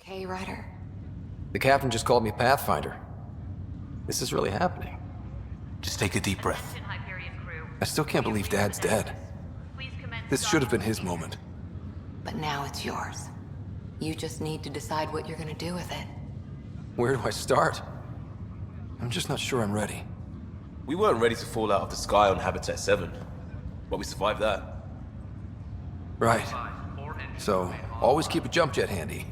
Okay, Ryder. The captain just called me Pathfinder. This is really happening. Just take a deep breath. I still can't believe Dad's dead. This should have been his moment. But now it's yours. You just need to decide what you're gonna do with it. Where do I start? I'm just not sure I'm ready. We weren't ready to fall out of the sky on Habitat 7, but we survived that. Right. So, always keep a jump jet handy.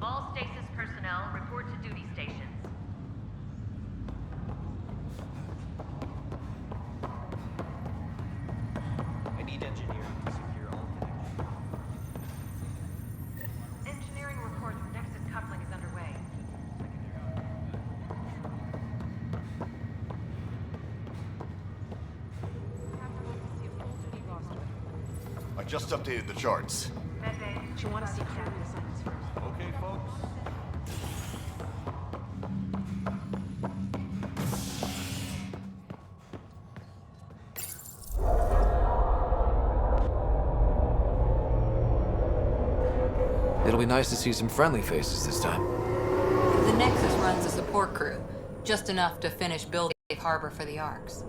All stasis personnel report to duty stations. I need engineering to secure all connections. Engineering reports Nexus coupling is underway. I just updated the charts. Do you want to see crappy assignments first? Okay, folks. It'll be nice to see some friendly faces this time. The Nexus runs a support crew, just enough to finish building a safe harbor for the Arks.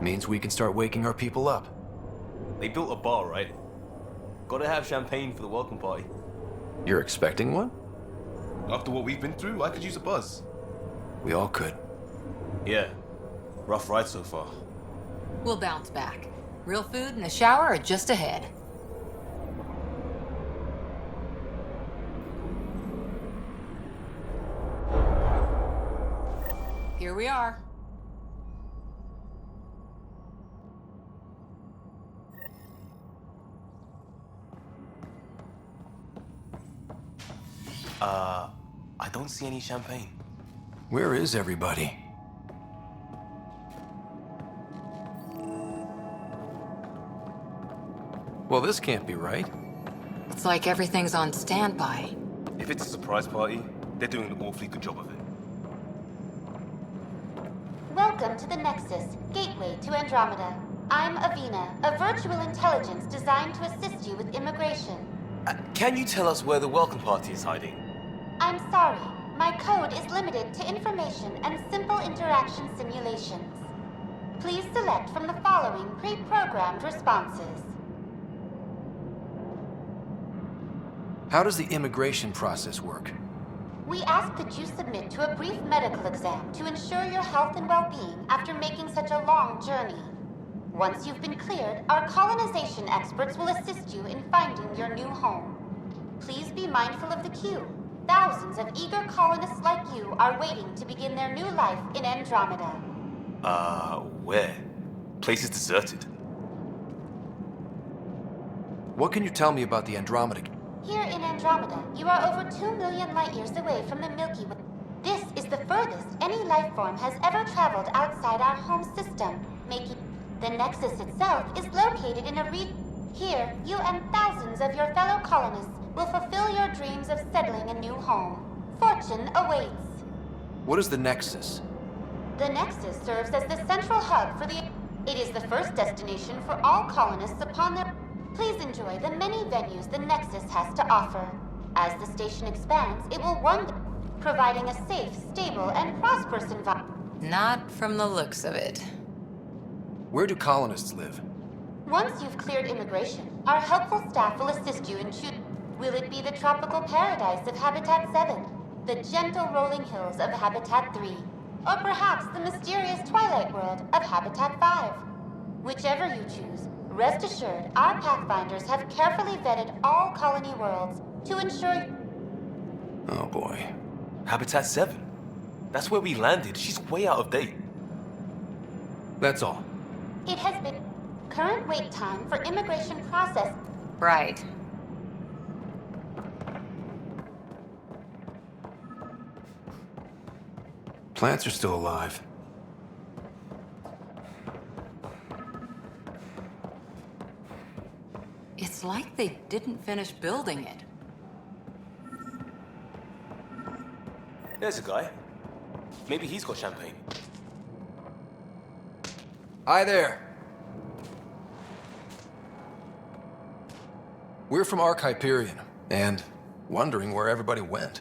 Means we can start waking our people up. They built a bar, right? Gotta have champagne for the welcome party. You're expecting one? After what we've been through, I could use a buzz. We all could. Yeah. Rough ride so far. We'll bounce back. Real food and a shower are just ahead. Here we are. I don't see any champagne. Where is everybody? Well, this can't be right. It's like everything's on standby. If it's a surprise party, they're doing an awfully good job of it. Welcome to the Nexus, gateway to Andromeda. I'm Avina, a virtual intelligence designed to assist you with immigration. Can you tell us where the welcome party is hiding? I'm sorry, my code is limited to information and simple interaction simulations. Please select from the following pre-programmed responses. How does the immigration process work? We ask that you submit to a brief medical exam to ensure your health and well-being after making such a long journey. Once you've been cleared, our colonization experts will assist you in finding your new home. Please be mindful of the queue. Thousands of eager colonists like you are waiting to begin their new life in Andromeda. Where? Place is deserted. What can you tell me about the Andromeda? Here in Andromeda, you are over 2 million light-years away from the Milky Way. This is the furthest any life form has ever traveled outside our home system, making the Nexus itself is located in a Here, you and thousands of your fellow colonists will fulfill your dreams of settling a new home. Fortune awaits. What is the Nexus? The Nexus serves as the central hub for the... It is the first destination for all colonists upon their... Please enjoy the many venues the Nexus has to offer. As the station expands, it will one day providing a safe, stable, and prosperous environment. Not from the looks of it. Where do colonists live? Once you've cleared immigration, our helpful staff will assist you in choosing. Will it be the tropical paradise of Habitat 7, the gentle rolling hills of Habitat 3, or perhaps the mysterious twilight world of Habitat 5? Whichever you choose, rest assured our Pathfinders have carefully vetted all colony worlds to ensure... Oh boy. Habitat 7? That's where we landed. She's way out of date. That's all. It has been... Current wait time for immigration process. Right. Plants are still alive. It's like they didn't finish building it. There's a guy. Maybe he's got champagne. Hi there. We're from Ark Hyperion, and wondering where everybody went.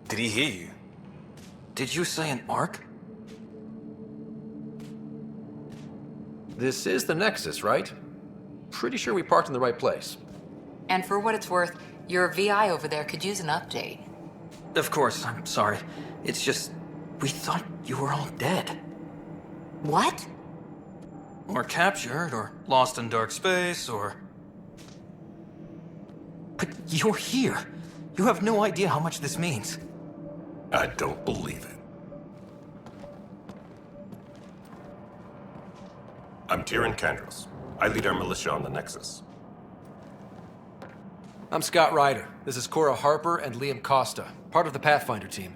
Did he hear you? Did you say an Ark? This is the Nexus, right? Pretty sure we parked in the right place. And for what it's worth, your VI over there could use an update. Of course, I'm sorry. It's just, we thought you were all dead. What? Or captured, or lost in dark space, or... But you're here. You have no idea how much this means. I don't believe it. I'm Tyrion Kandros. I lead our militia on the Nexus. I'm Scott Ryder. This is Cora Harper and Liam Costa, part of the Pathfinder team.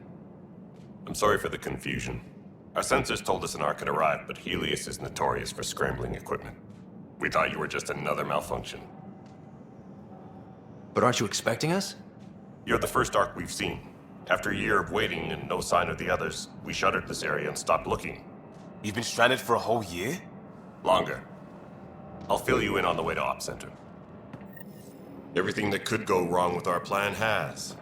I'm sorry for the confusion. Our sensors told us an Ark had arrived, but Helios is notorious for scrambling equipment. We thought you were just another malfunction. But aren't you expecting us? You're the first Ark we've seen. After a year of waiting and no sign of the others, we shuttered this area and stopped looking. You've been stranded for a whole year? Longer. I'll fill you in on the way to Op Center. Everything that could go wrong with our plan has.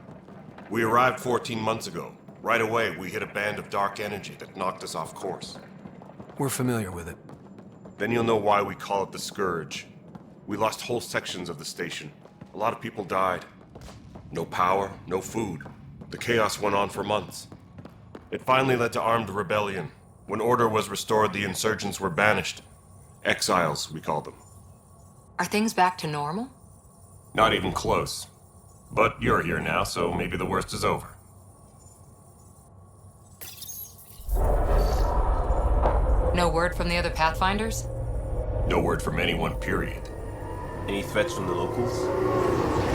We arrived 14 months ago. Right away, we hit a band of dark energy that knocked us off course. We're familiar with it. Then you'll know why we call it the Scourge. We lost whole sections of the station. A lot of people died. No power, no food. The chaos went on for months. It finally led to armed rebellion. When order was restored, the insurgents were banished. Exiles, we call them. Are things back to normal? Not even close. But you're here now, so maybe the worst is over. No word from the other Pathfinders? No word from anyone, period. Any threats from the locals?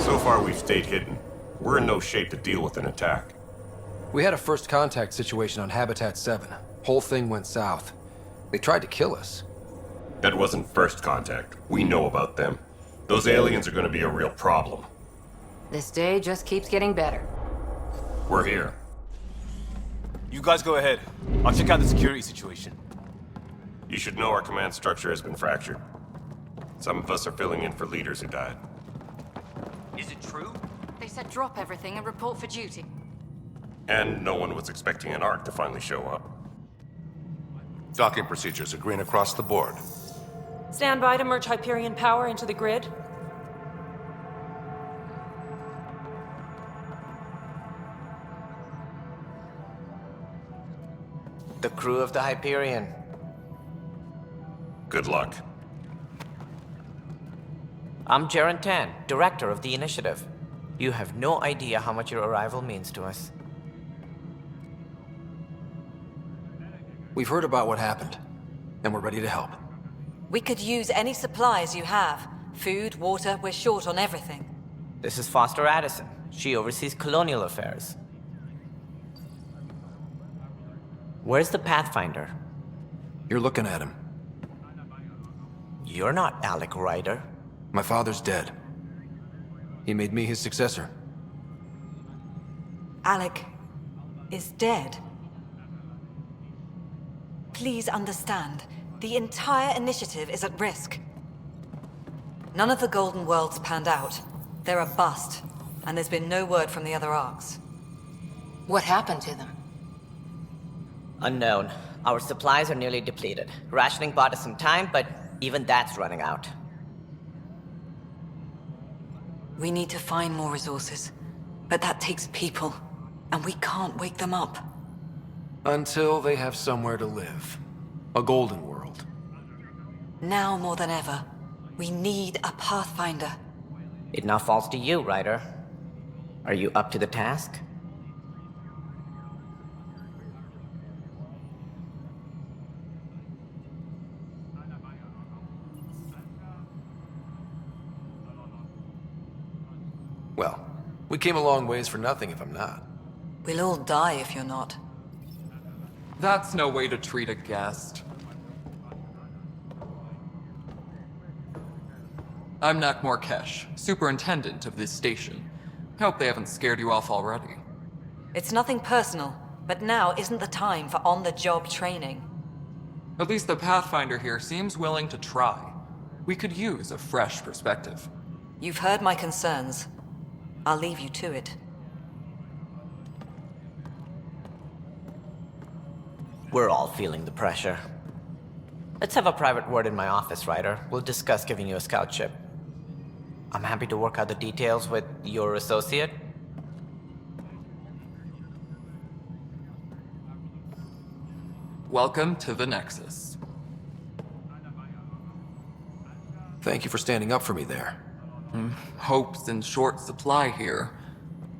So far, we've stayed hidden. We're in no shape to deal with an attack. We had a first contact situation on Habitat 7. Whole thing went south. They tried to kill us. That wasn't first contact. We know about them. Those aliens are going to be a real problem. This day just keeps getting better. We're here. You guys go ahead. I'll check out the security situation. You should know our command structure has been fractured. Some of us are filling in for leaders who died. Is it true? They said drop everything and report for duty. And no one was expecting an Ark to finally show up. Docking procedures are green across the board. Stand by to merge Hyperion power into the grid. The crew of the Hyperion. Good luck. I'm Jaren Tan, director of the initiative. You have no idea how much your arrival means to us. We've heard about what happened, and we're ready to help. We could use any supplies you have. Food, water, we're short on everything. This is Foster Addison. She oversees colonial affairs. Where's the Pathfinder? You're looking at him. You're not Alec Ryder. My father's dead. He made me his successor. Alec is dead. Please understand, the entire initiative is at risk. None of the Golden Worlds panned out. They're a bust, and there's been no word from the other arcs. What happened to them? Unknown. Our supplies are nearly depleted. Rationing bought us some time, but even that's running out. We need to find more resources, but that takes people, and we can't wake them up. Until they have somewhere to live. A golden world. Now more than ever, we need a Pathfinder. It now falls to you, Ryder. Are you up to the task? We came a long ways for nothing if I'm not. We'll all die if you're not. That's no way to treat a guest. I'm Nak Morkesh, superintendent of this station. Hope they haven't scared you off already. It's nothing personal, but now isn't the time for on-the-job training. At least the Pathfinder here seems willing to try. We could use a fresh perspective. You've heard my concerns. I'll leave you to it. We're all feeling the pressure. Let's have a private word in my office, Ryder. We'll discuss giving you a scout ship. I'm happy to work out the details with your associate. Welcome to the Nexus. Thank you for standing up for me there. Hope's in short supply here.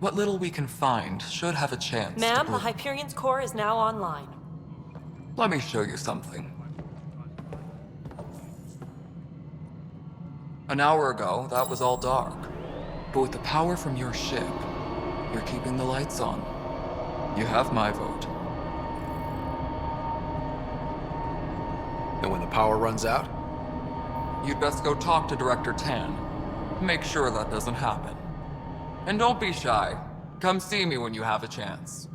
What little we can find should have a chance to Ma'am, the prove- Hyperion's core is now online. Let me show you something. An hour ago, that was all dark. But with the power from your ship, you're keeping the lights on. You have my vote. And when the power runs out? You'd best go talk to Director Tan. Make sure that doesn't happen. And don't be shy. Come see me when you have a chance.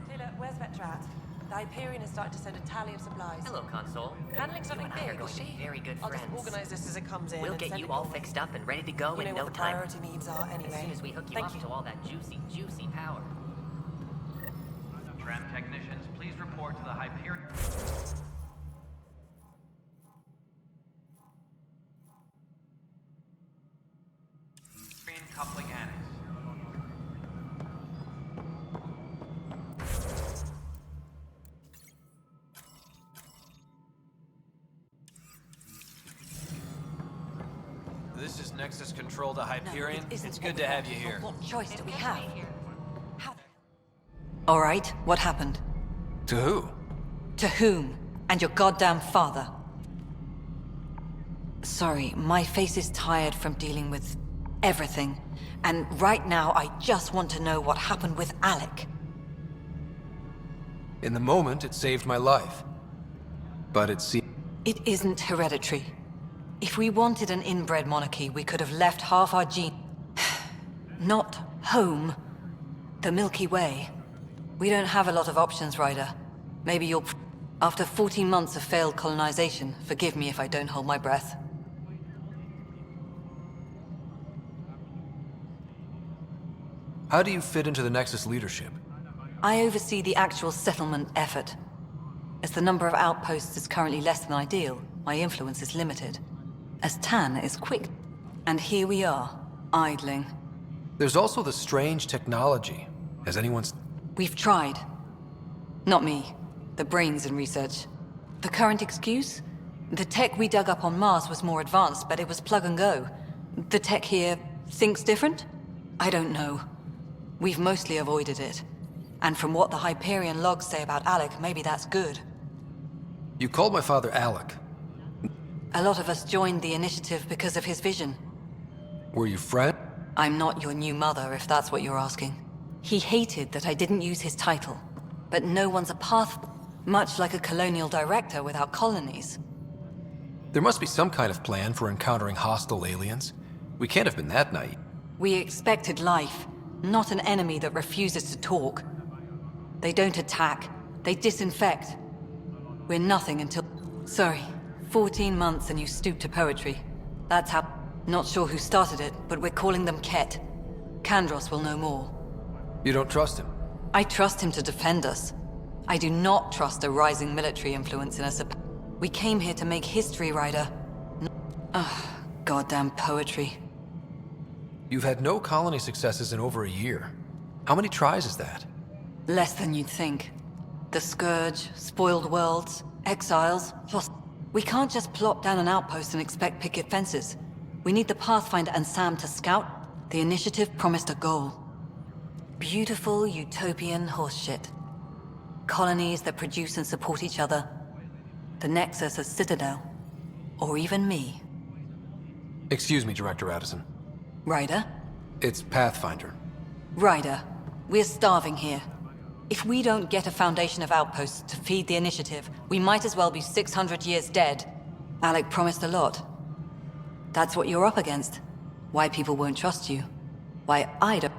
Taylor, where's Vetrat? The Hyperion is starting to send a tally of supplies. Hello, Console. Handling something You and I are big, going is to be she? very good I'll friends. just organize this as it comes in. We'll and get send you it all your way. fixed up and ready to go You in know no what the time. priority needs are anyway. As soon as we hook you Thank up you. to all that juicy power. Tram technicians, please report to the Hyperion. Coupling annex. This is Nexus Control to Hyperion. No, it isn't. It's good to have you here. What choice do we have? All right, what happened? To who? To whom? And your goddamn father. Sorry, my face is tired from dealing with everything. And right now, I just want to know what happened with Alec. In the moment, it saved my life. But it seemed... It isn't hereditary. If we wanted an inbred monarchy, we could have left half our gene... Not home. The Milky Way. We don't have a lot of options, Ryder. Maybe you'll... After 14 months of failed colonization, forgive me if I don't hold my breath. How do you fit into the Nexus leadership? I oversee the actual settlement effort. As the number of outposts is currently less than ideal, my influence is limited. As Tan is quick. And here we are, idling. There's also the strange technology. Has anyone... We've tried. Not me. The brains in research. The current excuse? The tech we dug up on Mars was more advanced, but it was plug and go. The tech here thinks different? I don't know. We've mostly avoided it. And from what the Hyperion logs say about Alec, maybe that's good. You called my father Alec. A lot of us joined the initiative because of his vision. Were you friends? I'm not your new mother, if that's what you're asking. He hated that I didn't use his title. But no one's a path... much like a colonial director without colonies. There must be some kind of plan for encountering hostile aliens. We can't have been that naive. We expected life, not an enemy that refuses to talk. They don't attack, they disinfect. We're nothing until... Sorry, 14 months and you stoop to poetry. That's how... Not sure who started it, but we're calling them Ket. Kandros will know more. You don't trust him? I trust him to defend us. I do not trust a rising military influence in us. We came here to make history, Ryder. Ugh, goddamn poetry. You've had no colony successes in over a year. How many tries is that? Less than you'd think. The Scourge, spoiled worlds, exiles, We can't just plop down an outpost and expect picket fences. We need the Pathfinder and Sam to scout. The initiative promised a goal. Beautiful utopian horseshit. Colonies that produce and support each other. The Nexus a citadel. Or even me. Excuse me, Director Addison. Ryder? It's Pathfinder. Ryder, we're starving here. If we don't get a foundation of outposts to feed the initiative, we might as well be 600 years dead. Alec promised a lot. That's what you're up against. Why people won't trust you. Why I don't.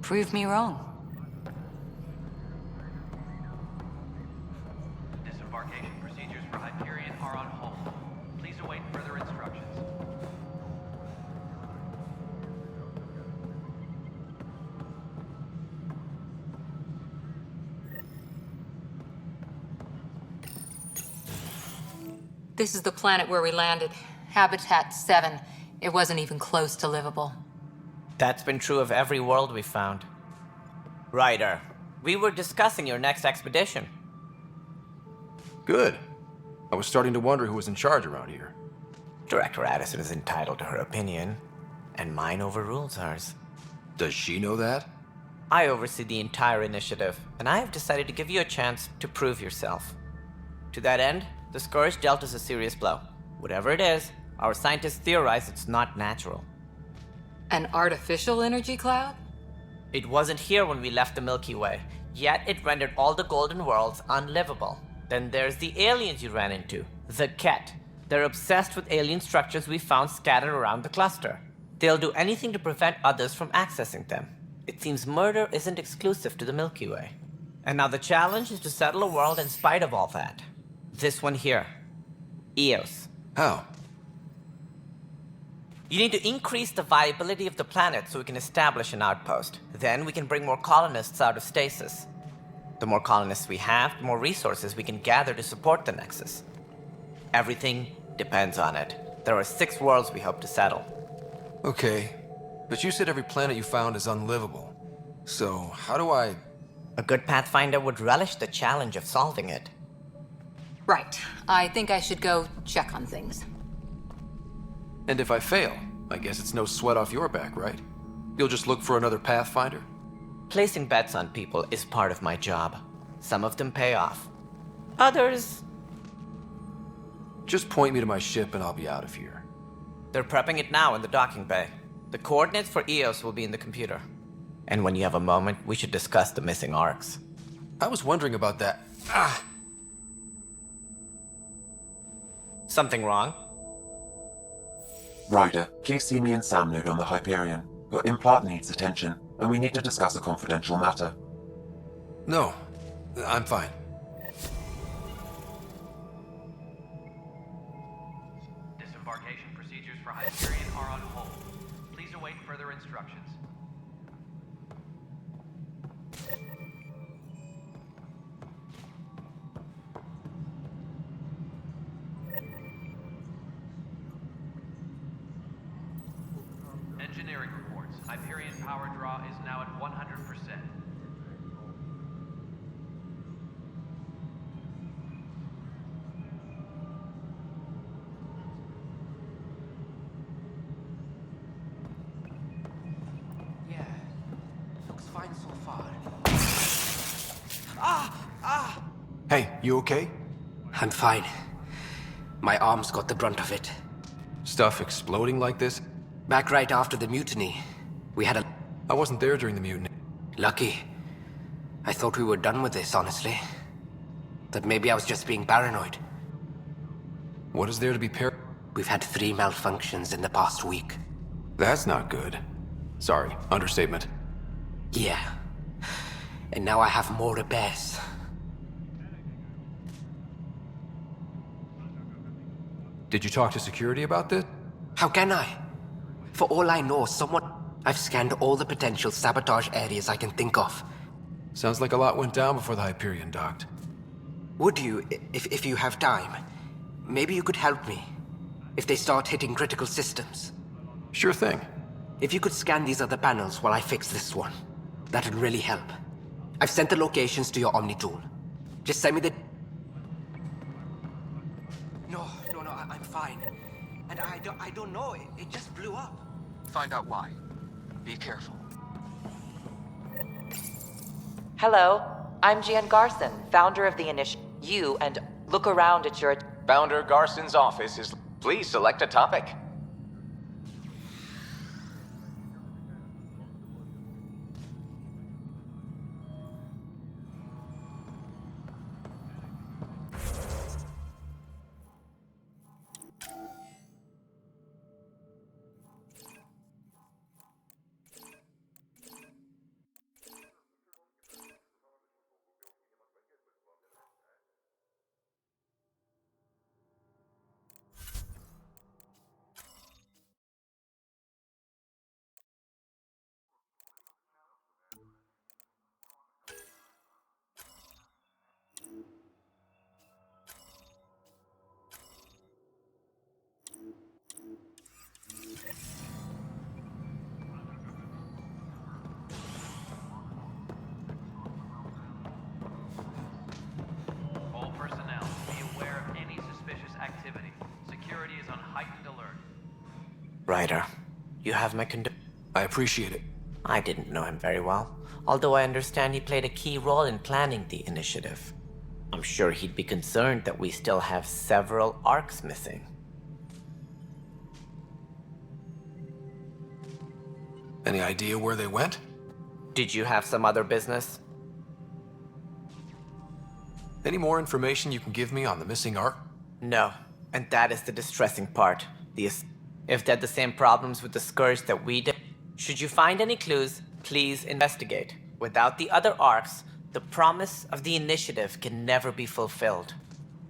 Prove me wrong. Disembarkation procedures for Hyperion are on hold. Please await further instructions. This is the planet where we landed. Habitat 7. It wasn't even close to livable. That's been true of every world we found. Ryder, we were discussing your next expedition. Good. I was starting to wonder who was in charge around here. Director Addison is entitled to her opinion, and mine overrules hers. Does she know that? I oversee the entire initiative, and I have decided to give you a chance to prove yourself. To that end, the Scourge dealt us a serious blow. Whatever it is, our scientists theorize it's not natural. An artificial energy cloud? It wasn't here when we left the Milky Way, yet it rendered all the Golden Worlds unlivable. Then there's the aliens you ran into, the Ket. They're obsessed with alien structures we found scattered around the cluster. They'll do anything to prevent others from accessing them. It seems murder isn't exclusive to the Milky Way. And now the challenge is to settle a world in spite of all that. This one here. Eos. How? You need to increase the viability of the planet so we can establish an outpost. Then we can bring more colonists out of stasis. The more colonists we have, the more resources we can gather to support the Nexus. Everything depends on it. There are 6 worlds we hope to settle. Okay, but you said every planet you found is unlivable. So, how do I... A good Pathfinder would relish the challenge of solving it. Right. I think I should go check on things. And if I fail, I guess it's no sweat off your back, right? You'll just look for another Pathfinder? Placing bets on people is part of my job. Some of them pay off. Others... Just point me to my ship and I'll be out of here. They're prepping it now in the docking bay. The coordinates for Eos will be in the computer. And when you have a moment, we should discuss the missing arcs. I was wondering about that. Ah! Something wrong? Ryder, please see me and Sam Node on the Hyperion. Your implant needs attention, and we need to discuss a confidential matter. No, I'm fine. Disembarkation procedures for Hyperion are on hold. Please await further instructions. Engineering reports. Hyperion power draw is now at 100%. Yeah, looks fine so far. Hey, you okay? I'm fine. My arms got the brunt of it. Stuff exploding like this? Back right after the mutiny, we had a... I wasn't there during the mutiny. Lucky. I thought we were done with this, honestly. That maybe I was just being paranoid. What is there to be We've had 3 malfunctions in the past week. That's not good. Sorry, understatement. Yeah. And now I have more repairs. Did you talk to security about this? How can I? For all I know, I've scanned all the potential sabotage areas I can think of. Sounds like a lot went down before the Hyperion docked. Would you, if you have time? Maybe you could help me. If they start hitting critical systems. Sure thing. If you could scan these other panels while I fix this one, that'd really help. I've sent the locations to your Omni tool. Just send me the... No, I'm fine. And I don't know, it just blew up. Find out why. Be careful. Hello, I'm Jan Garson, founder of the initiative. You and look around at your... Founder Garson's office is... Please select a topic. Ryder, you have my I appreciate it. I didn't know him very well, although I understand he played a key role in planning the initiative. I'm sure he'd be concerned that we still have several arcs missing. Any idea where they went? Did you have some other business? Any more information you can give me on the missing arc? No, and that is the distressing part. If they had the same problems with the Scourge that we did, should you find any clues, please investigate. Without the other arcs, the promise of the initiative can never be fulfilled.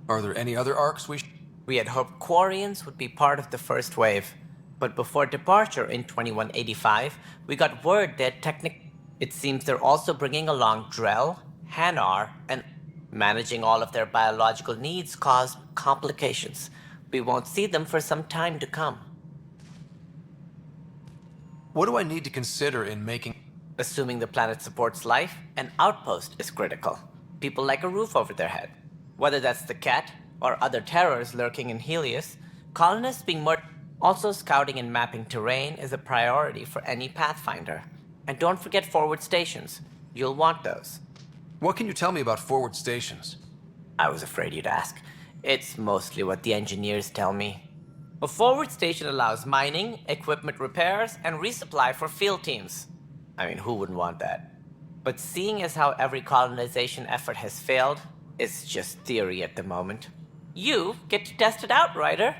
Are there any other arcs We had hoped Quarians would be part of the first wave, but before departure in 2185, we got word that it seems they're also bringing along Drell, Hanar, and managing all of their biological needs caused complications. We won't see them for some time to come. What do I need to consider in making... Assuming the planet supports life, an outpost is critical. People like a roof over their head. Whether that's the Cat, or other terrors lurking in Helios, colonists being murdered. Also, scouting and mapping terrain is a priority for any Pathfinder. And don't forget forward stations. You'll want those. What can you tell me about forward stations? I was afraid you'd ask. It's mostly what the engineers tell me. A forward station allows mining, equipment repairs, and resupply for field teams. I mean, who wouldn't want that? But seeing as how every colonization effort has failed, it's just theory at the moment. You get to test it out, Ryder.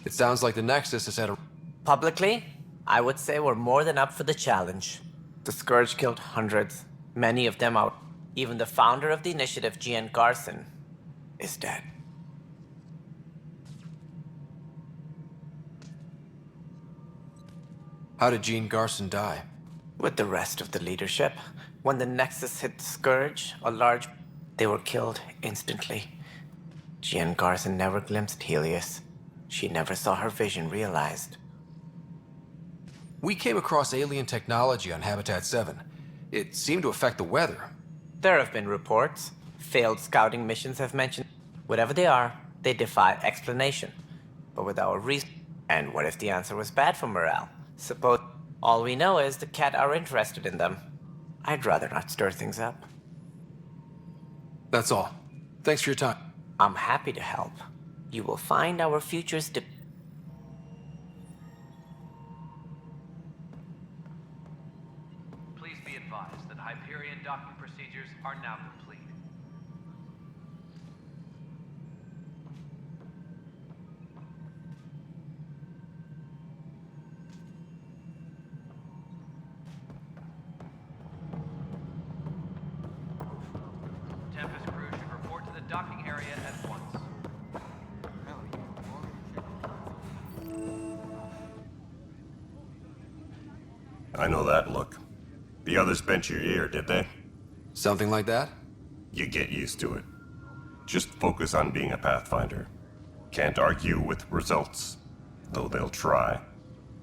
It sounds like the Nexus has had a... Publicly, I would say we're more than up for the challenge. The Scourge killed hundreds, many of them out. Even the founder of the initiative, Gian Garson, is dead. How did Jean Garson die? With the rest of the leadership. When the Nexus hit the Scourge, they were killed instantly. Gian Garson never glimpsed Helios. She never saw her vision realized. We came across alien technology on Habitat 7. It seemed to affect the weather. There have been reports. Failed scouting missions have mentioned. Whatever they are, they defy explanation. But with our reason... And what if the answer was bad for morale? Suppose all we know is the Cat are interested in them. I'd rather not stir things up. That's all. Thanks for your time. I'm happy to help. You will find our futures Please be advised that Hyperion docking procedures are now complete. Tempest crew should report to the docking area at once. I know that look. The others bent your ear, did they? Something like that? You get used to it. Just focus on being a Pathfinder. Can't argue with results, though they'll try.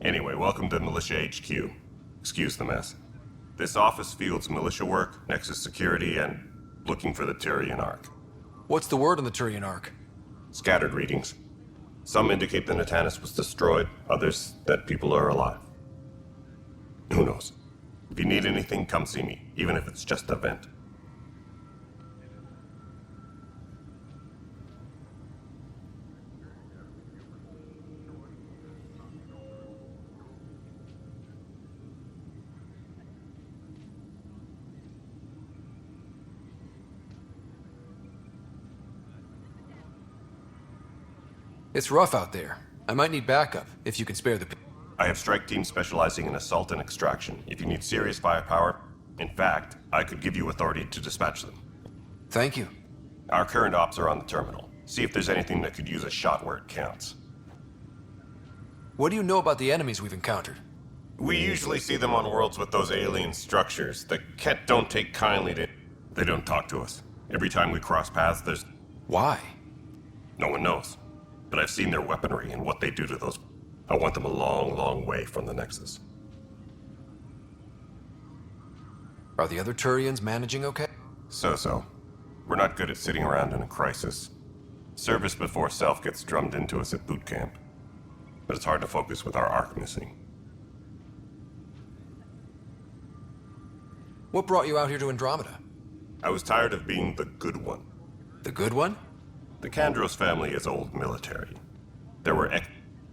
Anyway, welcome to Militia HQ. Excuse the mess. This office fields militia work, Nexus security, and looking for the Turian Ark. What's the word on the Turian Ark? Scattered readings. Some indicate the Natanus was destroyed, others that people are alive. Who knows? If you need anything, come see me, even if it's just a vent. It's rough out there. I might need backup, if you can spare the... I have strike teams specializing in assault and extraction. If you need serious firepower, in fact, I could give you authority to dispatch them. Thank you. Our current ops are on the terminal. See if there's anything that could use a shot where it counts. What do you know about the enemies we've encountered? We usually see them on worlds with those alien structures. The Ket don't take kindly to... They don't talk to us. Every time we cross paths, there's... Why? No one knows. But I've seen their weaponry and what they do to those... I want them a long, long way from the Nexus. Are the other Turians managing okay? So-so. We're not good at sitting around in a crisis. Service before self gets drummed into us at boot camp. But it's hard to focus with our arc missing. What brought you out here to Andromeda? I was tired of being the good one. The good one? The Kandros family is old military. There were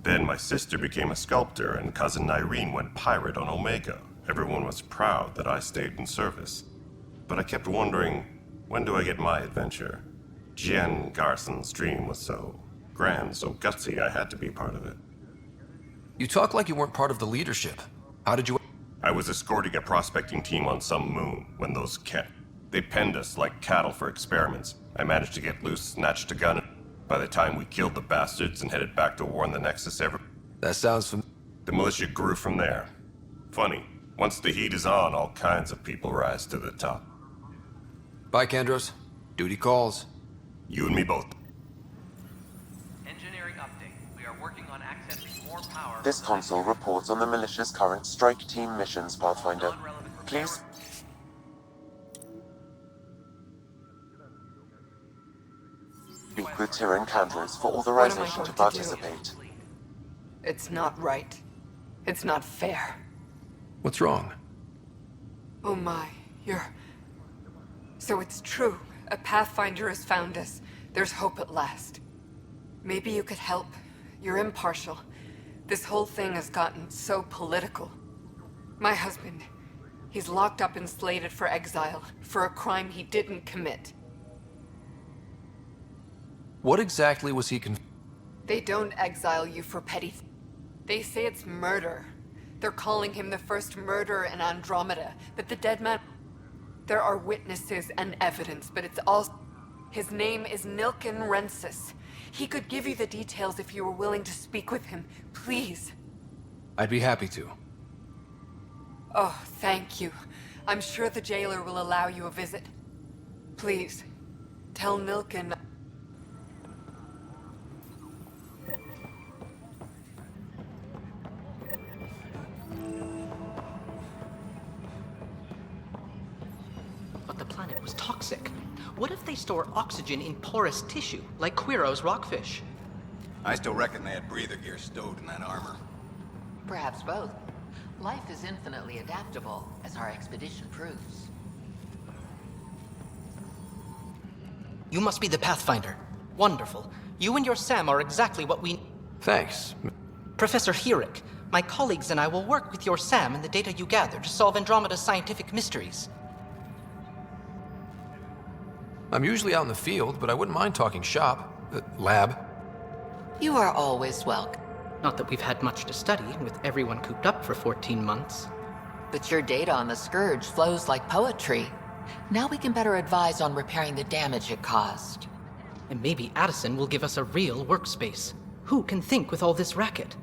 Then my sister became a sculptor and cousin Irene went pirate on Omega. Everyone was proud that I stayed in service. But I kept wondering, when do I get my adventure? Jian Garson's dream was so grand, so gutsy, I had to be part of it. You talk like you weren't part of the leadership. How did you... I was escorting a prospecting team on some moon when those They penned us like cattle for experiments. I managed to get loose, snatched a gun. By the time we killed the bastards and headed back to warn the Nexus That sounds The militia grew from there. Funny, once the heat is on, all kinds of people rise to the top. Bye, Kandros. Duty calls. You and me both. Engineering update. We are working on accessing more power. This console reports on the militia's current strike team missions, Pathfinder. Please. Speak with Tyrion Kandros for authorization to participate. It's not right. It's not fair. What's wrong? Oh my, So it's true. A Pathfinder has found us. There's hope at last. Maybe you could help. You're impartial. This whole thing has gotten so political. My husband, he's locked up and slated for exile for a crime he didn't commit. What exactly was he They don't exile you for petty They say it's murder. They're calling him the first murderer in Andromeda, but the dead man... There are witnesses and evidence, but it's all... His name is Nilken Rensis. He could give you the details if you were willing to speak with him. Please. I'd be happy to. Oh, thank you. I'm sure the jailer will allow you a visit. Please, tell Nilken... But the planet was toxic. What if they store oxygen in porous tissue, like Quiro's rockfish? I still reckon they had breather gear stowed in that armor. Perhaps both. Life is infinitely adaptable, as our expedition proves. You must be the Pathfinder. Wonderful. You and your Sam are exactly what we... Thanks. Professor Herrick, my colleagues and I will work with your Sam and the data you gather to solve Andromeda's scientific mysteries. I'm usually out in the field, but I wouldn't mind talking shop. Lab. You are always welcome. Not that we've had much to study, with everyone cooped up for 14 months. But your data on the Scourge flows like poetry. Now we can better advise on repairing the damage it caused. And maybe Addison will give us a real workspace. Who can think with all this racket?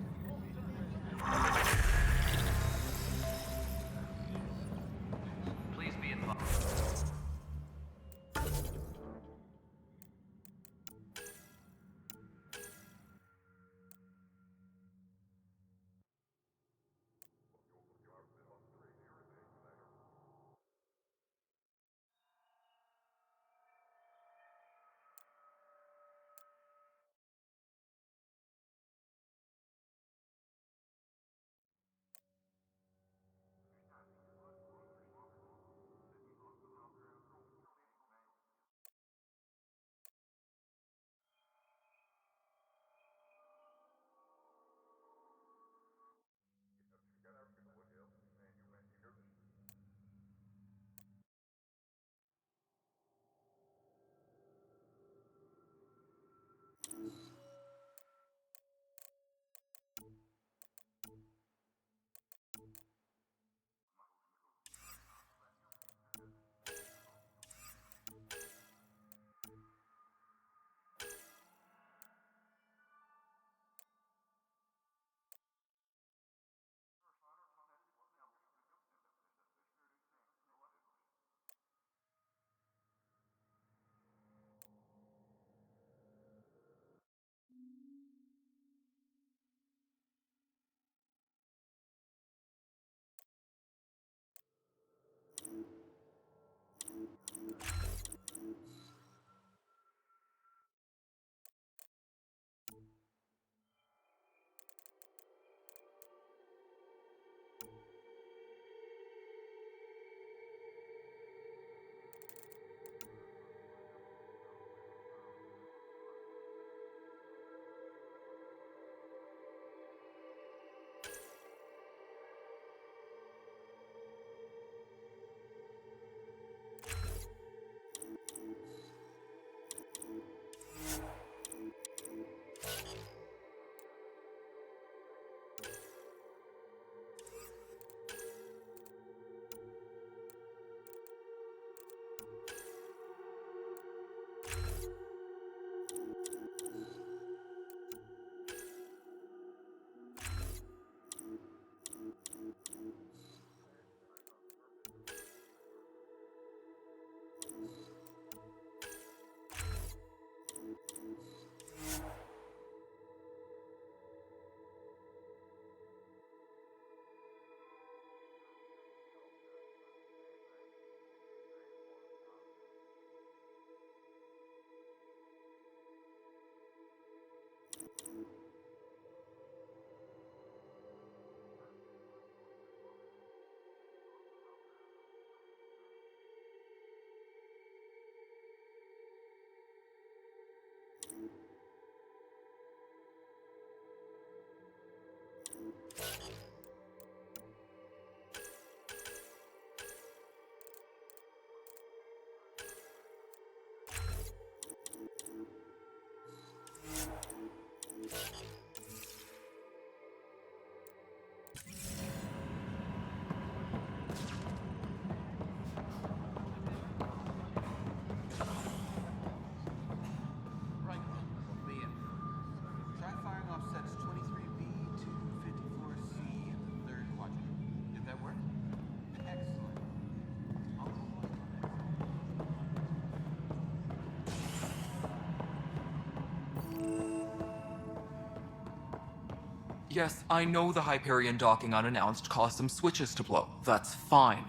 Yes, I know the Hyperion docking unannounced caused some switches to blow. That's fine.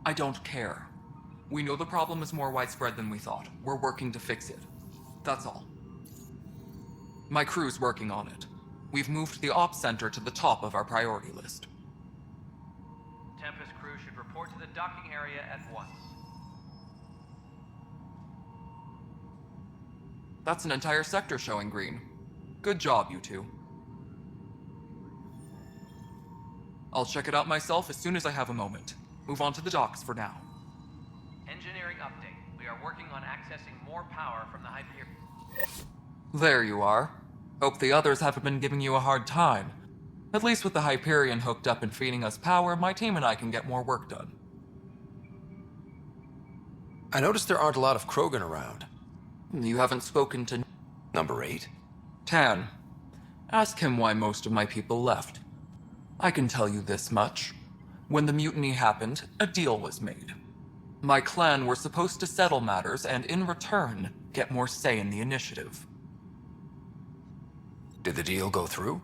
I don't care. We know the problem is more widespread than we thought. We're working to fix it. That's all. My crew's working on it. We've moved the ops center to the top of our priority list. Tempest crew should report to the docking area at once. That's an entire sector showing green. Good job, you two. I'll check it out myself as soon as I have a moment. Move on to the docks for now. Engineering update. We are working on accessing more power from the Hyperion. There you are. Hope the others haven't been giving you a hard time. At least with the Hyperion hooked up and feeding us power, my team and I can get more work done. I noticed there aren't a lot of Krogan around. You haven't spoken to... Number 8? Tan. Ask him why most of my people left. I can tell you this much. When the mutiny happened, a deal was made. My clan were supposed to settle matters and, in return, get more say in the initiative. Did the deal go through?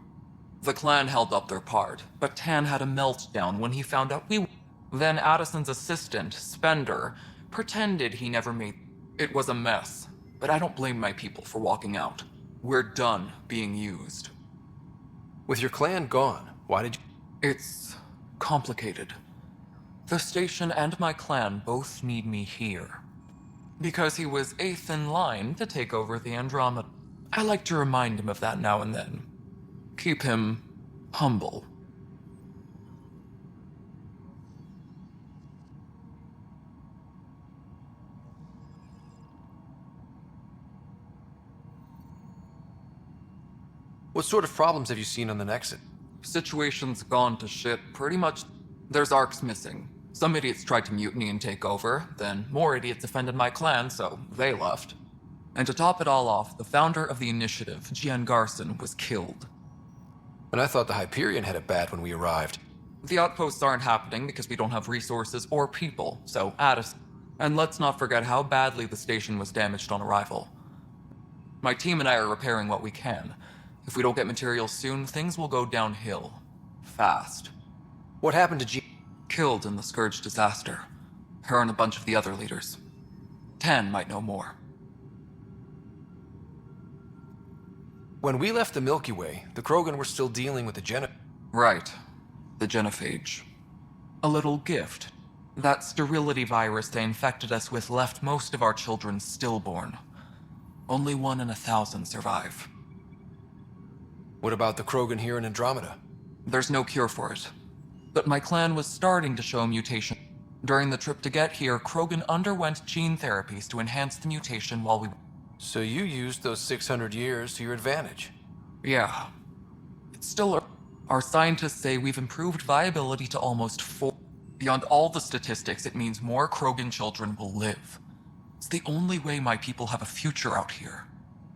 The clan held up their part, but Tan had a meltdown when he found out we... Then Addison's assistant, Spender, pretended he never made... It was a mess, but I don't blame my people for walking out. We're done being used. With your clan gone, why did you... It's complicated. The station and my clan both need me here. Because he was 8th in line to take over the Andromeda. I like to remind him of that now and then. Keep him humble. What sort of problems have you seen on the Nexus? Situation's gone to shit pretty much. There's arcs missing. Some idiots tried to mutiny and take over, then more idiots offended my clan, so they left. And to top it all off, the founder of the initiative, Gian Garson, was killed. And I thought the Hyperion had it bad when we arrived. The outposts aren't happening because we don't have resources or people, so Addison. And let's not forget how badly the station was damaged on arrival. My team and I are repairing what we can. If we don't get materials soon, things will go downhill. Fast. What happened to G? Killed in the Scourge disaster. Her and a bunch of the other leaders. Tan might know more. When we left the Milky Way, the Krogan were still dealing with the Right. The genophage. A little gift. That sterility virus they infected us with left most of our children stillborn. Only 1 in 1,000 survive. What about the Krogan here in Andromeda? There's no cure for it. But my clan was starting to show mutation. During the trip to get here, Krogan underwent gene therapies to enhance the mutation while we... So you used those 600 years to your advantage? Yeah. It's still... Our scientists say we've improved viability to almost 4... Beyond all the statistics, it means more Krogan children will live. It's the only way my people have a future out here.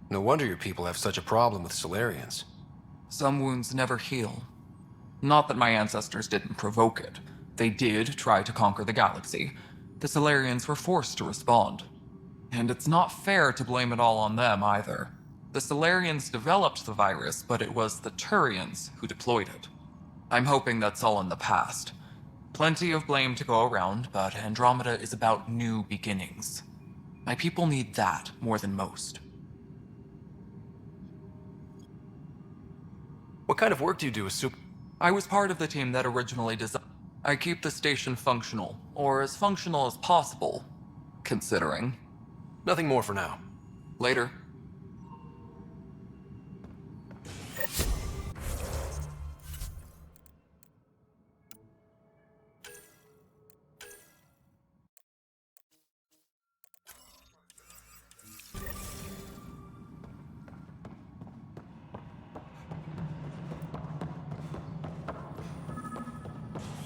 No wonder your people have such a problem with Solarians. Some wounds never heal. Not that my ancestors didn't provoke it. They did try to conquer the galaxy. The Solarians were forced to respond. And it's not fair to blame it all on them, either. The Solarians developed the virus, but it was the Turians who deployed it. I'm hoping that's all in the past. Plenty of blame to go around, but Andromeda is about new beginnings. My people need that more than most. What kind of work do you do with Super... I was part of the team that originally designed... I keep the station functional, or as functional as possible, considering. Nothing more for now. Later.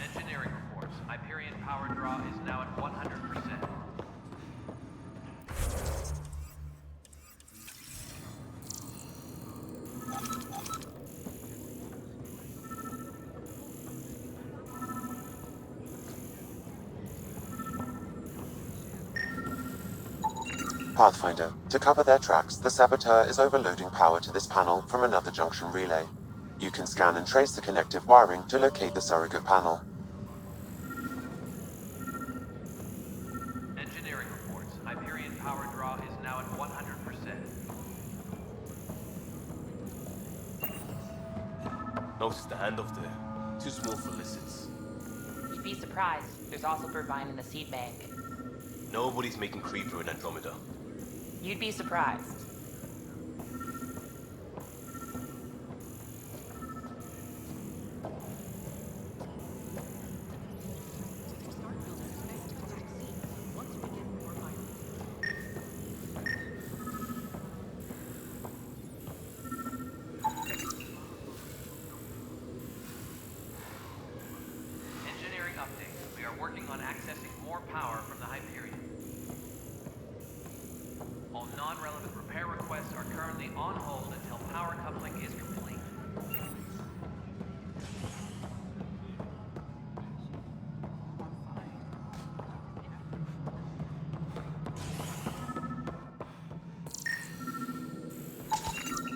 Engineering reports. Hyperion power draw is now at 100%. Pathfinder, to cover their tracks, the Saboteur is overloading power to this panel from another junction relay. You can scan and trace the connective wiring to locate the surrogate panel. Engineering reports. Hyperion power draw is now at 100%. No standoff there. Too small for lizards. You'd be surprised. There's also Burbine in the seed bank. Nobody's making Creeper in Andromeda. You'd be surprised. Engineering update. We are working on accessing more power from the Hyperion. All non-relevant repair requests are currently on hold until power coupling is complete.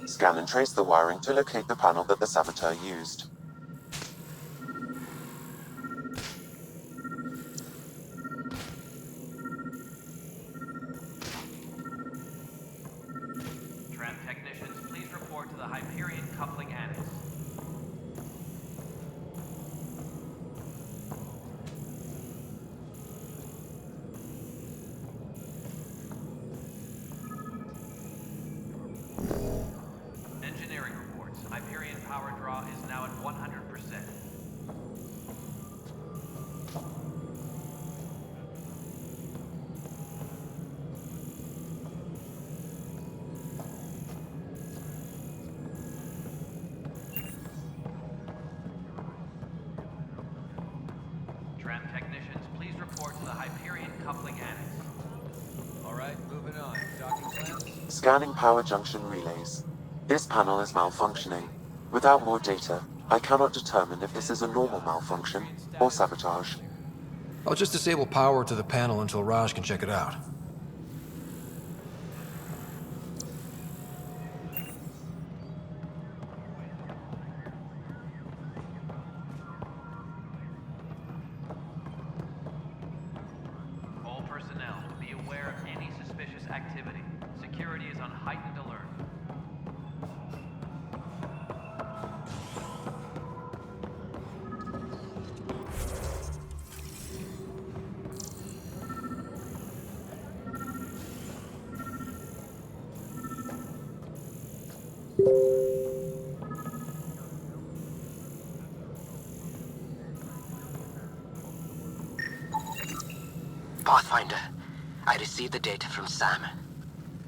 Scan and trace the wiring to locate the panel that the saboteur used. Tram technicians, please report to the Hyperion coupling annex. Engineering reports. Hyperion power draw is now at 100%. Tram technicians, please report to the Hyperion coupling annex. Alright, moving on. Docking plans? Scanning power junction relays. This panel is malfunctioning. Without more data, I cannot determine if this is a normal malfunction or sabotage. I'll just disable power to the panel until Raj can check it out. All personnel, be aware of any suspicious activity. Security is on heightened alert. Pathfinder, I received the data from Sam.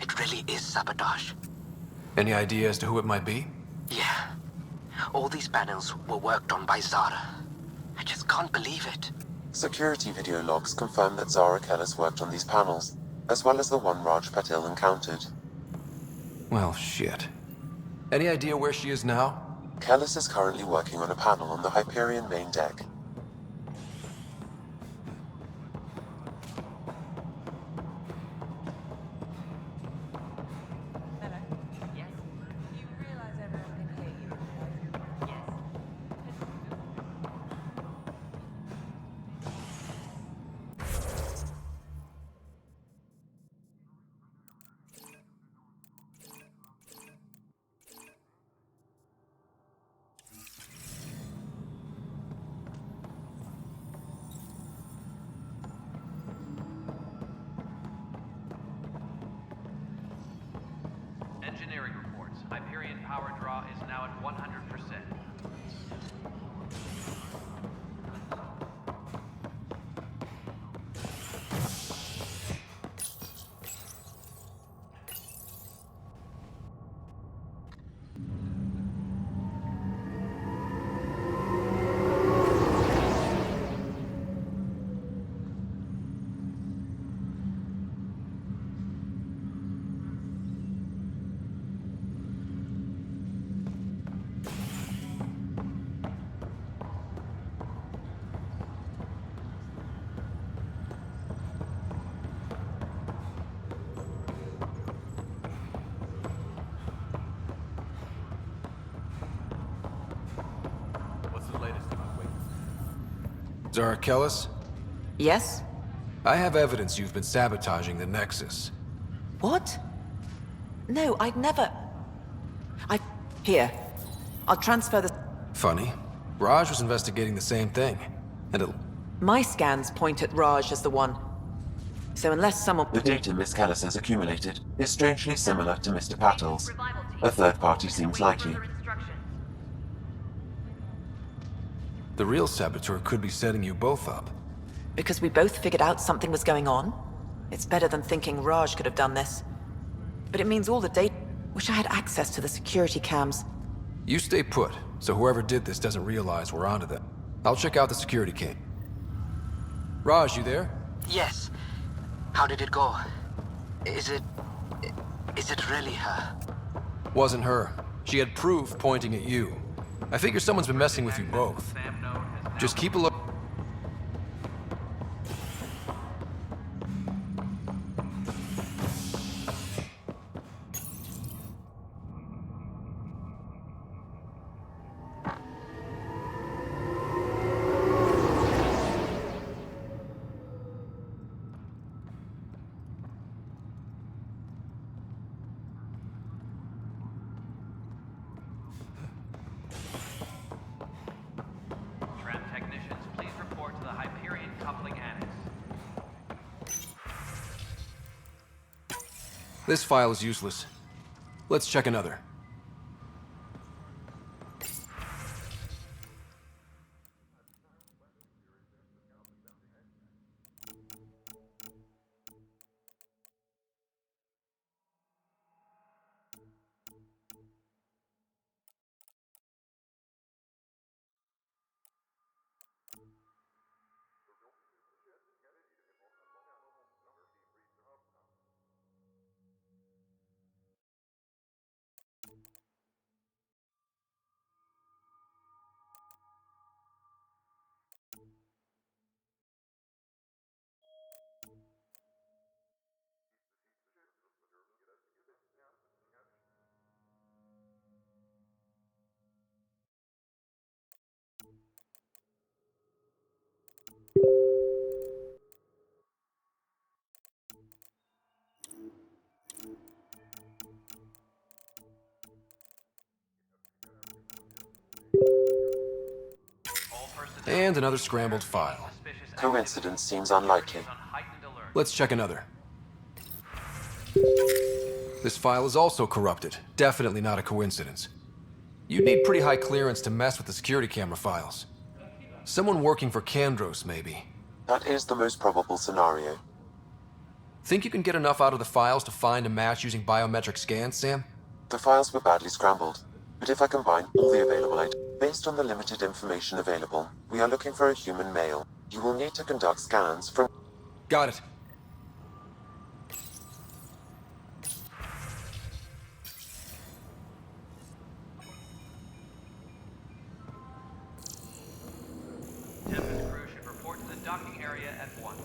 It really is sabotage. Any idea as to who it might be? Yeah. All these panels were worked on by Zara. I just can't believe it. Security video logs confirm that Zara Kellis worked on these panels, as well as the one Raj Patil encountered. Well, shit. Any idea where she is now? Kellis is currently working on a panel on the Hyperion main deck. Engineering reports. Hyperion power draw is now at 100%. Zara Kellis? Yes? I have evidence you've been sabotaging the Nexus. What? No, I'd never... Here. I'll transfer the... Funny. Raj was investigating the same thing. And it... My scans point at Raj as the one. So unless someone... The data Miss Callis has accumulated is strangely similar to Mr. Patel's. A third party seems likely. The real saboteur could be setting you both up. Because we both figured out something was going on? It's better than thinking Raj could have done this. But it means all the data... Wish I had access to the security cams. You stay put, so whoever did this doesn't realize we're onto them. I'll check out the security cam. Raj, you there? Yes. How did it go? Is it really her? Wasn't her. She had proof pointing at you. I figure someone's been messing with you both. Just keep a look. Tram technicians, please report to the Hyperion Coupling Annex. This file is useless. Let's check another. And another scrambled file. Coincidence seems unlikely. Let's check another. This file is also corrupted. Definitely not a coincidence. You'd need pretty high clearance to mess with the security camera files. Someone working for Kandros, maybe. That is the most probable scenario. Think you can get enough out of the files to find a match using biometric scans, Sam? The files were badly scrambled, but if I combine all the available items, based on the limited information available, we are looking for a human male. You will need to conduct scans from... Got it. Tempest crew should report to the docking area at once.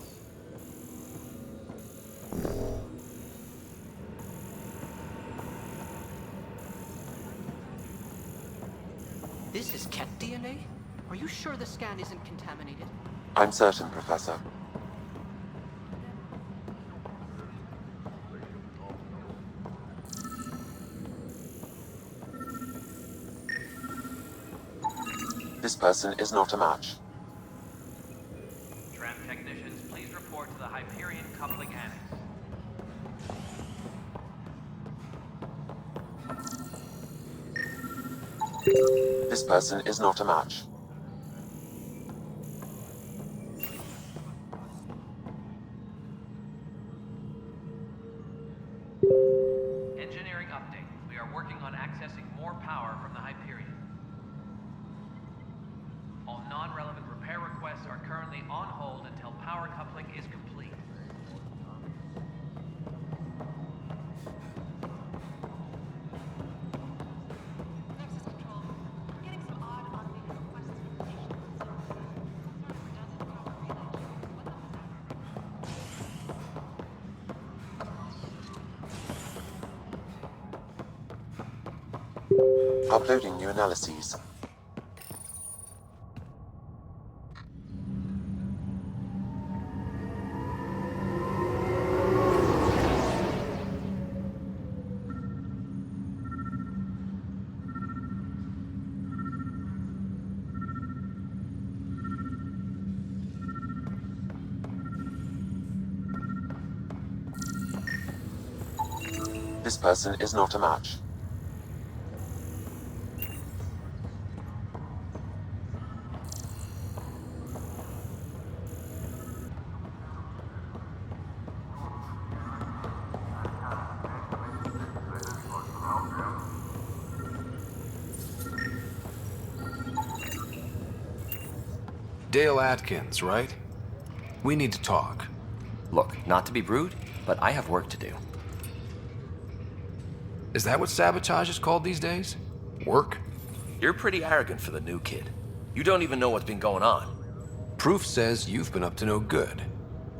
This is Ket DNA? Are you sure the scan isn't contaminated? I'm certain, Professor. This person is not a match. Tram technicians, please report to the Hyperion Coupling Annex. This person is not a match. Engineering update. We are working on accessing more power from the Hyperion. All non-relevant repair requests are currently on hold until power coupling is complete. Uploading new analyses. This person is not a match. Dale Atkins, right? We need to talk. Look, not to be rude, but I have work to do. Is that what sabotage is called these days? Work? You're pretty arrogant for the new kid. You don't even know what's been going on. Proof says you've been up to no good.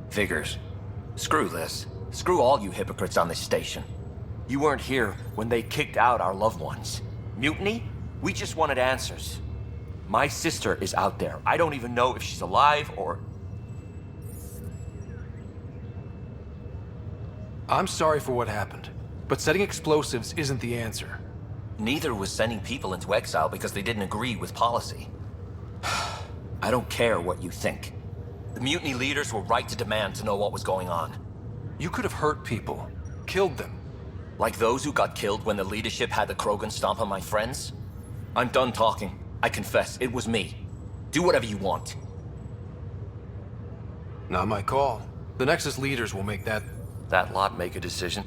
Figures. Screw this. Screw all you hypocrites on this station. You weren't here when they kicked out our loved ones. Mutiny? We just wanted answers. My sister is out there. I don't even know if she's alive or... I'm sorry for what happened, but setting explosives isn't the answer. Neither was sending people into exile because they didn't agree with policy. I don't care what you think. The mutiny leaders were right to demand to know what was going on. You could have hurt people, killed them. Like those who got killed when the leadership had the Krogan stomp on my friends? I'm done talking. I confess, it was me. Do whatever you want. Not my call. The Nexus leaders will make that lot make a decision.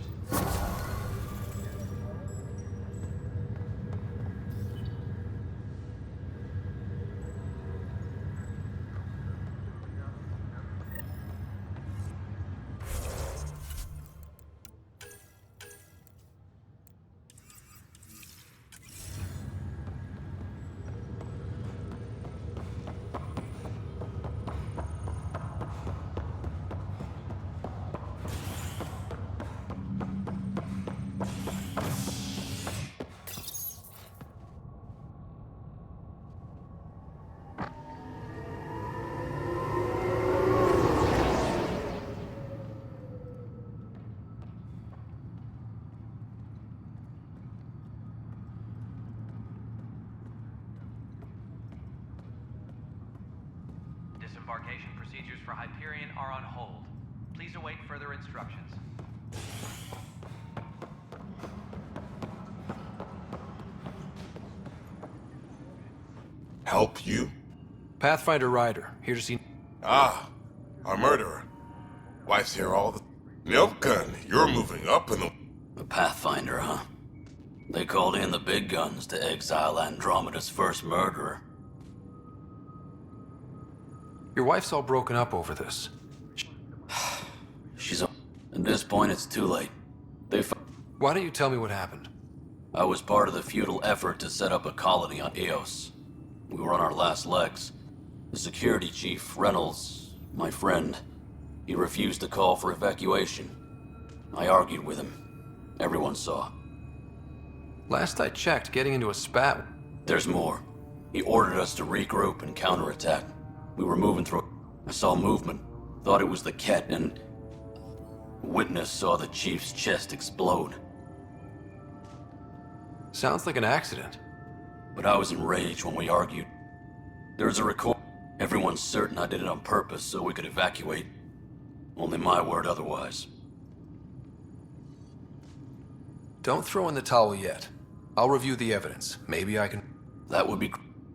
Disembarkation procedures for Hyperion are on hold. Please await further instructions. Help you? Pathfinder Ryder, here to see... Ah, a murderer. Wife's here all the... Milk gun, you're moving up in the... A Pathfinder, huh? They called in the big guns to exile Andromeda's first murderer. Your wife's all broken up over this. She's a... At this point, it's too late. Why don't you tell me what happened? I was part of the futile effort to set up a colony on Eos. We were on our last legs. The security chief, Reynolds, my friend, he refused to call for evacuation. I argued with him. Everyone saw. Last I checked, getting into a spat... There's more. He ordered us to regroup and counterattack. We were moving through... I saw movement. Thought it was the Ket, and... Witness saw the chief's chest explode. Sounds like an accident. But I was enraged when we argued. There's a record. Everyone's certain I did it on purpose so we could evacuate. Only my word otherwise. Don't throw in the towel yet. I'll review the evidence. Maybe I can... That would be...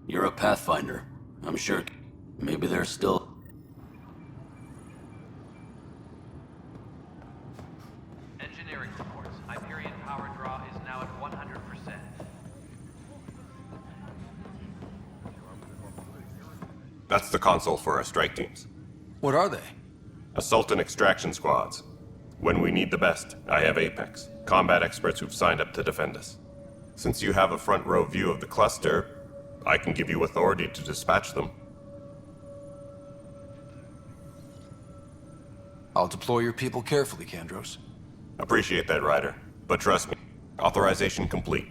You're a Pathfinder. I'm sure... Maybe there's still... Engineering reports. Hyperion power draw is now at 100%. That's the console for our strike teams. What are they? Assault and extraction squads. When we need the best, I have Apex, combat experts who've signed up to defend us. Since you have a front row view of the cluster, I can give you authority to dispatch them. I'll deploy your people carefully, Kandros. Appreciate that, Ryder. But trust me, authorization complete.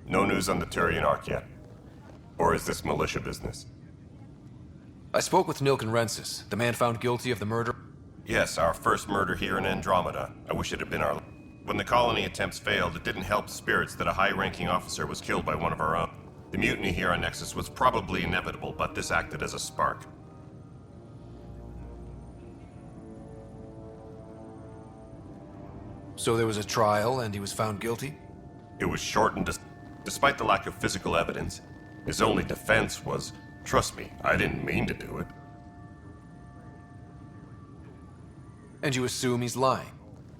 No news on the Turian Ark yet? Or is this militia business? I spoke with Nilken Rensis, the man found guilty of the murder. Yes, our first murder here in Andromeda. I wish it had been our... When the colony attempts failed, it didn't help spirits that a high-ranking officer was killed by one of our own. The mutiny here on Nexus was probably inevitable, but this acted as a spark. So there was a trial and he was found guilty? It was shortened despite the lack of physical evidence. His only defense was, trust me, I didn't mean to do it. And you assume he's lying?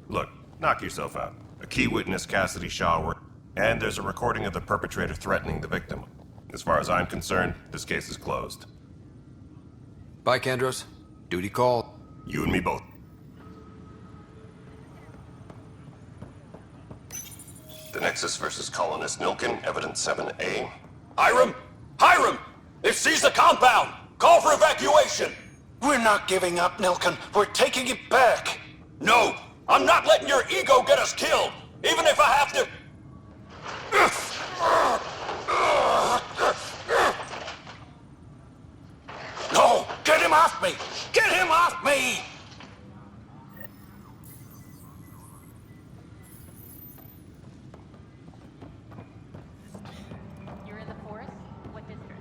Look, knock yourself out. A key witness, Cassidy Shaw, and there's a recording of the perpetrator threatening the victim. As far as I'm concerned, this case is closed. Bye, Kandros. Duty called. You and me both. The Nexus versus Colonist Nilken, Evidence 7A. Hiram! Hiram! They've seized the compound! Call for evacuation! We're not giving up, Nilken. We're taking it back. No! I'm not letting your ego get us killed! Even if I have to... No! Get him off me! Get him off me! You're in the forest? What district?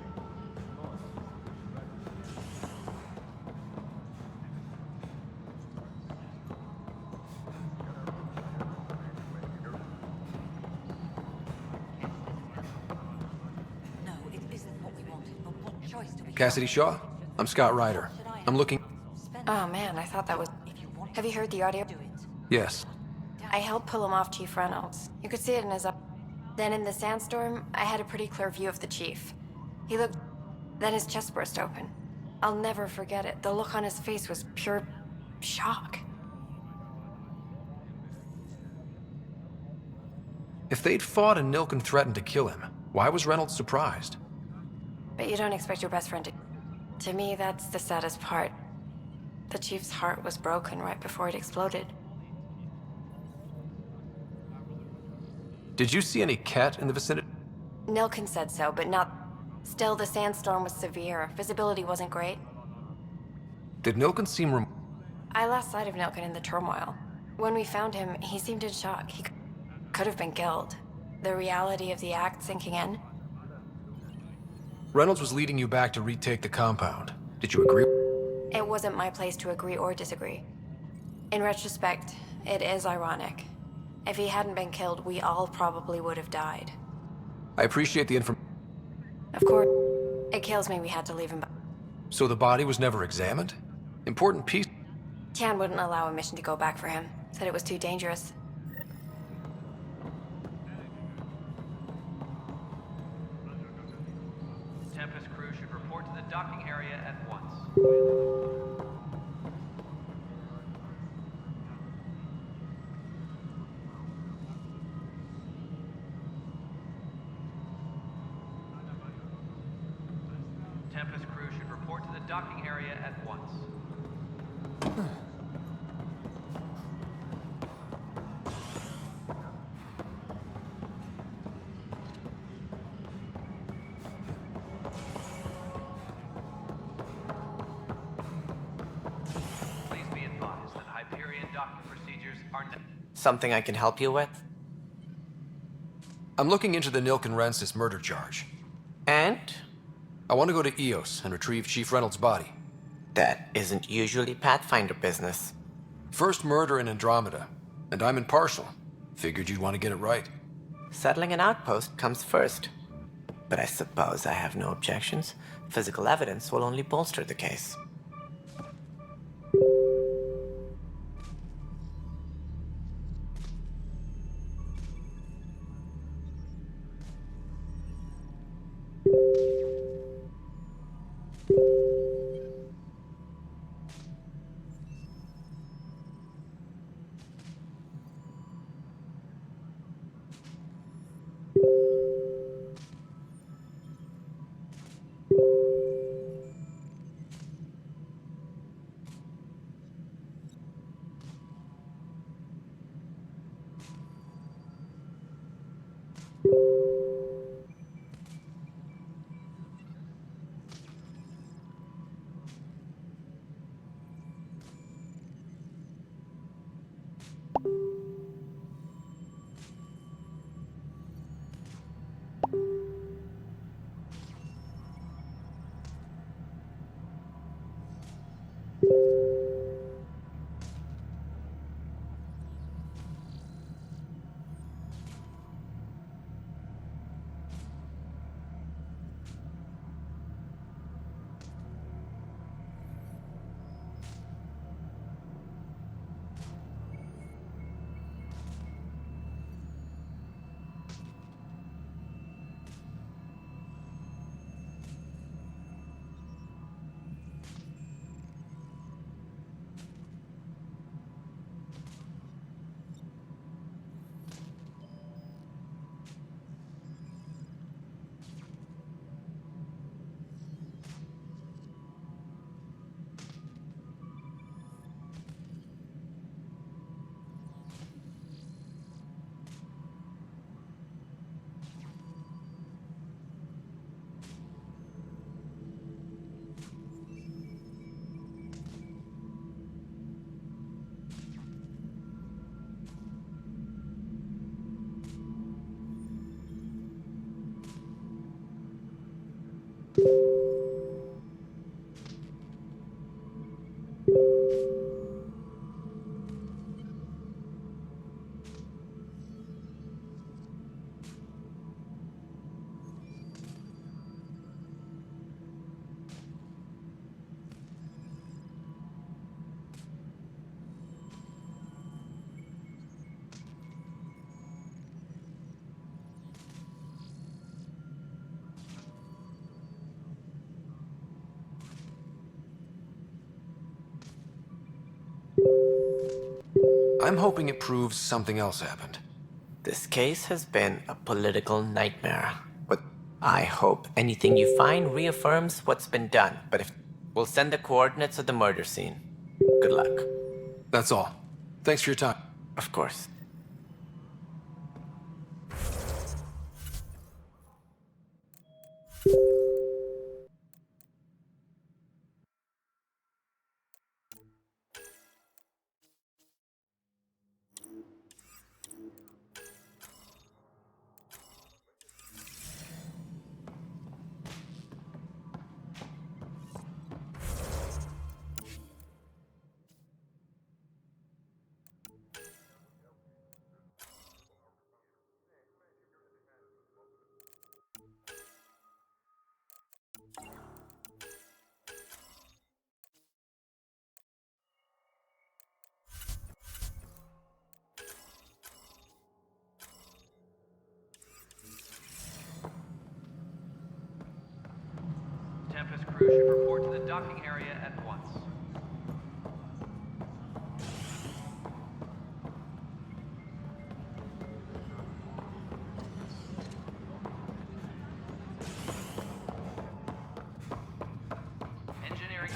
No, it isn't what we wanted, but what choice do we Cassidy Shaw? I'm Scott Ryder. I'm looking... Oh man, I thought that was... Have you heard the audio? Yes. I helped pull him off Chief Reynolds. You could see it in his up... Then in the sandstorm, I had a pretty clear view of the chief. He looked... Then his chest burst open. I'll never forget it. The look on his face was pure... shock. If they'd fought and Nilken threatened to kill him, why was Reynolds surprised? But you don't expect your best friend to... To me, that's the saddest part. The chief's heart was broken right before it exploded. Did you see any cat in the vicinity? Nilken said so, but not... Still, the sandstorm was severe. Visibility wasn't great. Did Nilken seem I lost sight of Nilken in the turmoil. When we found him, he seemed in shock. He could have been killed. The reality of the act sinking in. Reynolds was leading you back to retake the compound. Did you agree? It wasn't my place to agree or disagree. In retrospect, it is ironic. If he hadn't been killed, we all probably would have died. I appreciate the information. Of course, it kills me we had to leave him. So the body was never examined? Important piece. Tian wouldn't allow a mission to go back for him. Said it was too dangerous. Tempest crew should report to the docking area at once. docking area at once. Please be advised that Hyperion docking procedures are Something I can help you with? I'm looking into the Nilk and Rensis murder charge. And? I want to go to EOS and retrieve Chief Reynolds' body. That isn't usually Pathfinder business. First murder in Andromeda, and I'm impartial. Figured you'd want to get it right. Settling an outpost comes first. But I suppose I have no objections. Physical evidence will only bolster the case. I'm hoping it proves something else happened. This case has been a political nightmare. But I hope anything you find reaffirms what's been done. But if we'll send the coordinates of the murder scene. Good luck. That's all. Thanks for your time. Of course. Tempest crew should report to the docking area at once. Engineering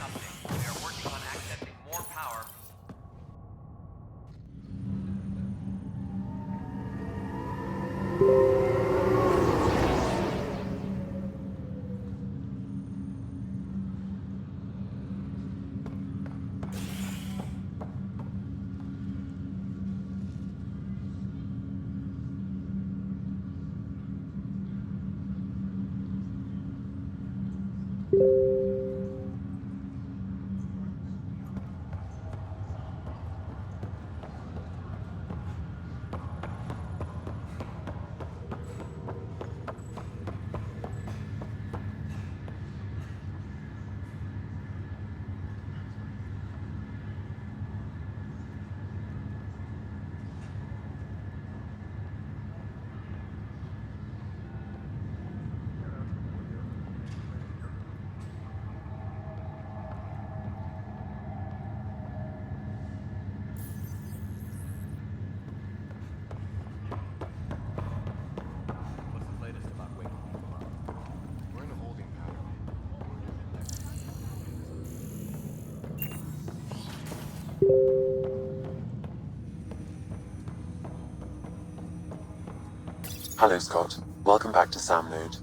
Hello, Scott. Welcome back to Sam Node.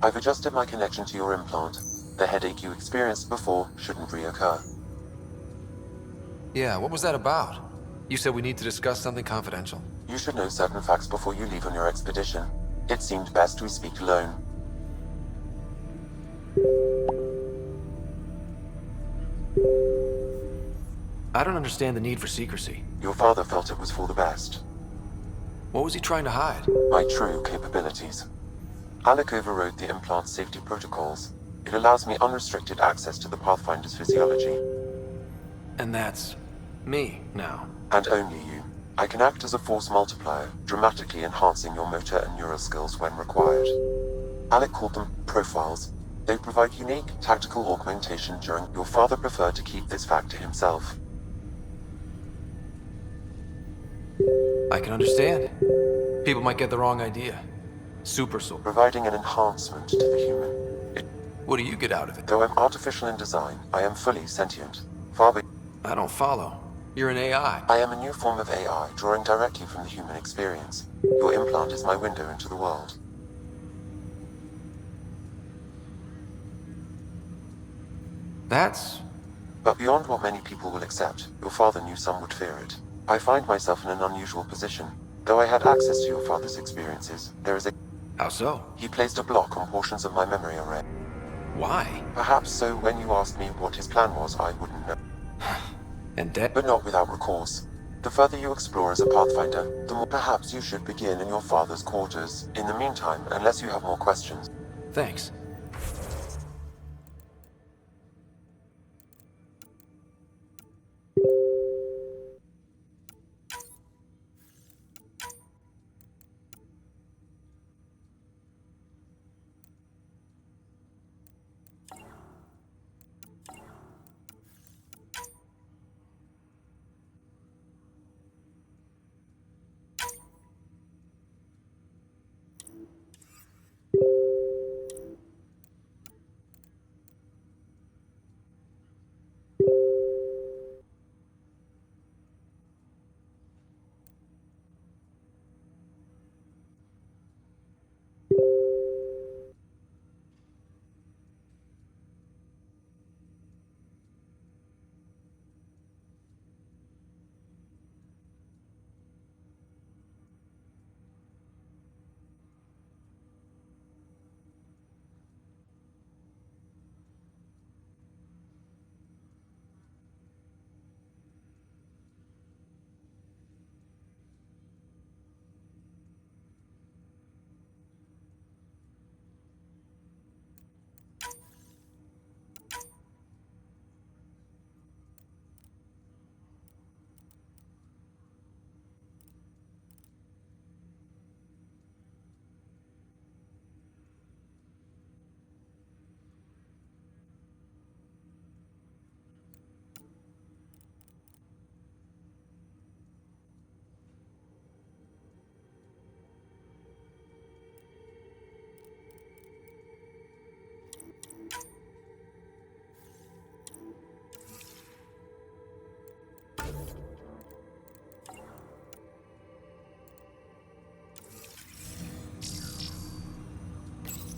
I've adjusted my connection to your implant. The headache you experienced before shouldn't reoccur. Yeah, what was that about? You said we need to discuss something confidential. You should know certain facts before you leave on your expedition. It seemed best we speak alone. I don't understand the need for secrecy. Your father felt it was for the best. What was he trying to hide? My true capabilities. Alec overrode the implant's safety protocols. It allows me unrestricted access to the Pathfinder's physiology. And that's me now. And only you. I can act as a force multiplier, dramatically enhancing your motor and neural skills when required. Alec called them profiles. They provide unique tactical augmentation during. Your father preferred to keep this fact to himself. I can understand. People might get the wrong idea. Super soul. Providing an enhancement to the human. What do you get out of it? Though I'm artificial in design, I am fully sentient. Far be. I don't follow. You're an AI. I am a new form of AI, drawing directly from the human experience. Your implant is my window into the world. That's... But beyond what many people will accept, your father knew some would fear it. I find myself in an unusual position. Though I had access to your father's experiences, there is a... How so? He placed a block on portions of my memory array. Why? Perhaps so when you asked me what his plan was, I wouldn't know. And dead? But not without recourse. The further you explore as a Pathfinder, the more perhaps you should begin in your father's quarters. In the meantime, unless you have more questions. Thanks.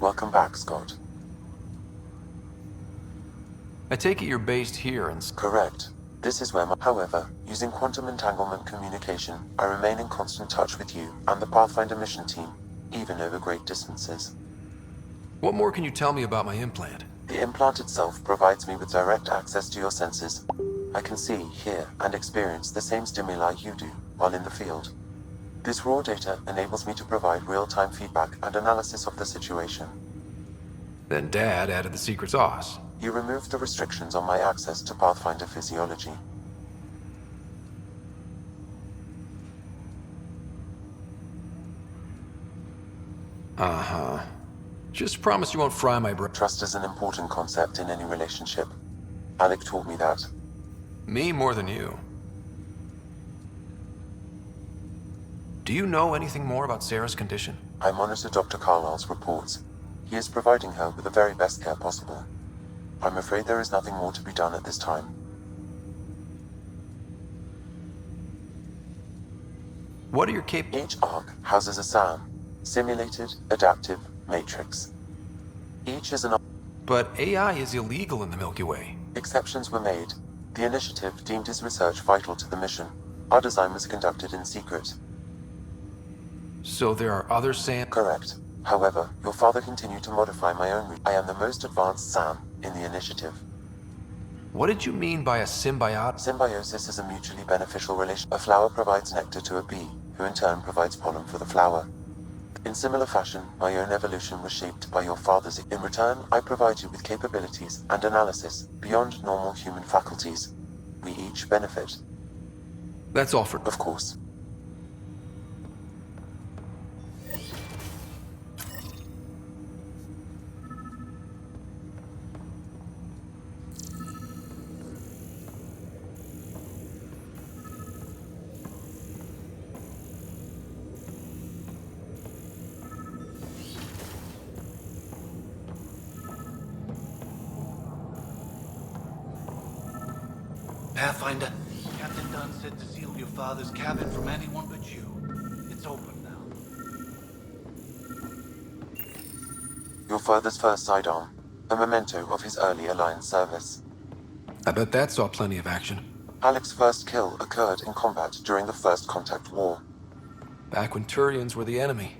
Welcome back, Scott. I take it you're based here in... Correct. This is where However, using quantum entanglement communication, I remain in constant touch with you and the Pathfinder mission team, even over great distances. What more can you tell me about my implant? The implant itself provides me with direct access to your senses. I can see, hear, and experience the same stimuli you do while in the field. This raw data enables me to provide real-time feedback and analysis of the situation. Then Dad added the secret sauce. You removed the restrictions on my access to Pathfinder physiology. Uh-huh. Just promise you won't fry my brain. Trust is an important concept in any relationship. Alec taught me that. Me more than you. Do you know anything more about Sarah's condition? I monitor Dr. Carlisle's reports. He is providing her with the very best care possible. I'm afraid there is nothing more to be done at this time. What are your Each arc houses a SAM. Simulated, adaptive, matrix. Each is an... But AI is illegal in the Milky Way. Exceptions were made. The initiative deemed his research vital to the mission. Our design was conducted in secret. So there are other Sam... Correct. However, your father continued to modify my own... I am the most advanced Sam in the initiative. What did you mean by a symbiote? Symbiosis is a mutually beneficial relation. A flower provides nectar to a bee, who in turn provides pollen for the flower. In similar fashion, my own evolution was shaped by your father's. In return, I provide you with capabilities and analysis beyond normal human faculties. We each benefit. That's all for... Of course. Pathfinder, Captain Dunn said to seal your father's cabin from anyone but you. It's open now. Your father's first sidearm, a memento of his early Alliance service. I bet that saw plenty of action. Alec's first kill occurred in combat during the First Contact War. Back when Turians were the enemy.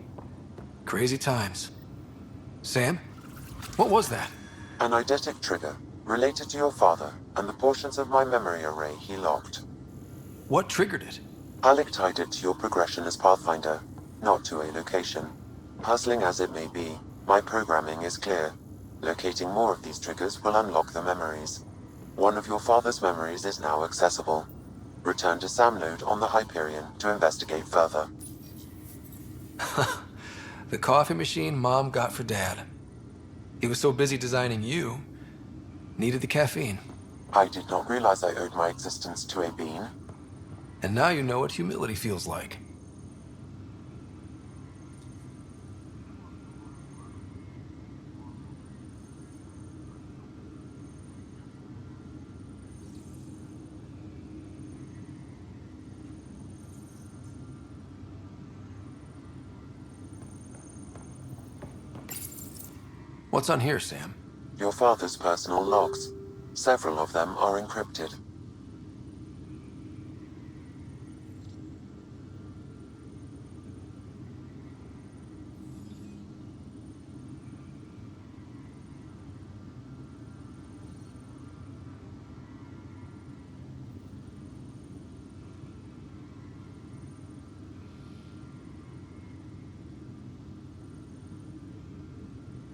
Crazy times. Sam? What was that? An eidetic trigger, related to your father and the portions of my memory array he locked. What triggered it? Alec tied it to your progression as Pathfinder, not to a location. Puzzling as it may be, my programming is clear. Locating more of these triggers will unlock the memories. One of your father's memories is now accessible. Return to Sam node on the Hyperion to investigate further. The coffee machine Mom got for Dad. He was so busy designing you, needed the caffeine. I did not realize I owed my existence to a bean. And now you know what humility feels like. What's on here, Sam? Your father's personal logs. Several of them are encrypted.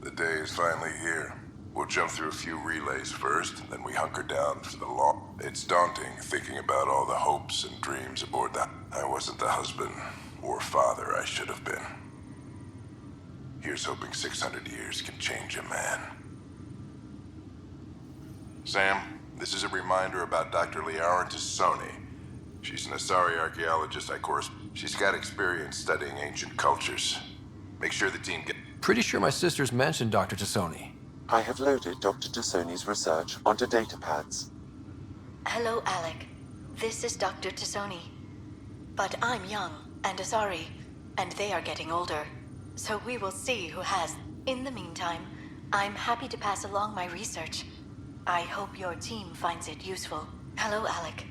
The day is finally here. We'll jump through a few relays first, then we hunker down for the law. It's daunting thinking about all the hopes and dreams aboard that. I wasn't the husband or father I should have been. Here's hoping 600 years can change a man. Sam, this is a reminder about Dr. Liara Tassoni. She's an Asari archaeologist I course. She's got experience studying ancient cultures. Make sure the team get... Pretty sure my sisters mentioned Dr. Tassoni. I have loaded Dr. Tassoni's research onto datapads. Hello, Alec. This is Dr. Tassoni. But I'm young and Asari, and they are getting older. So we will see who has. In the meantime, I'm happy to pass along my research. I hope your team finds it useful. Hello, Alec.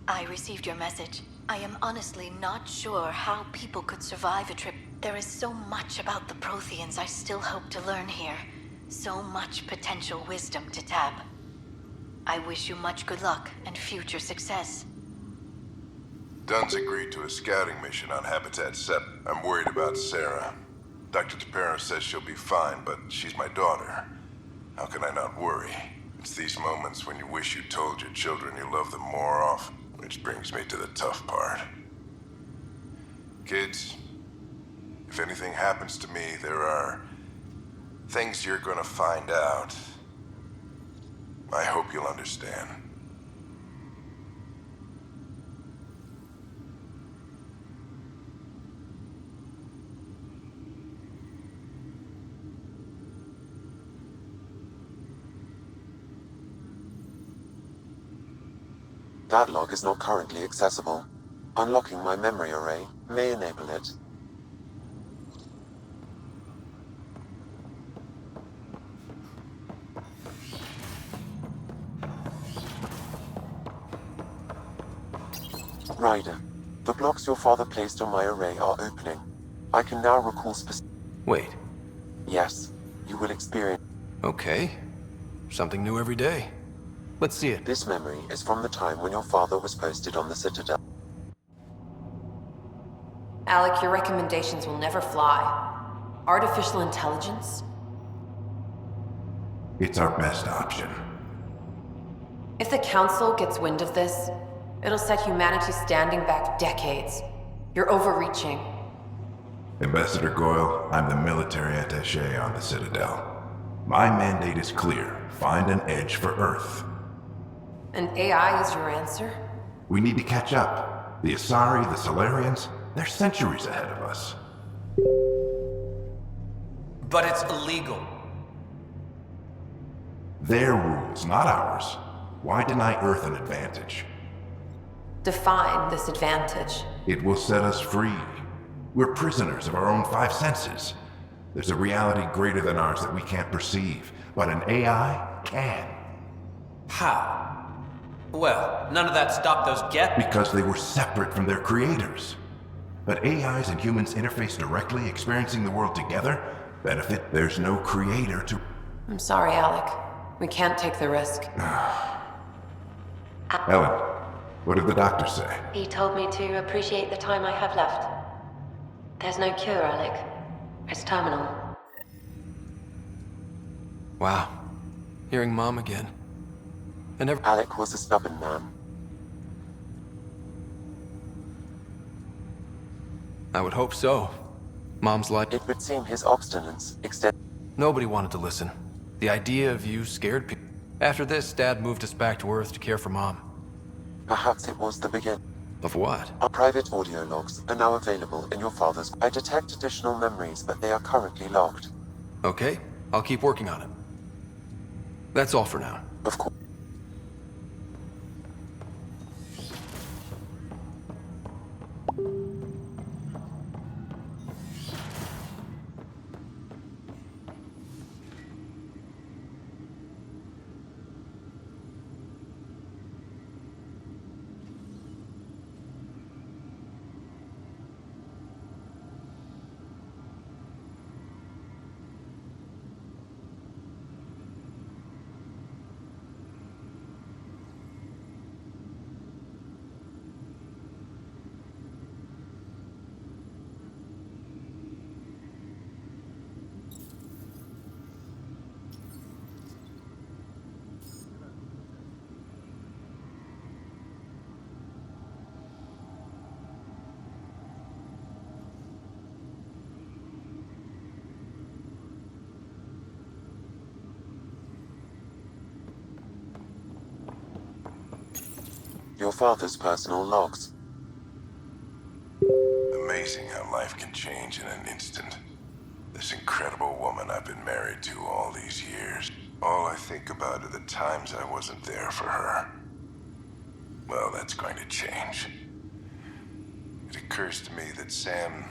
I received your message. I am honestly not sure how people could survive a trip. There is so much about the Protheans I still hope to learn here. So much potential wisdom to tap. I wish you much good luck and future success. Dunn's agreed to a scouting mission on Habitat 7. I'm worried about Sarah. Dr. Tapero says she'll be fine, but she's my daughter. How can I not worry? It's these moments when you wish you told your children you love them more often. Which brings me to the tough part. Kids, if anything happens to me, there are things you're gonna find out. I hope you'll understand. That log is not currently accessible. Unlocking my memory array may enable it. Ryder, the blocks your father placed on my array are opening. I can now recall Wait. Yes, you will experience... Okay. Something new every day. Let's see it. This memory is from the time when your father was posted on the Citadel. Alec, your recommendations will never fly. Artificial intelligence? It's our best option. If the Council gets wind of this, it'll set humanity standing back decades. You're overreaching. Ambassador Goyle, I'm the military attaché on the Citadel. My mandate is clear. Find an edge for Earth. And AI is your answer? We need to catch up. The Asari, the Solarians, they're centuries ahead of us. But it's illegal. Their rules, not ours. Why deny Earth an advantage? Define this advantage. It will set us free. We're prisoners of our own five senses. There's a reality greater than ours that we can't perceive, but an AI can. How? Well, none of that stopped those Because they were separate from their creators. But AIs and humans interface directly, experiencing the world together. Benefit, there's no creator to... I'm sorry, Alec. We can't take the risk. Ellen, what did the doctor say? He told me to appreciate the time I have left. There's no cure, Alec. It's terminal. Wow. Hearing Mom again. Alec was a stubborn man. I would hope so. Mom's life... It would seem his obstinance extended... Nobody wanted to listen. The idea of you scared people. After this, Dad moved us back to Earth to care for Mom. Perhaps it was the beginning. Of what? Our private audio logs are now available in your father's... I detect additional memories, but they are currently logged. Okay, I'll keep working on it. That's all for now. Of course. Your father's personal logs. Amazing how life can change in an instant. This incredible woman I've been married to all these years. All I think about are the times I wasn't there for her. Well, that's going to change. It occurs to me that Sam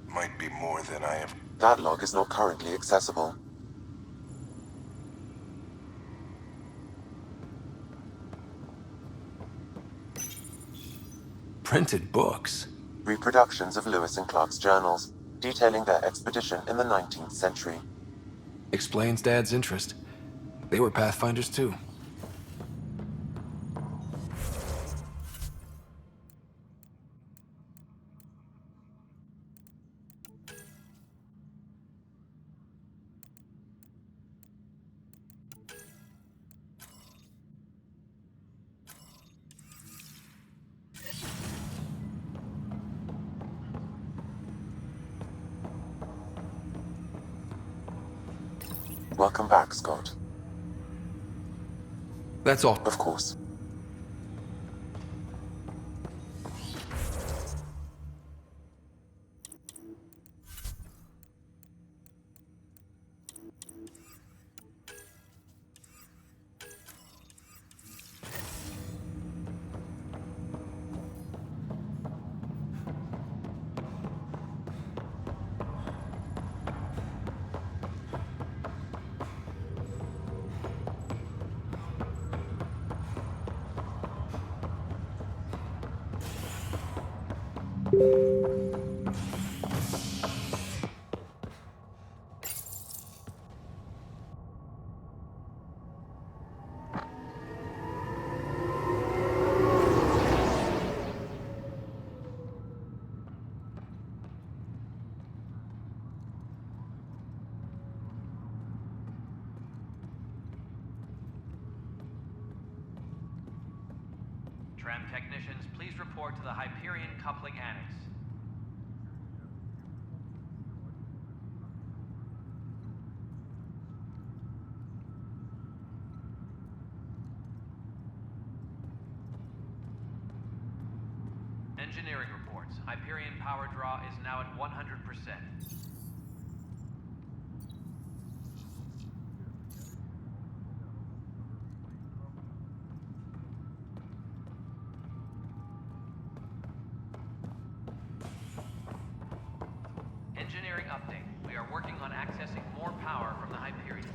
might be more than I have... That log is not currently accessible. Printed books? Reproductions of Lewis and Clark's journals, detailing their expedition in the 19th century. Explains Dad's interest. They were Pathfinders too. Welcome back, Scott. That's all. Of course. Tram technicians, please report to the Hyperion Coupling Annex. Engineering reports. Hyperion power draw is now at 100%. Engineering update. We are working on accessing more power from the Hyperion.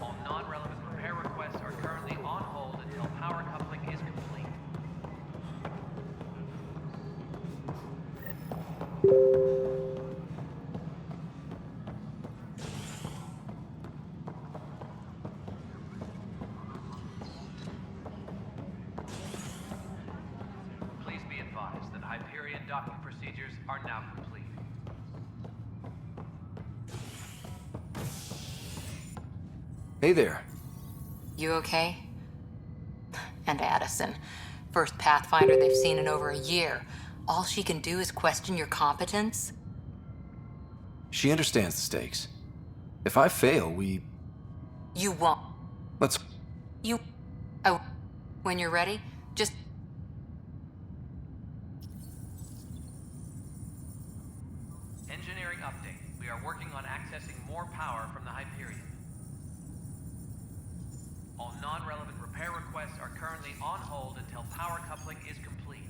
All non-relevant repair requests are currently on hold until power coupling is complete. Please be advised that Hyperion docking procedures are now complete. Hey there. You okay? And Addison. First Pathfinder they've seen in over a year. All she can do is question your competence? She understands the stakes. If I fail, You won't. let's... You... Oh, when you're ready, just... Engineering update. We are working on accessing more power from the Hyperion. All non-relevant repair requests are currently on hold until power coupling is complete.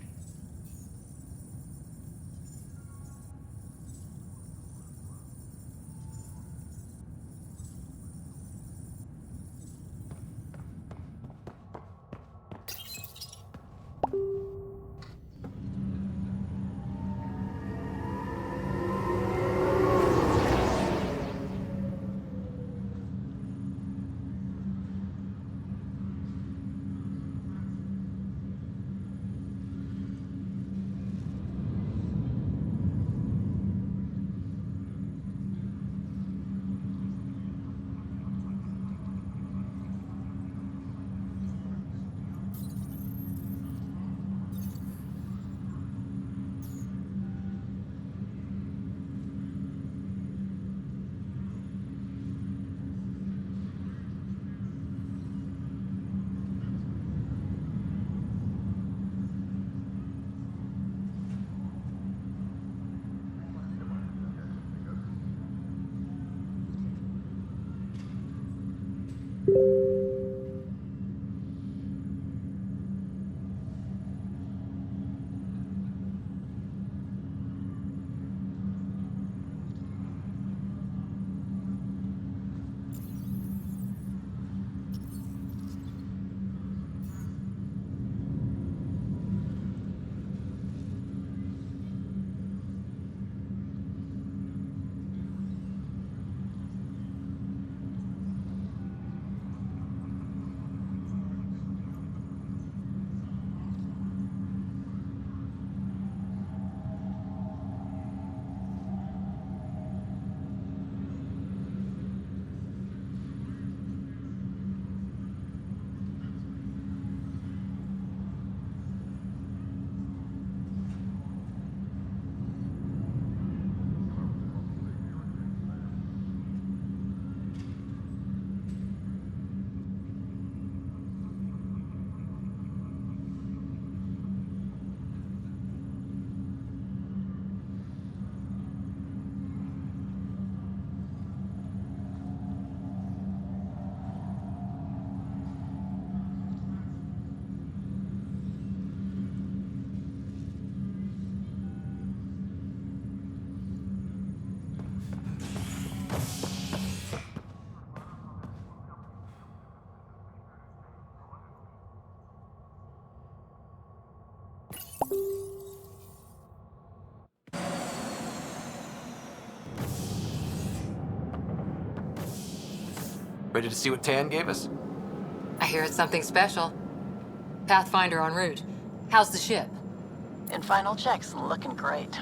Ready to see what Tan gave us? I hear it's something special. Pathfinder en route. How's the ship? In final checks, looking great.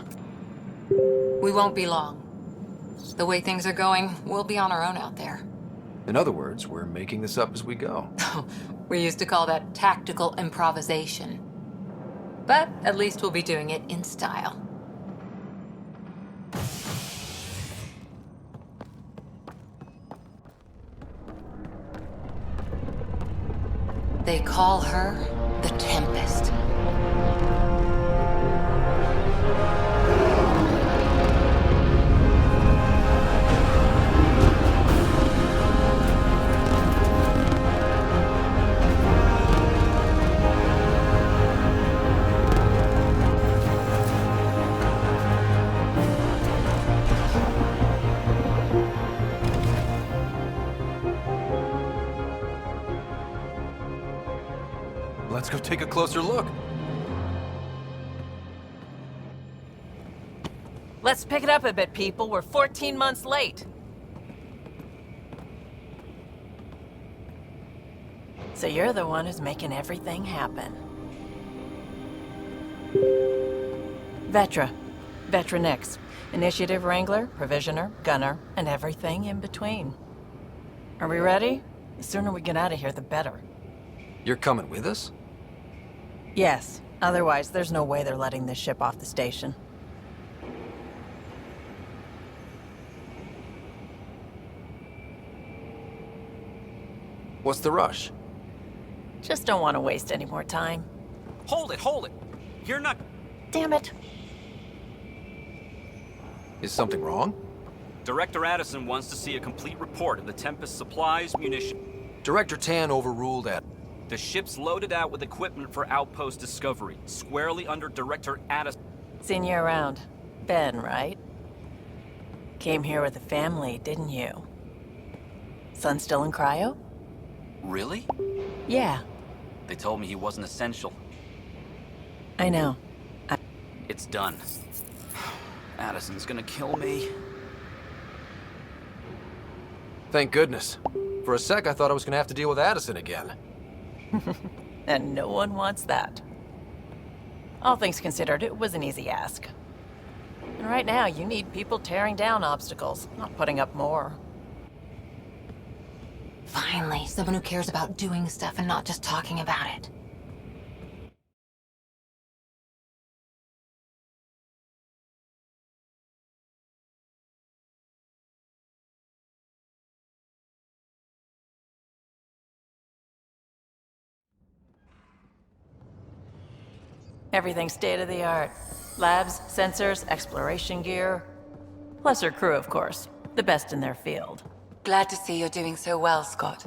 We won't be long. The way things are going, we'll be on our own out there. In other words, we're making this up as we go. We used to call that tactical improvisation. But at least we'll be doing it in style. They call her the Tempest. Let's go take a closer look. Let's pick it up a bit, people. We're 14 months late. So you're the one who's making everything happen. Vetra. Vetra Nix. Initiative Wrangler, Provisioner, Gunner, and everything in between. Are we ready? The sooner we get out of here, the better. You're coming with us? Yes. Otherwise, there's no way they're letting this ship off the station. What's the rush? Just don't want to waste any more time. Hold it! You're not... Damn it. Is something wrong? Director Addison wants to see a complete report of the Tempest supplies, munitions. Director Tan overruled that. The ship's loaded out with equipment for outpost discovery, squarely under Director Addison. Seen you around. Ben, right? Came here with a family, didn't you? Son still in cryo? Really? Yeah, They told me he wasn't essential. I know. It's done. Addison's gonna kill me. Thank goodness. For a sec, I thought I was gonna have to deal with Addison again. And no one wants that. All things considered, it was an easy ask. And right now, you need people tearing down obstacles, not putting up more. Finally, someone who cares about doing stuff and not just talking about it. Everything's state-of-the-art. Labs, sensors, exploration gear. Plus her crew, of course. The best in their field. Glad to see you're doing so well, Scott.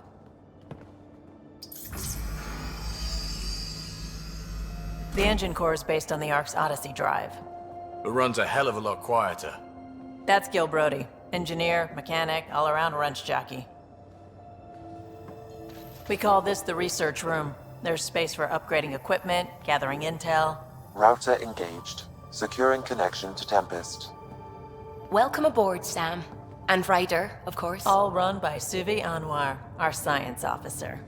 The engine core is based on the Ark's Odyssey drive. It runs a hell of a lot quieter. That's Gil Brody. Engineer, mechanic, all-around wrench jockey. We call this the research room. There's space for upgrading equipment, gathering intel. Router engaged. Securing connection to Tempest. Welcome aboard, Sam. And Ryder, of course. All run by Suvi Anwar, our science officer.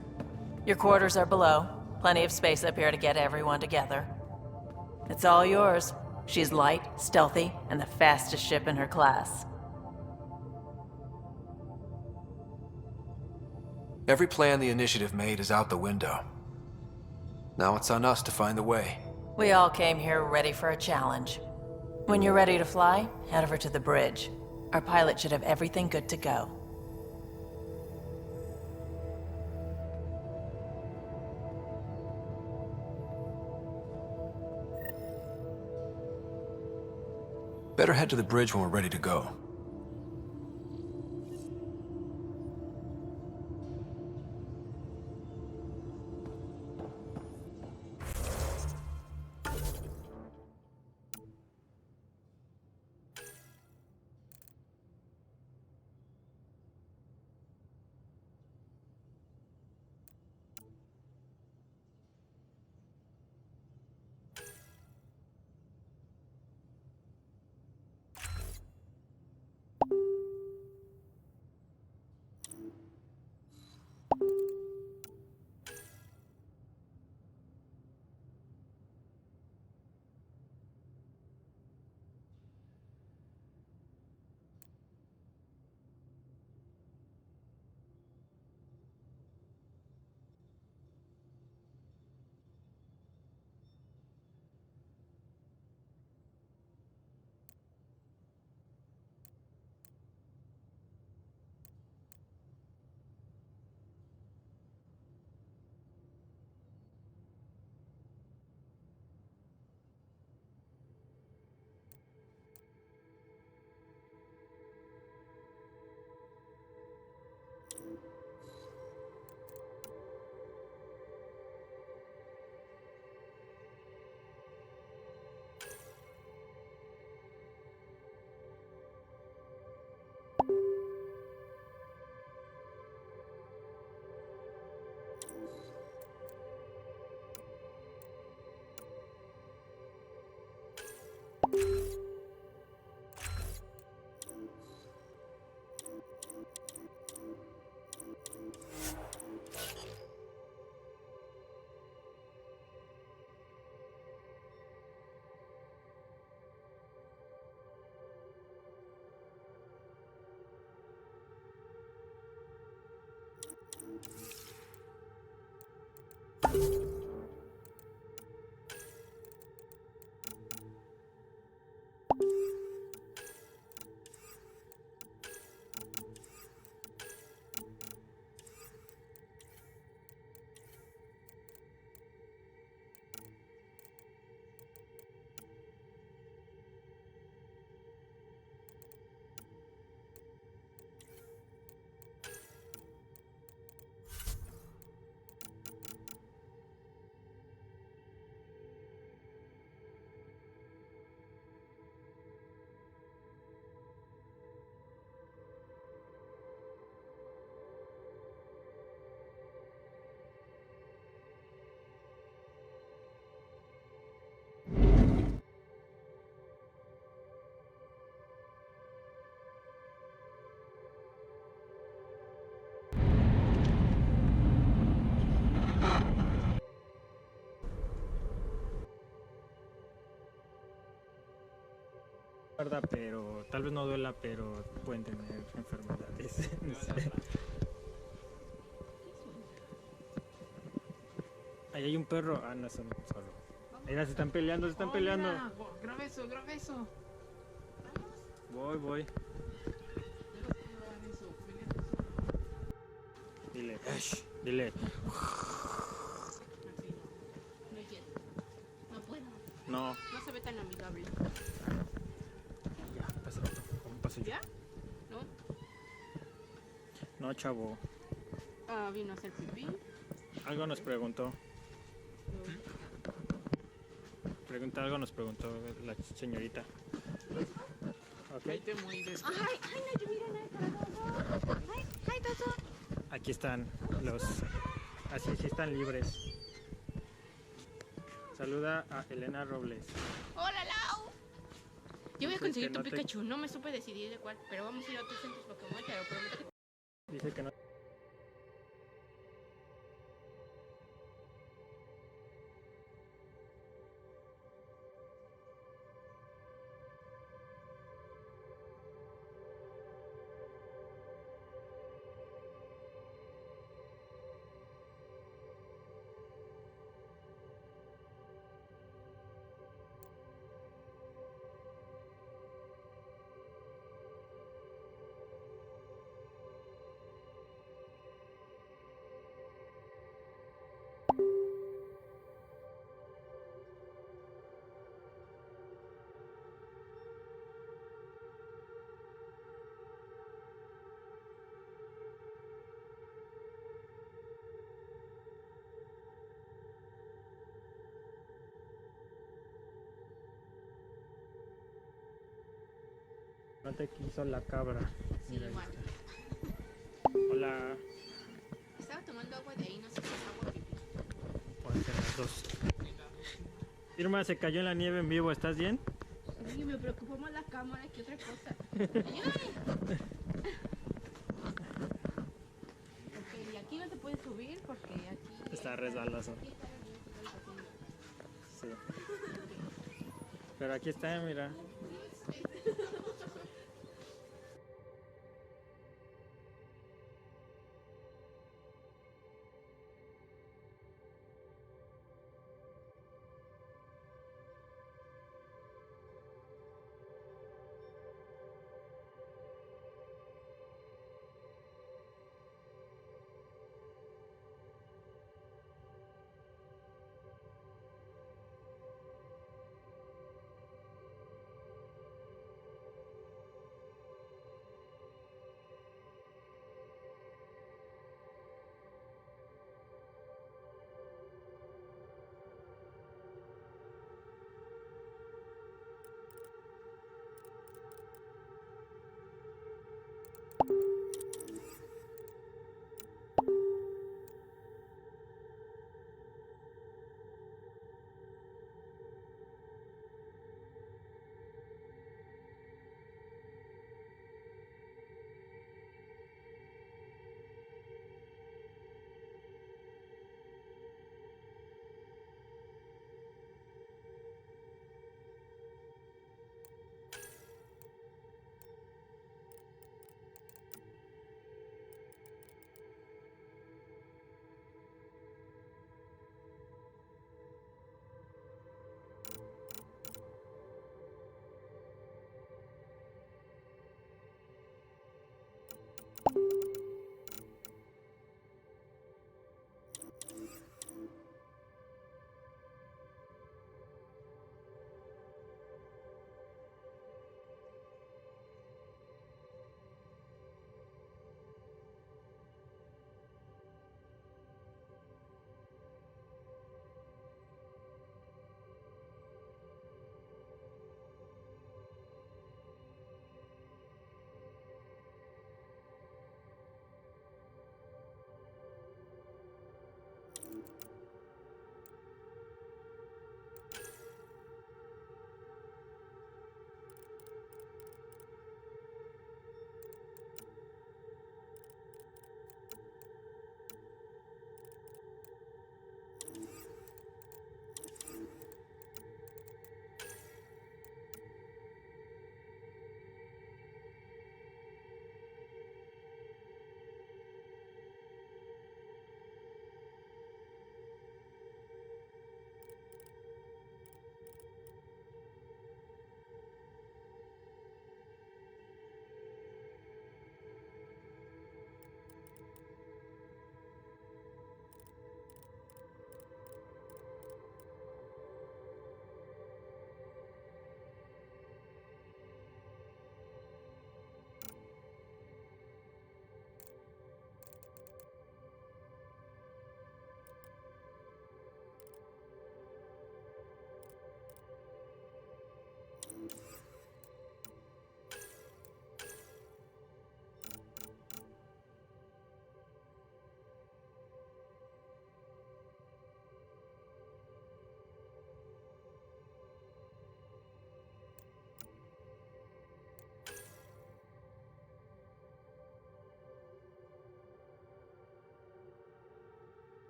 Your quarters are below. Plenty of space up here to get everyone together. It's all yours. She's light, stealthy, and the fastest ship in her class. Every plan the Initiative made is out the window. Now it's on us to find the way. We all came here ready for a challenge. When you're ready to fly, head over to the bridge. Our pilot should have everything good to go. Better head to the bridge when we're ready to go. Pero tal vez no duela, pero pueden tener enfermedades. No sé. Ahí hay un perro. Ah, no, son solo. Mira, se están peleando, se están peleando. Mira, graba eso, graba eso. Voy. Dile, dile. No puedo. No. No se ve tan amigable. Ya, pásalo. ¿Cómo paso yo? ¿Ya? ¿No? No, chavo. Ah, vino a hacer pipí. Algo nos preguntó. Algo nos preguntó la señorita. Okay. Aquí están los... Así sí están libres. Saluda a Elena Robles. ¡Hola, Lau! Yo voy a conseguir tu no te- Pikachu. No me supe decidir de cuál, pero vamos a ir a otros centros Pokémon. Te lo prometo que... Dice que no. No te quiso la cabra. Mira, ahí igual. está. Hola. Estaba tomando agua de ahí, no sé si es agua o pipí. Pueden ser las dos. Irma se cayó en la nieve en vivo, ¿estás bien? Oye, me preocupó más la cámara que otra cosa. ¡Ayúdame! Ok, y aquí no te puedes subir porque aquí... Está resbaloso. Aquí está el Sí. Pero aquí está, mira.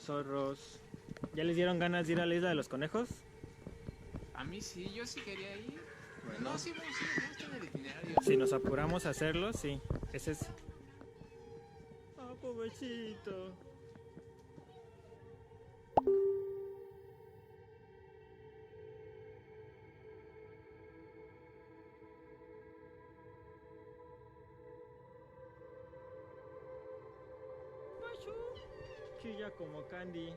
los zorros. ¿Ya les dieron ganas de ir a la isla de los conejos? A mí sí, yo sí quería ir. Bueno. No, sí, vamos a en el itinerario. Si nos apuramos a hacerlo, sí. Ese es... ¡Ah, pobrecito! Machu. Chilla como Candy.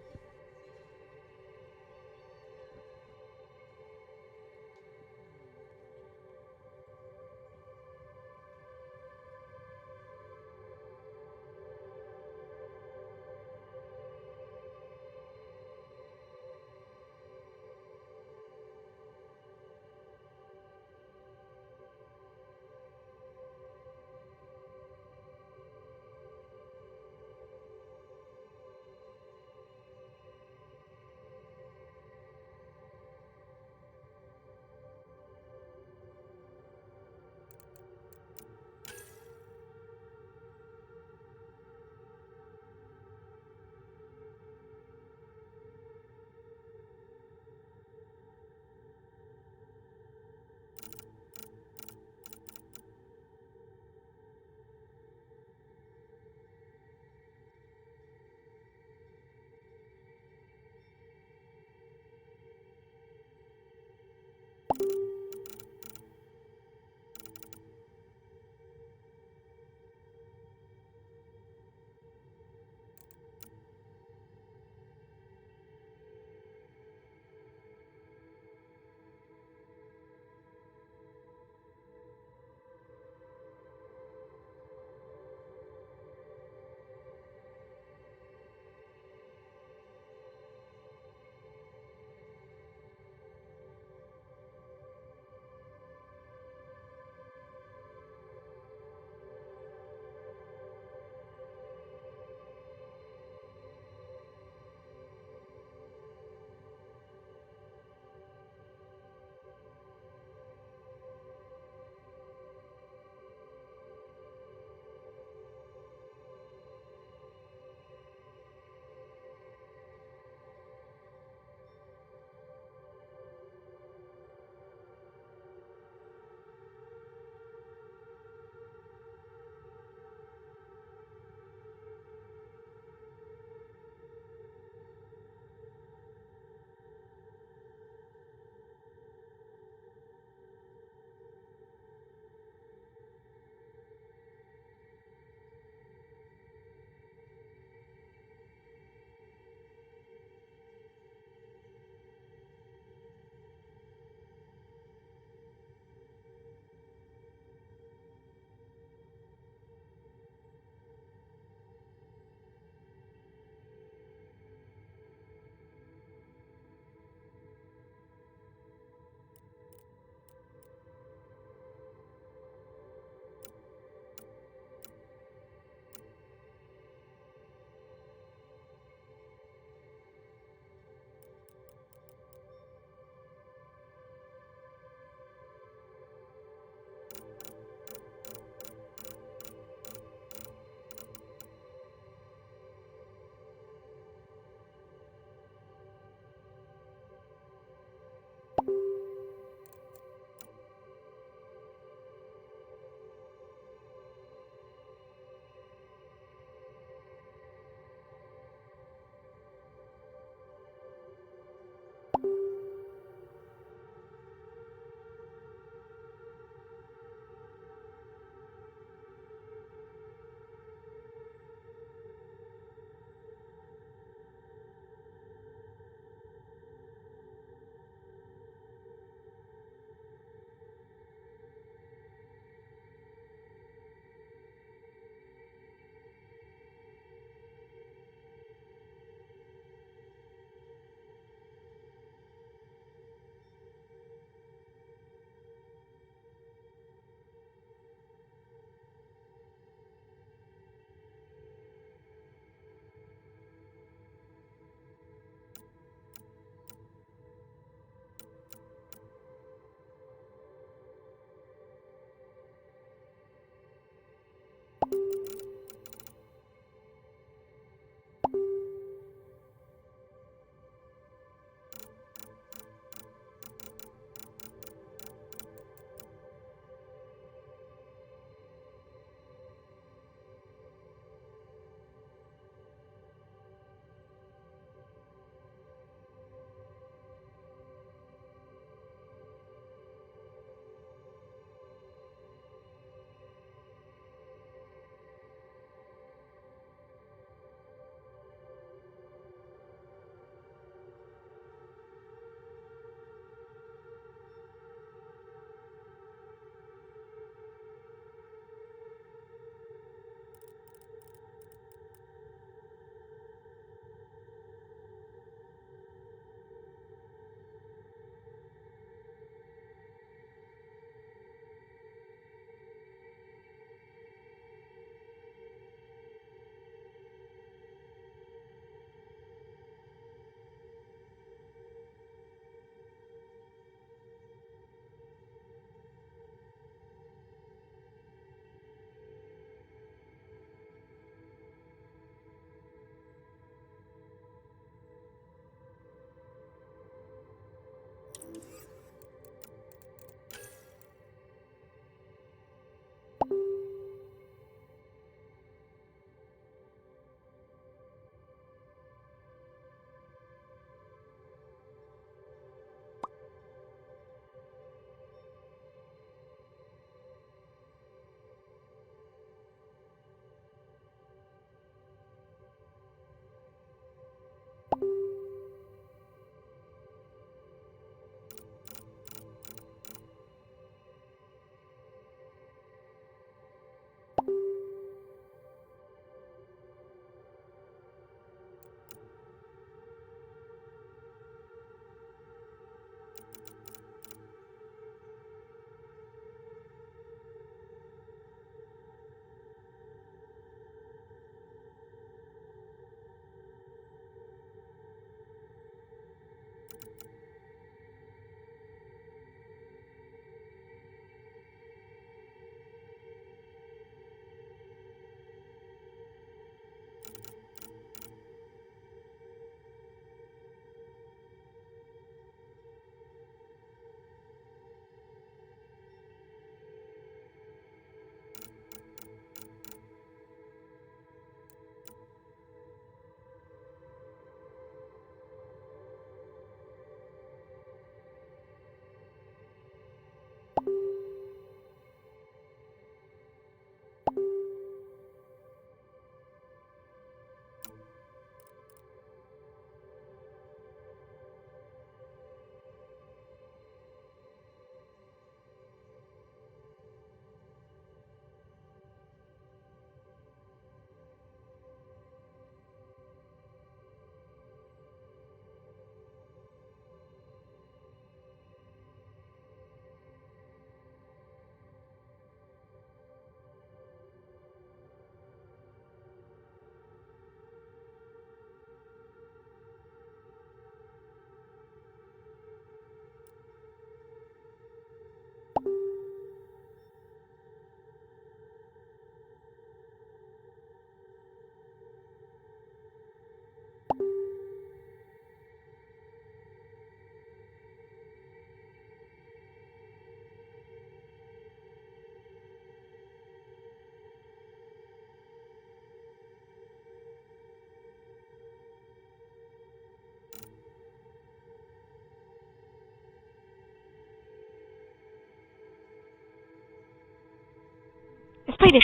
Spider.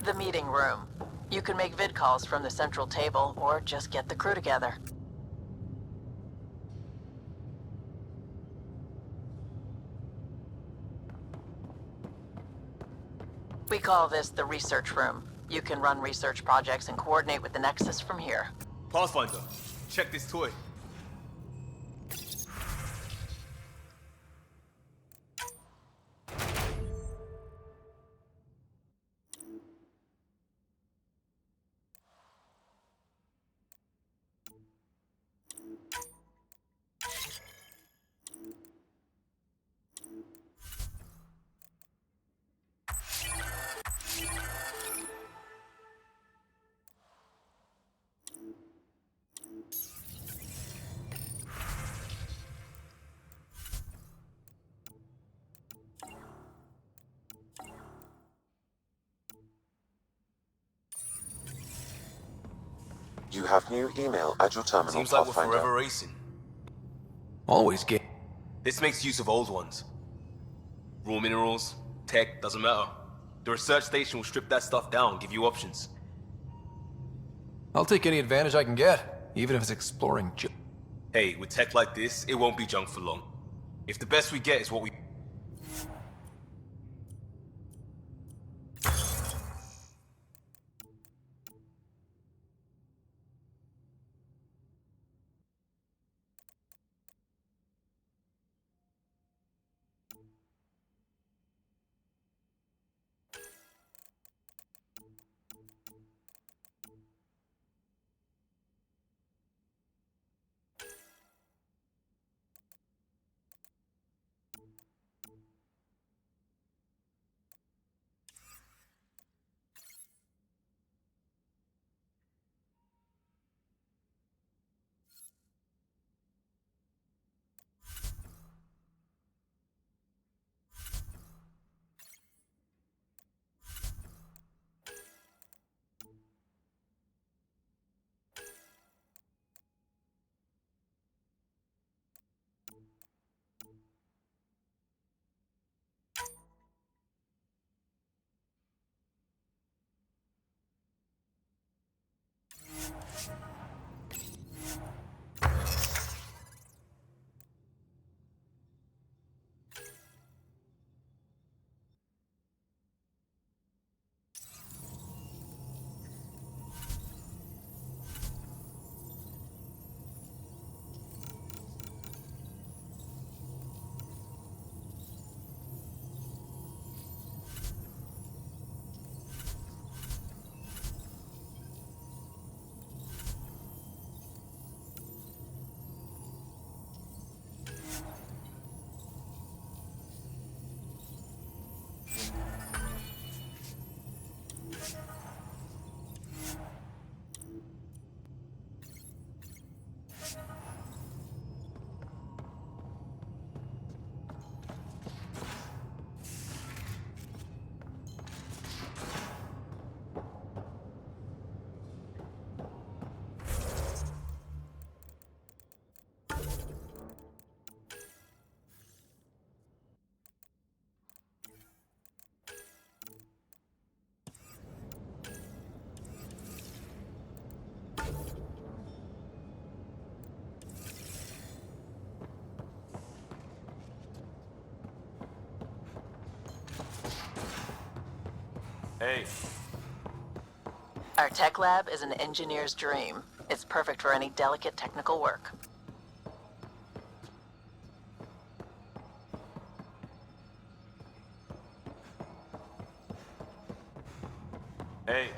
The meeting room. You can make vid calls from the central table, or just get the crew together. We call this the research room. You can run research projects and coordinate with the Nexus from here. Pathfinder, check this toy. You have new email at your terminal, Seems like we're Pathfinder. forever racing. Always get. This makes use of old ones. Raw minerals, tech, doesn't matter. The research station will strip that stuff down, give you options. I'll take any advantage I can get, even if it's exploring. Hey, with tech like this, it won't be junk for long. If the best we get is what we... Hey. Our tech lab is an engineer's dream. It's perfect for any delicate technical work. Hey.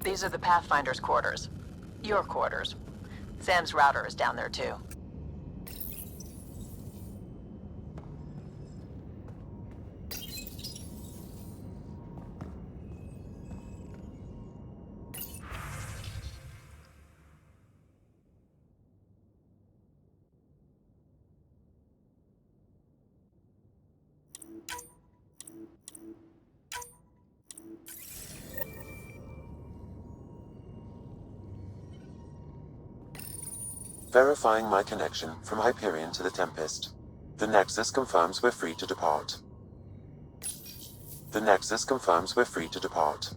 These are the Pathfinder's quarters. Your quarters. Sam's router is down there too. Verifying my connection from Hyperion to the Tempest. The Nexus confirms we're free to depart. The Nexus confirms we're free to depart.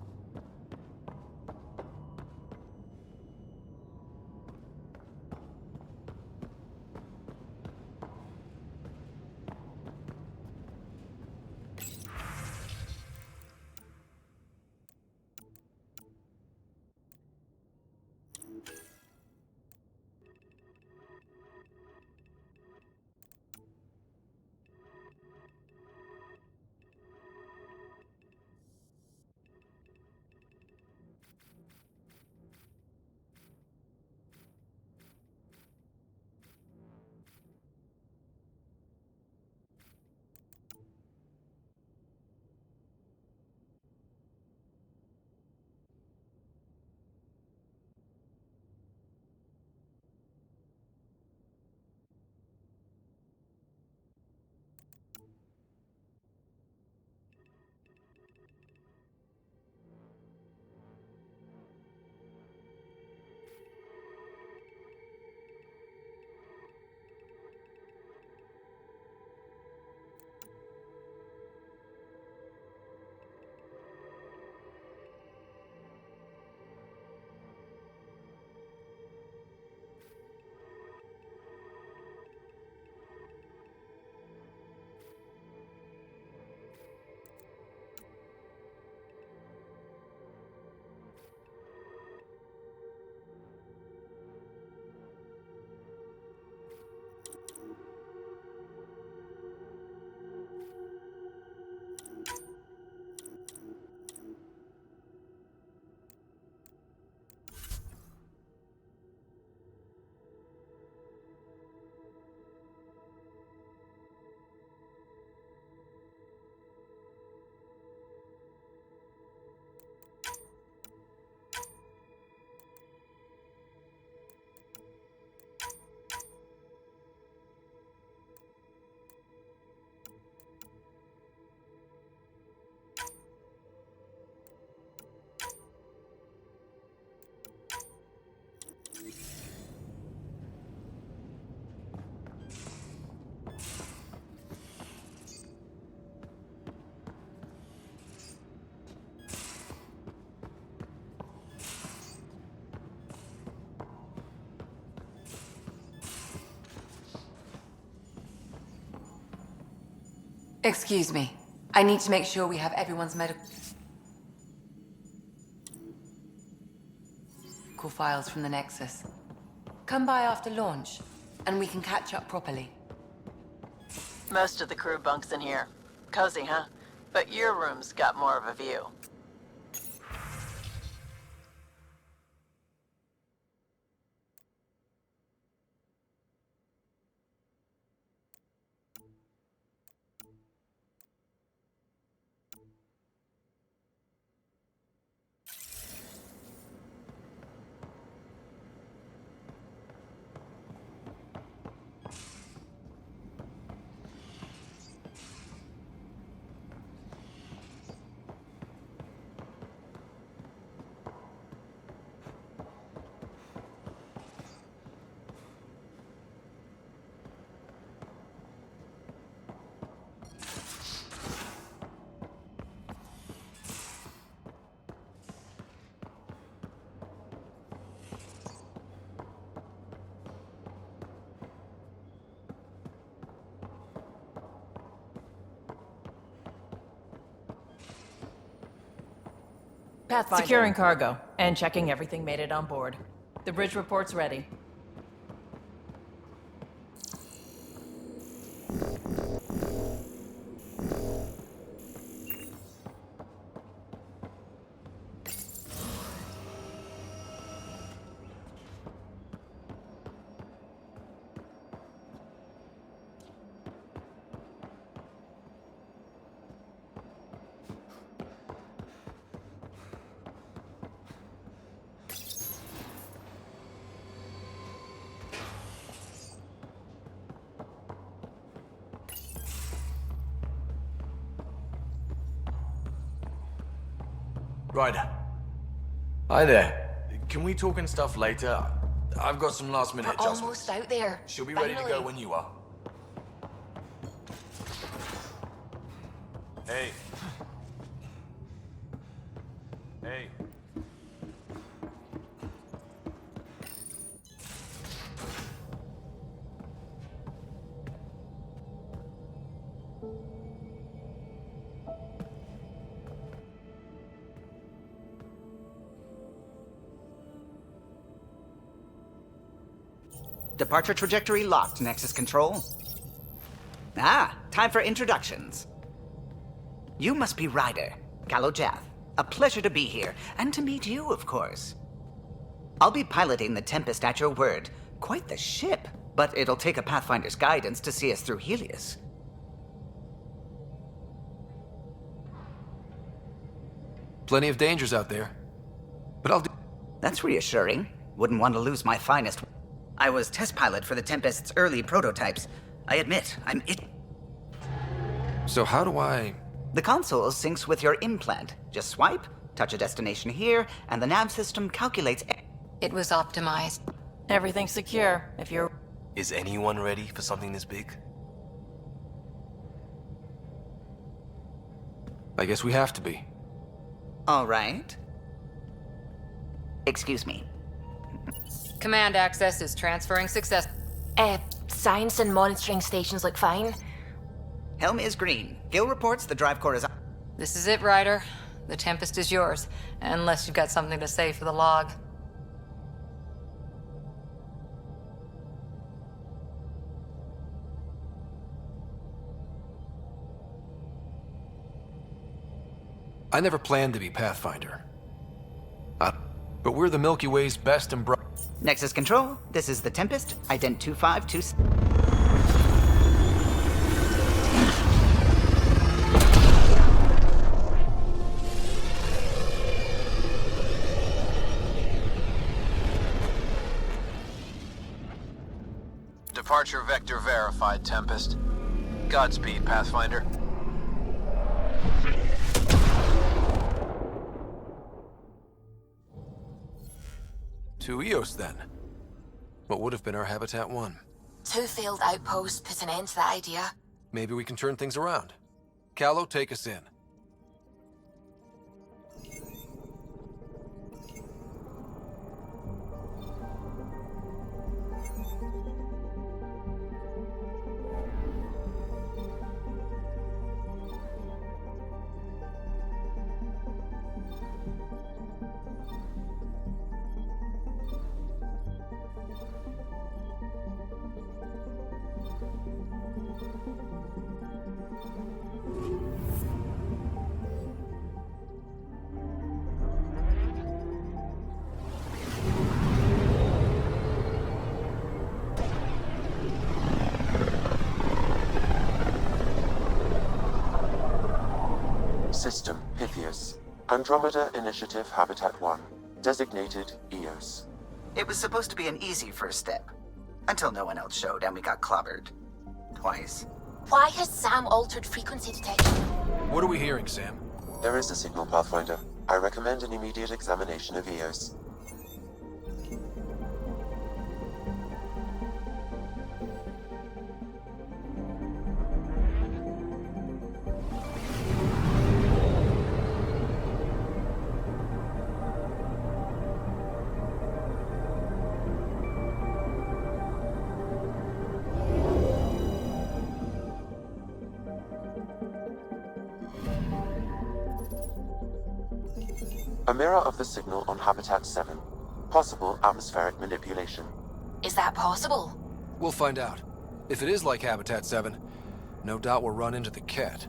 Excuse me. I need to make sure we have everyone's medical files from the Nexus. Come by after launch, and we can catch up properly. Most of the crew bunks in here. Cozy, huh? But your room's got more of a view. Pathfinder. Securing cargo and checking everything made it on board. The bridge report's ready. Ryder. Hi there. Can we talk and stuff later? I've got some last minute We're adjustments. almost out there. She'll be ready to go Finally. when you are. Hey. Hey. Departure trajectory locked, Nexus Control. Ah, time for introductions. You must be Ryder, Kalojath. A pleasure to be here, and to meet you, of course. I'll be piloting the Tempest at your word. Quite the ship, but it'll take a Pathfinder's guidance to see us through Helios. Plenty of dangers out there. But I'll do... That's reassuring. Wouldn't want to lose my finest. I was test pilot for the Tempest's early prototypes. I admit, I'm it. So how do I... The console syncs with your implant. Just swipe, touch a destination here, and the nav system calculates... It was optimized. Everything's secure. If you're... Is anyone ready for something this big? I guess we have to be. All right. Excuse me. Command access is transferring success. Science and monitoring stations look fine. Helm is green. Gil reports the drive core is... This is it, Ryder. The Tempest is yours, unless you've got something to say for the log. I never planned to be Pathfinder. But we're the Milky Way's best and bright... Nexus Control, this is the Tempest, ident 252... Departure vector verified, Tempest. Godspeed, Pathfinder. To Eos, then. What would have been our Habitat 1? 2 failed outposts put an end to that idea. Maybe we can turn things around. Calo, take us in. System, Pythias. Andromeda Initiative Habitat 1. Designated EOS. It was supposed to be an easy first step. Until no one else showed and we got clobbered. Twice. Why has Sam altered frequency detection? What are we hearing, Sam? There is a signal, Pathfinder. I recommend an immediate examination of EOS. A mirror of the signal on Habitat 7. Possible atmospheric manipulation. Is that possible? We'll find out. If it is like Habitat 7, no doubt we'll run into the cat.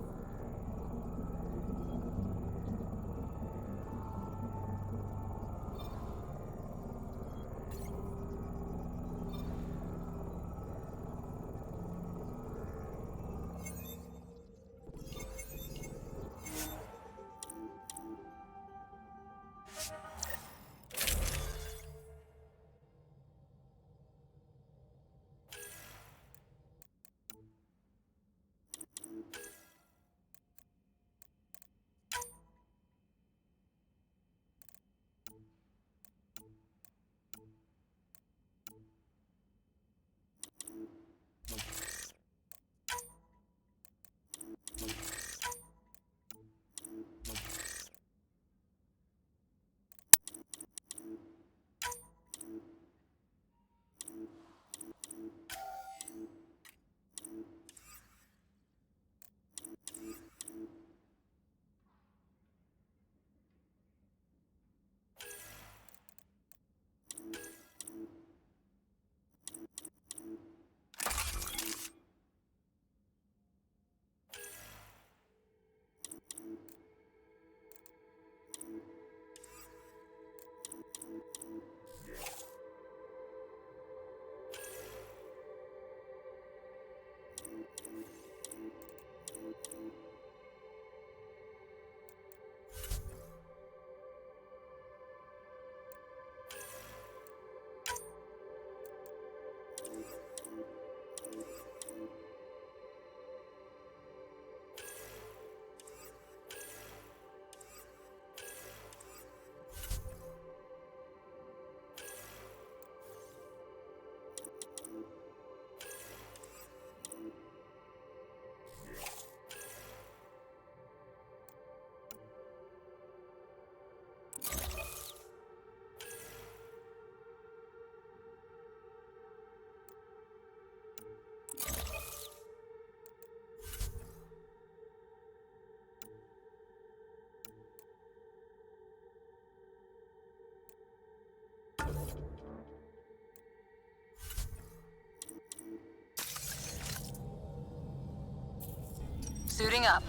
Suiting up.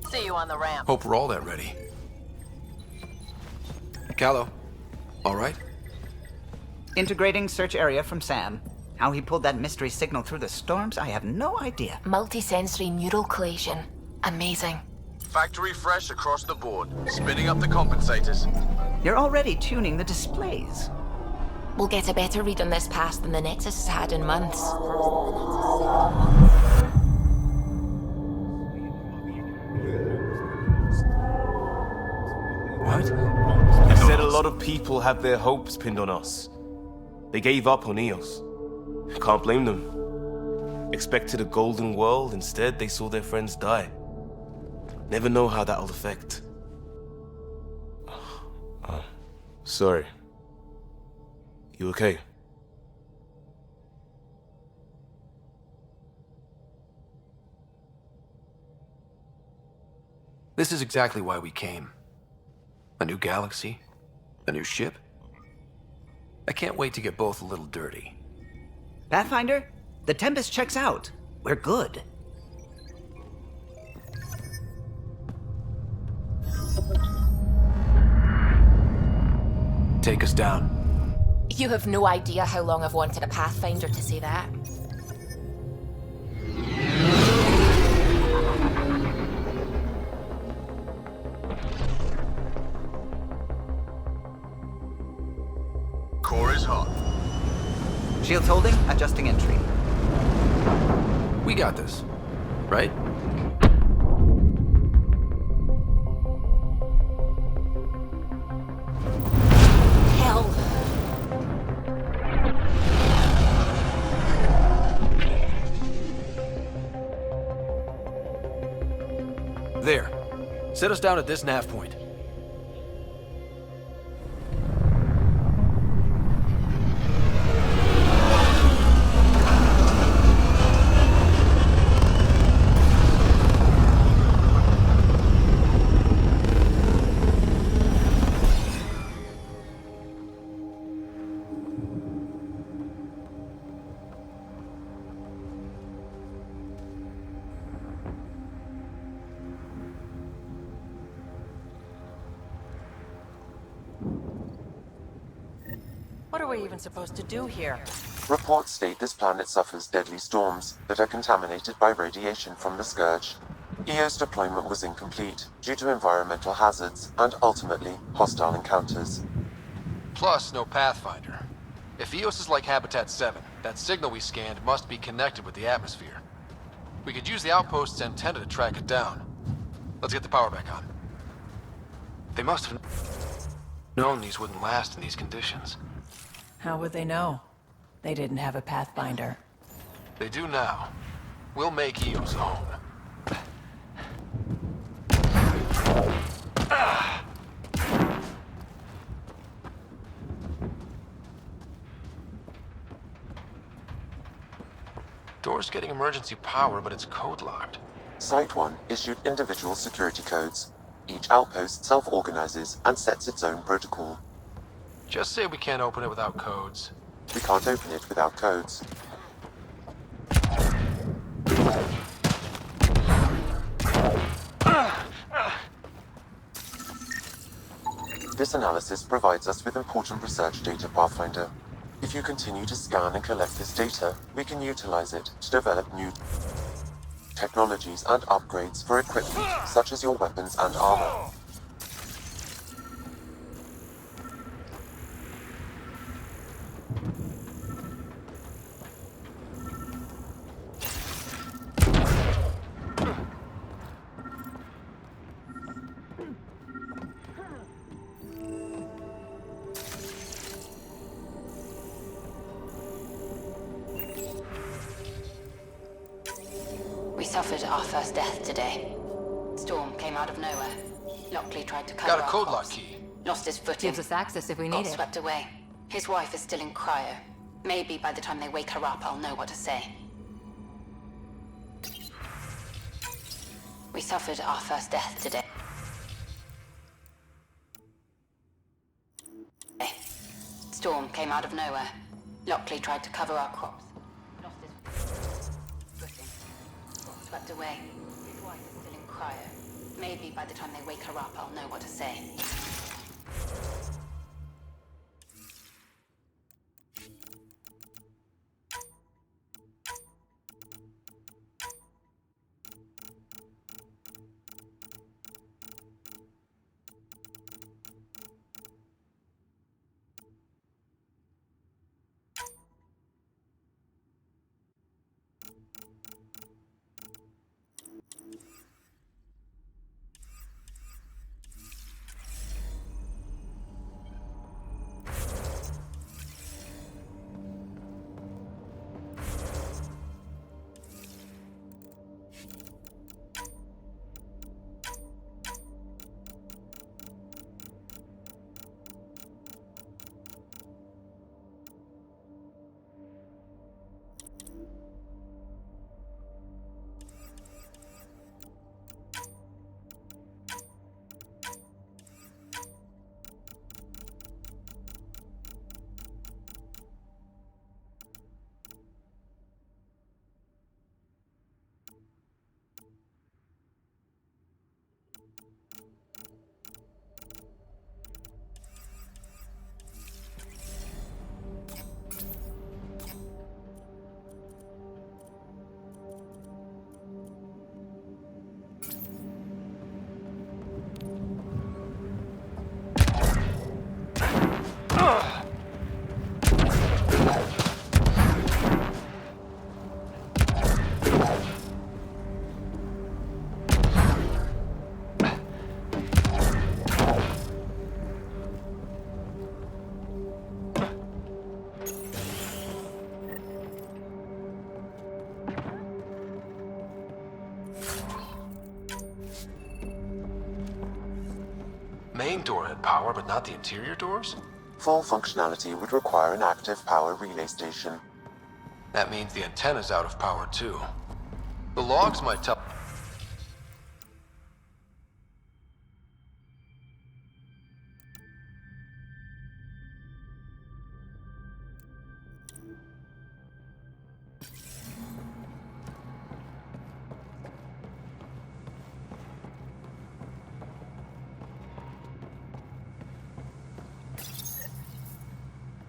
See you on the ramp. Hope we're all that ready. Callow, all right? Integrating search area from Sam. How he pulled that mystery signal through the storms, I have no idea. Multisensory neural collation. Amazing. Factory fresh across the board. Spinning up the compensators. You're already tuning the displays. We'll get a better read on this pass than the Nexus has had in months. What? You said a lot of people have their hopes pinned on us. They gave up on EOS. Can't blame them. Expected a golden world, instead they saw their friends die. Never know how that'll affect. Sorry. You okay? This is exactly why we came. A new galaxy? A new ship? I can't wait to get both a little dirty. Pathfinder, the Tempest checks out. We're good. Take us down. You have no idea how long I've wanted a Pathfinder to say that. is hot. Shields holding, adjusting entry. We got this, right? Hell. There. Set us down at this nav point. What are we even supposed to do here? Reports state this planet suffers deadly storms that are contaminated by radiation from the Scourge. EO's deployment was incomplete due to environmental hazards and ultimately hostile encounters. Plus, no Pathfinder. If EOS is like Habitat 7, that signal we scanned must be connected with the atmosphere. We could use the outpost's antenna to track it down. Let's get the power back on. They must have known these wouldn't last in these conditions. How would they know? They didn't have a Pathfinder. They do now. We'll make EOS home. Door's getting emergency power, but it's code locked. Site 1 issued individual security codes. Each outpost self-organizes and sets its own protocol. Just say we can't open it without codes. We can't open it without codes. This analysis provides us with important research data, Pathfinder. If you continue to scan and collect this data, we can utilize it to develop new technologies and upgrades for equipment, such as your weapons and armor. We suffered our first death today. Storm came out of nowhere. Lockley tried to cover Got a our code lock corpse. key. Lost his footing. Gives us access if we Got need it. swept away. His wife is still in cryo. Maybe by the time they wake her up, I'll know what to say. We suffered our first death today. Storm came out of nowhere. Lockley tried to cover our corpse. Lost his footing. Got swept away. His wife is still in cryo. Maybe by the time they wake her up, I'll know what to say. Main door had power, but not the interior doors? Full functionality would require an active power relay station. That means the antenna's out of power too. The logs might tell...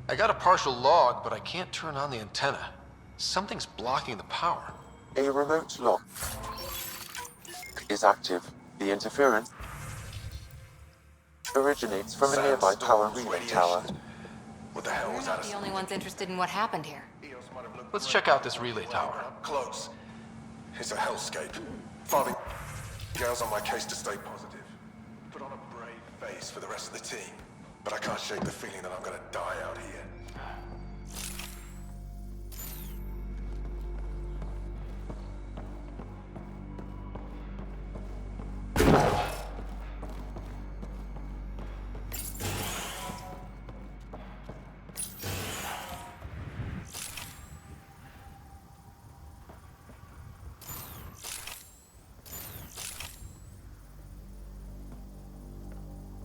I got a partial log, but I can't turn on the antenna. Something's blocking the power. A remote lock is active. The interference originates from a nearby power relay tower. What the hell was that? The only ones interested in what happened here. Let's check out this relay tower. Close. It's a hellscape. Farming girls on my case to stay positive. Put on a brave face for the rest of the team. But I can't shake the feeling that I'm gonna die out here.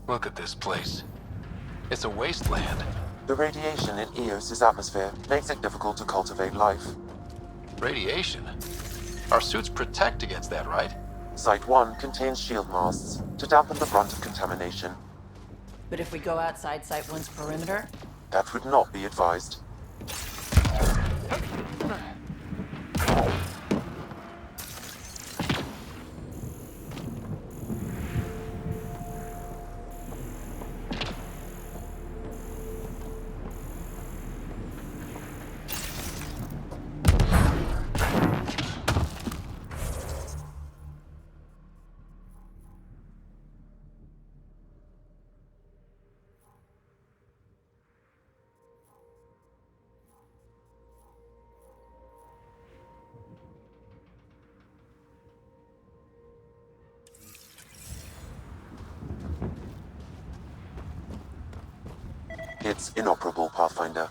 Look at this place. It's a wasteland. The radiation in Eos's atmosphere makes it difficult to cultivate life. Radiation? Our suits protect against that, right? Site 1 contains shield masts to dampen the brunt of contamination. But if we go outside Site 1's perimeter? That would not be advised. It's inoperable, Pathfinder.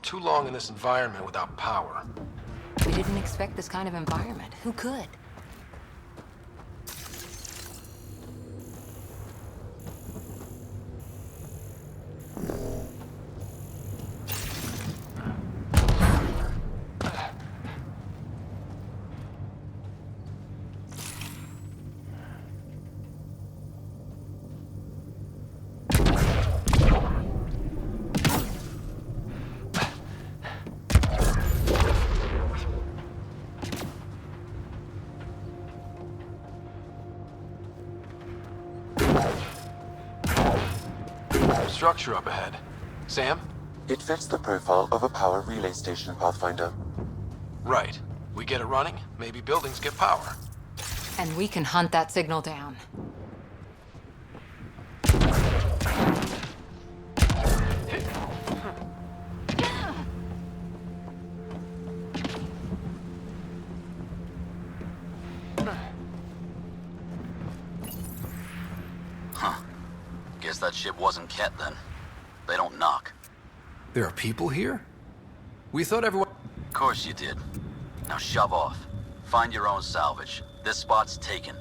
Too long in this environment without power. We didn't expect this kind of environment. Who could? Structure up ahead. Sam? It fits the profile of a power relay station, Pathfinder. Right. We get it running, maybe buildings get power. And we can hunt that signal down. Huh. Guess that ship wasn't Ket then. They don't knock. There are people here? We thought everyone... Of course you did. Now shove off. Find your own salvage. This spot's taken.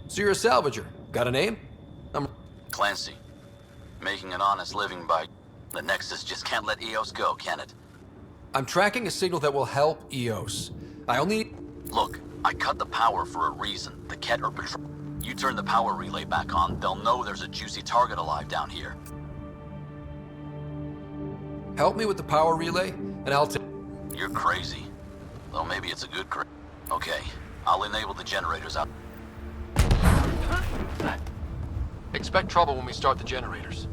So you're a salvager. Got a name? I'm... Clancy. Making an honest living by... The Nexus just can't let EOS go, can it? I'm tracking a signal that will help EOS. I only... Look, I cut the power for a reason. The Ket are patrol... You turn the power relay back on, they'll know there's a juicy target alive down here. Help me with the power relay, and I'll take... You're crazy. Though maybe it's a good crazy. Okay, I'll enable the generators out. Expect trouble when we start the generators.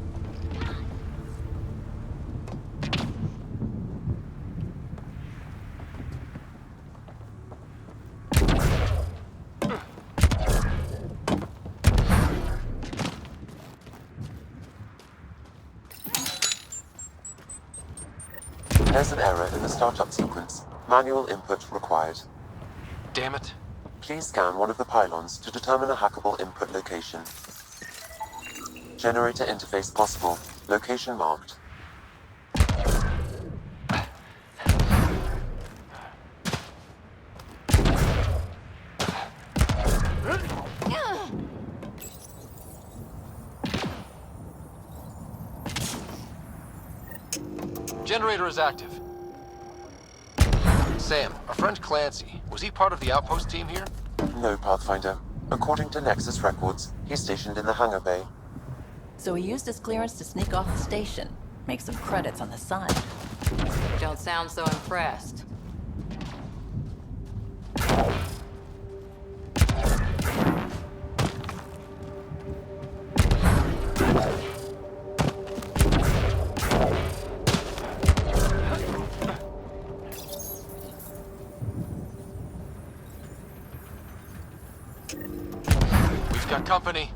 There's an error in the startup sequence. Manual input required. Damn it. Please scan one of the pylons to determine a hackable input location. Generator interface possible. Location marked. Generator is active. Sam, our friend Clancy, was he part of the outpost team here? No, Pathfinder. According to Nexus records, he's stationed in the hangar bay. So he used his clearance to sneak off the station, make some credits on the side. Don't sound so impressed. We've got company.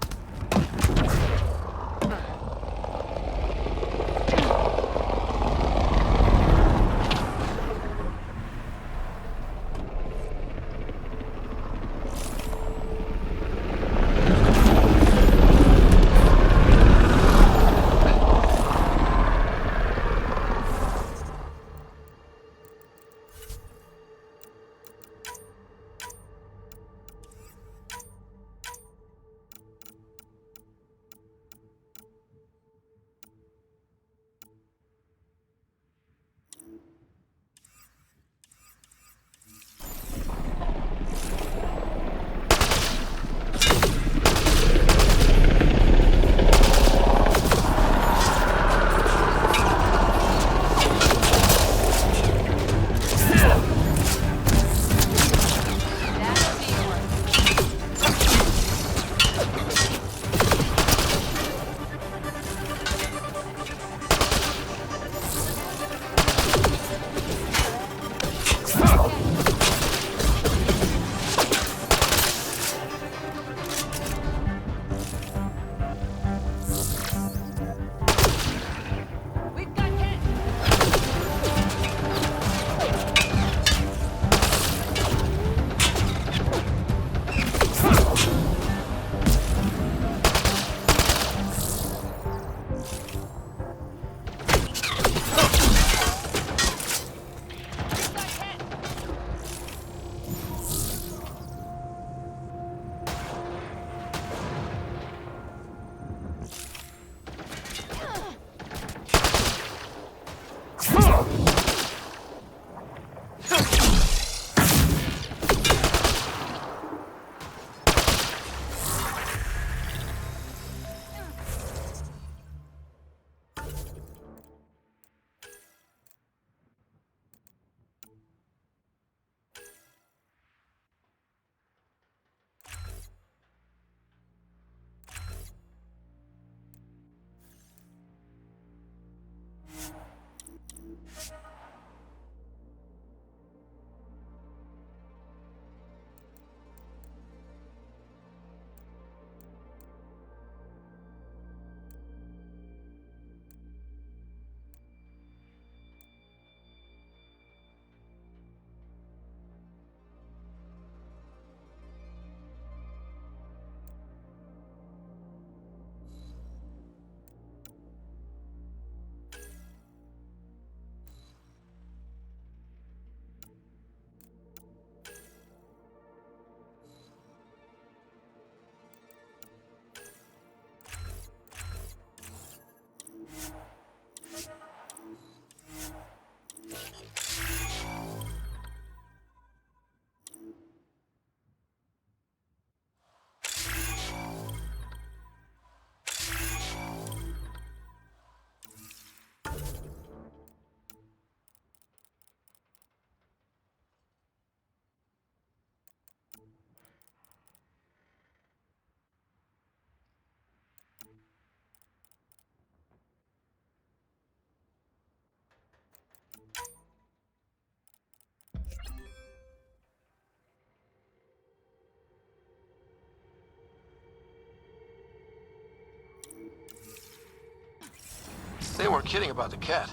They weren't kidding about the cat.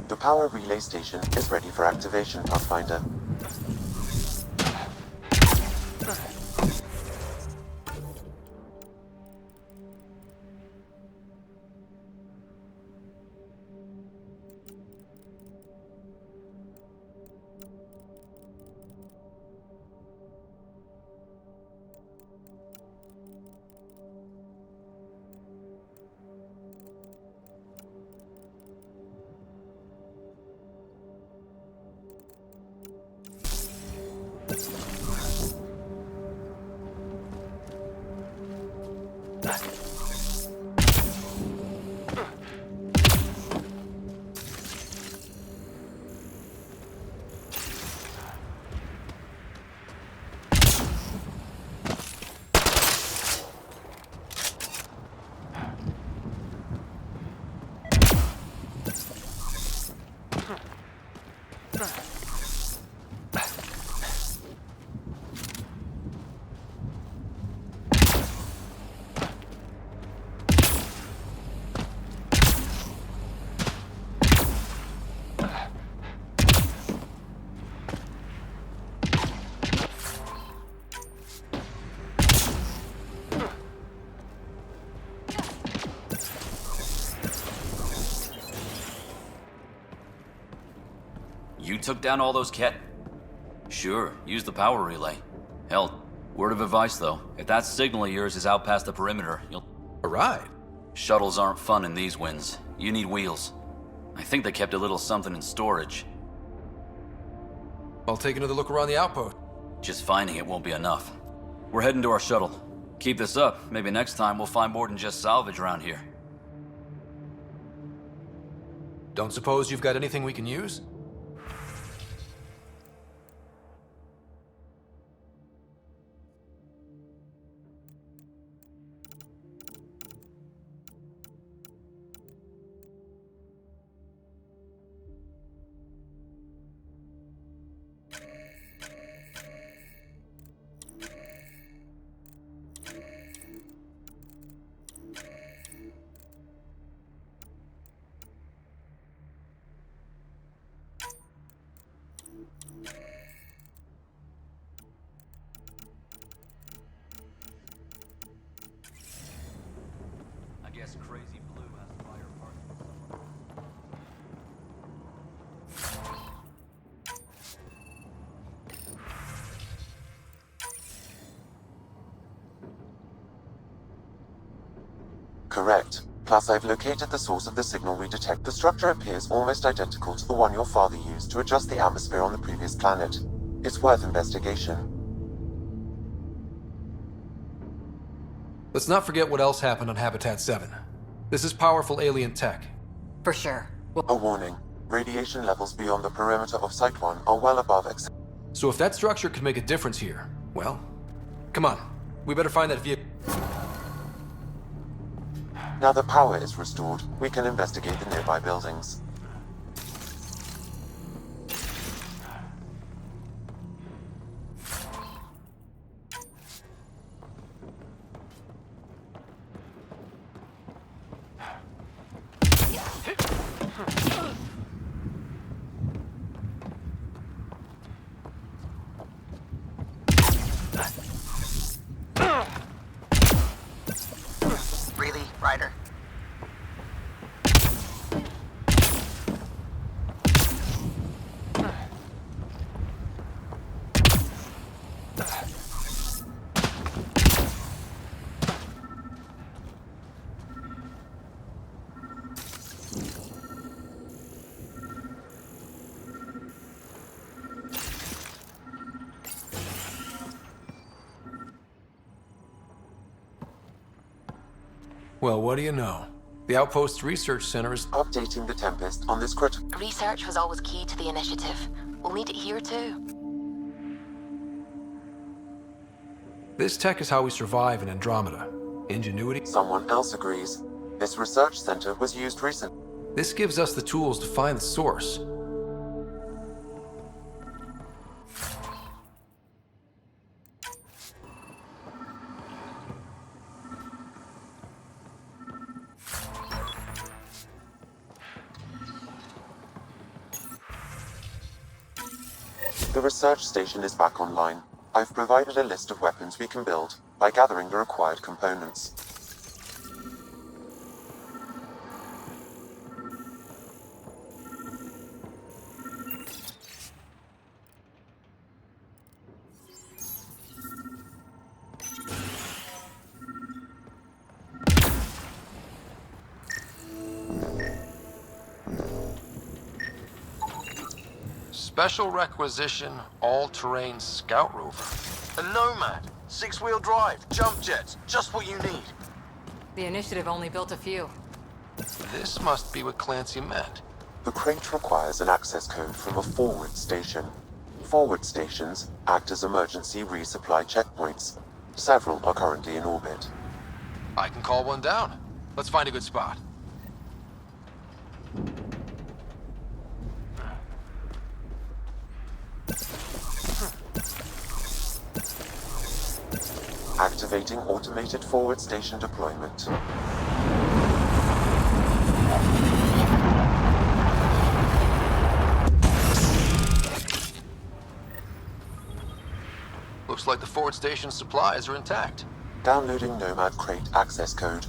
The power relay station is ready for activation, Pathfinder. You took down all those Ket? Sure, use the power relay. Hell, word of advice though, if that signal of yours is out past the perimeter, you'll... A ride? Shuttles aren't fun in these winds. You need wheels. I think they kept a little something in storage. I'll take another look around the outpost. Just finding it won't be enough. We're heading to our shuttle. Keep this up, maybe next time we'll find more than just salvage around here. Don't suppose you've got anything we can use? Crazy Blue has fire parts. Correct. Plus, I've located the source of the signal we detect. The structure appears almost identical to the one your father used to adjust the atmosphere on the previous planet. It's worth investigation. Let's not forget what else happened on Habitat 7. This is powerful alien tech. For sure. A warning. Radiation levels beyond the perimeter of Site 1 are well above So if that structure could make a difference here, well, come on. We better find that vehicle. Now the power is restored, we can investigate the nearby buildings. Really, Ryder? Well, what do you know? The Outpost's research center is updating the Tempest on this critical... Research was always key to the initiative. We'll need it here too. This tech is how we survive in Andromeda. Ingenuity. Someone else agrees. This research center was used recently. This gives us the tools to find the source. The research station is back online. I've provided a list of weapons we can build by gathering the required components. Special requisition, all-terrain scout rover. A Nomad, 6-wheel drive, jump jets, just what you need. The Initiative only built a few. This must be what Clancy meant. The crate requires an access code from a forward station. Forward stations act as emergency resupply checkpoints. Several are currently in orbit. I can call one down. Let's find a good spot. Activating automated forward station deployment. Looks like the forward station supplies are intact. Downloading Nomad crate access code.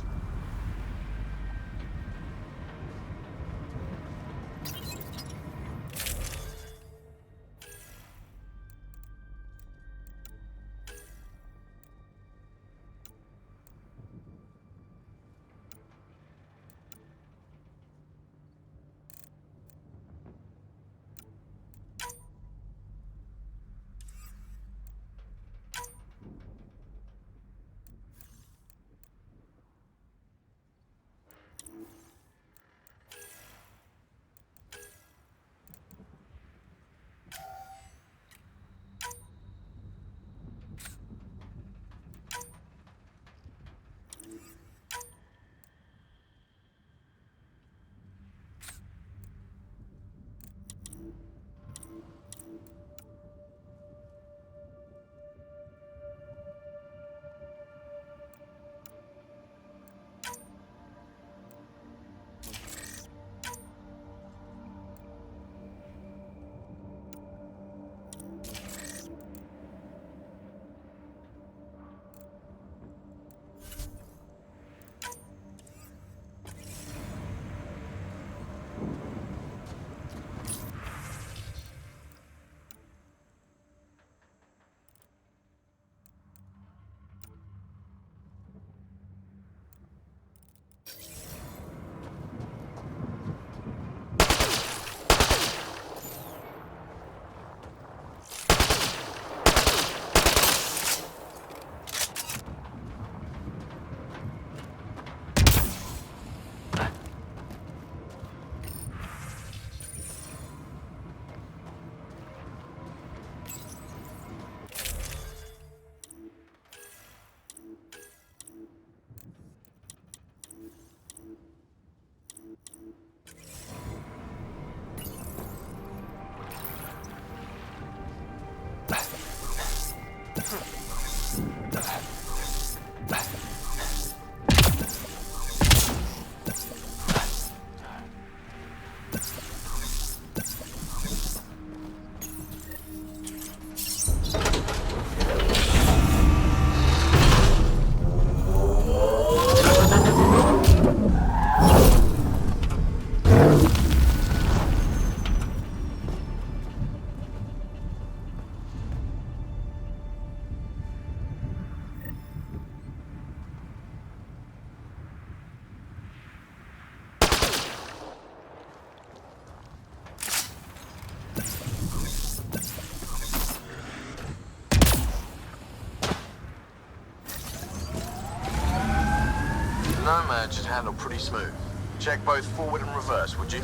Nomad should handle pretty smooth. Check both forward and reverse, would you?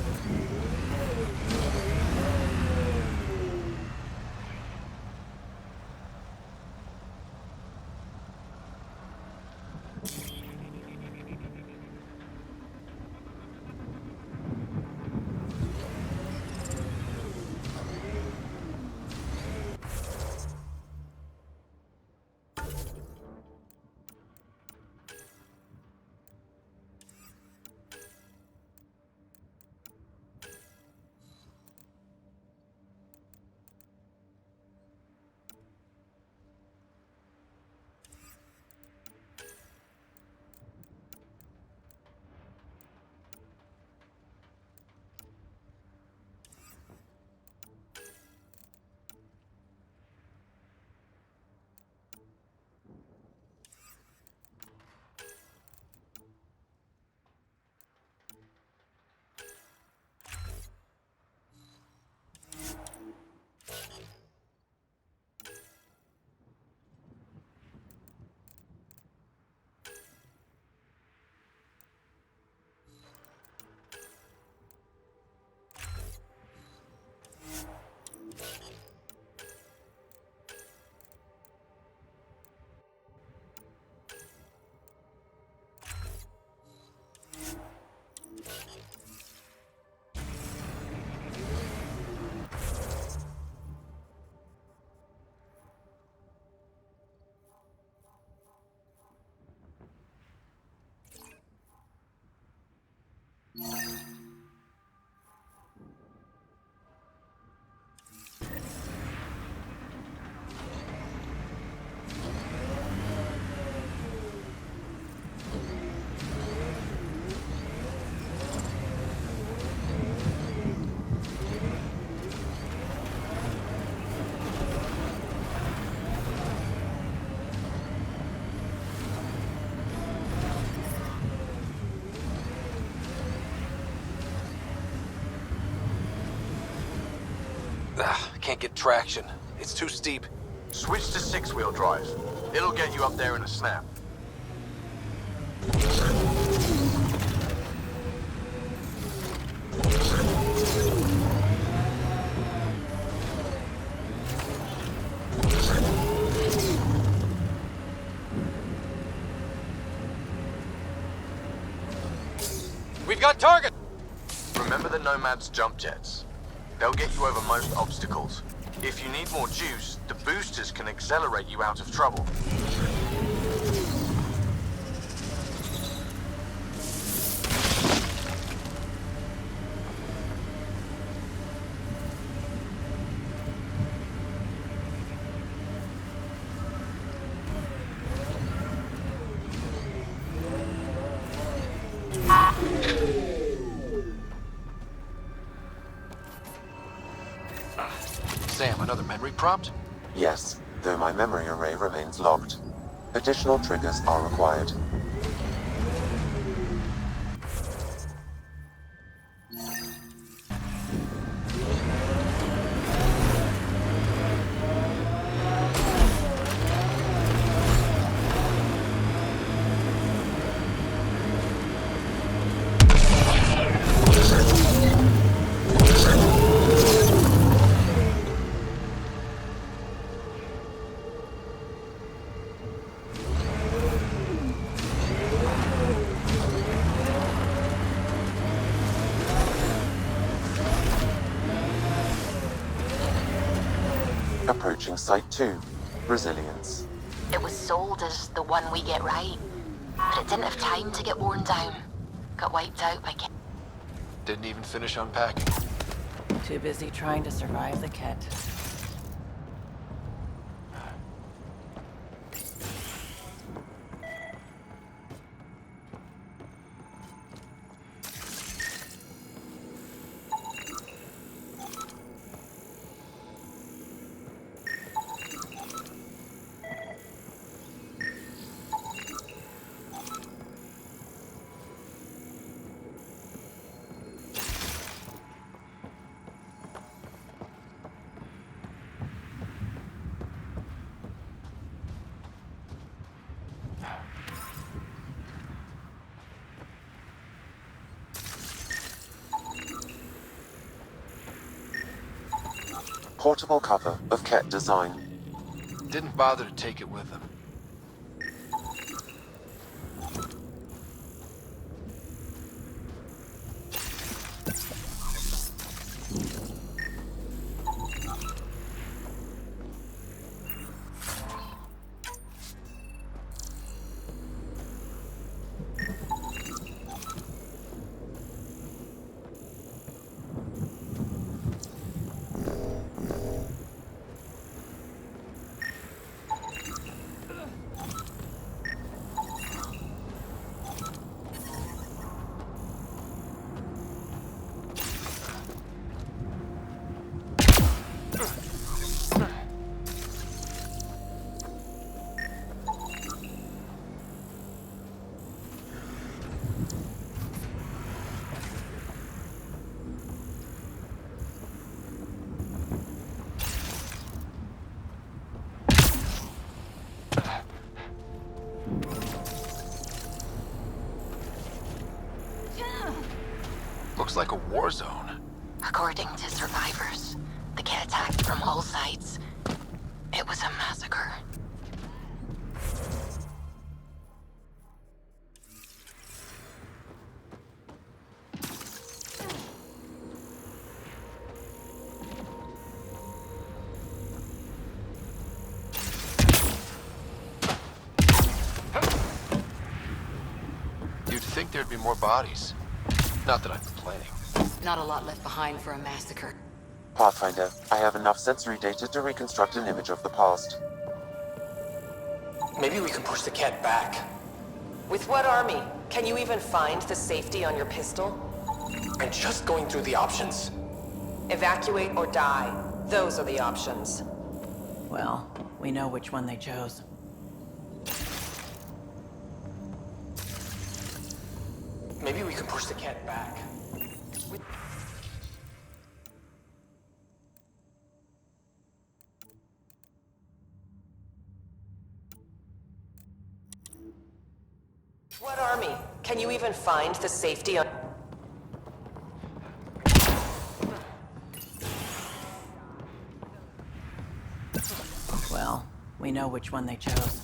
I can't get traction. It's too steep. Switch to six-wheel drive. It'll get you up there in a snap. We've got target! Remember the Nomad's jump jets. They'll get you over most obstacles. If you need more juice, the boosters can accelerate you out of trouble. Sam, another memory prompt? Yes, though my memory array remains locked. Additional triggers are required. Approaching Site 2. Resilience. It was sold as the one we get right, but it didn't have time to get worn down. Got wiped out by Didn't even finish unpacking. Too busy trying to survive the Ket. Portable cover of Ket design. Didn't bother to take it with them. Looks like a war zone. According to survivors, the Ket attacked from all sides. It was a massacre. You'd think there'd be more bodies. Not that I'm complaining. Not a lot left behind for a massacre. Pathfinder, I have enough sensory data to reconstruct an image of the past. Maybe we can push the Ket back. With what army? Can you even find the safety on your pistol? I'm just going through the options. Evacuate or die. Those are the options. Well, we know which one they chose. Maybe we can push the Ket back. What army? Can you even find the safety on... Well, we know which one they chose.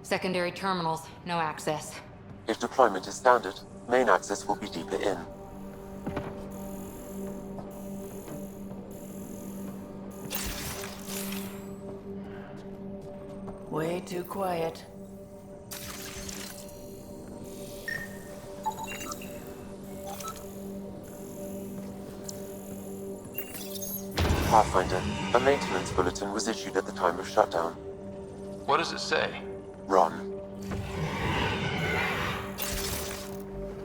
Secondary terminals, no access. If deployment is standard, main access will be deeper in. Way too quiet. Pathfinder, a maintenance bulletin was issued at the time of shutdown. What does it say? Run.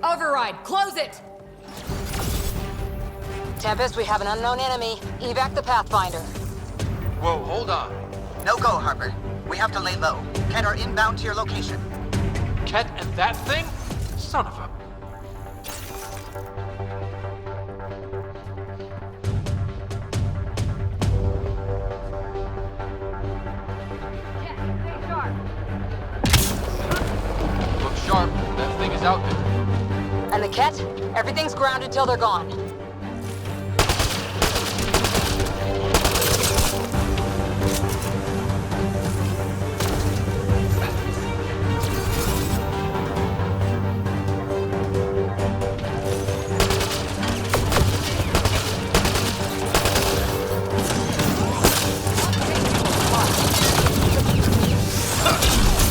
Override, close it! Tempest, we have an unknown enemy. Evac the Pathfinder. Whoa, hold on. No go, Harper. We have to lay low. Ket are inbound to your location. Ket and that thing? Son of a... Look sharp. That thing is out there. And the Ket? Everything's grounded till they're gone.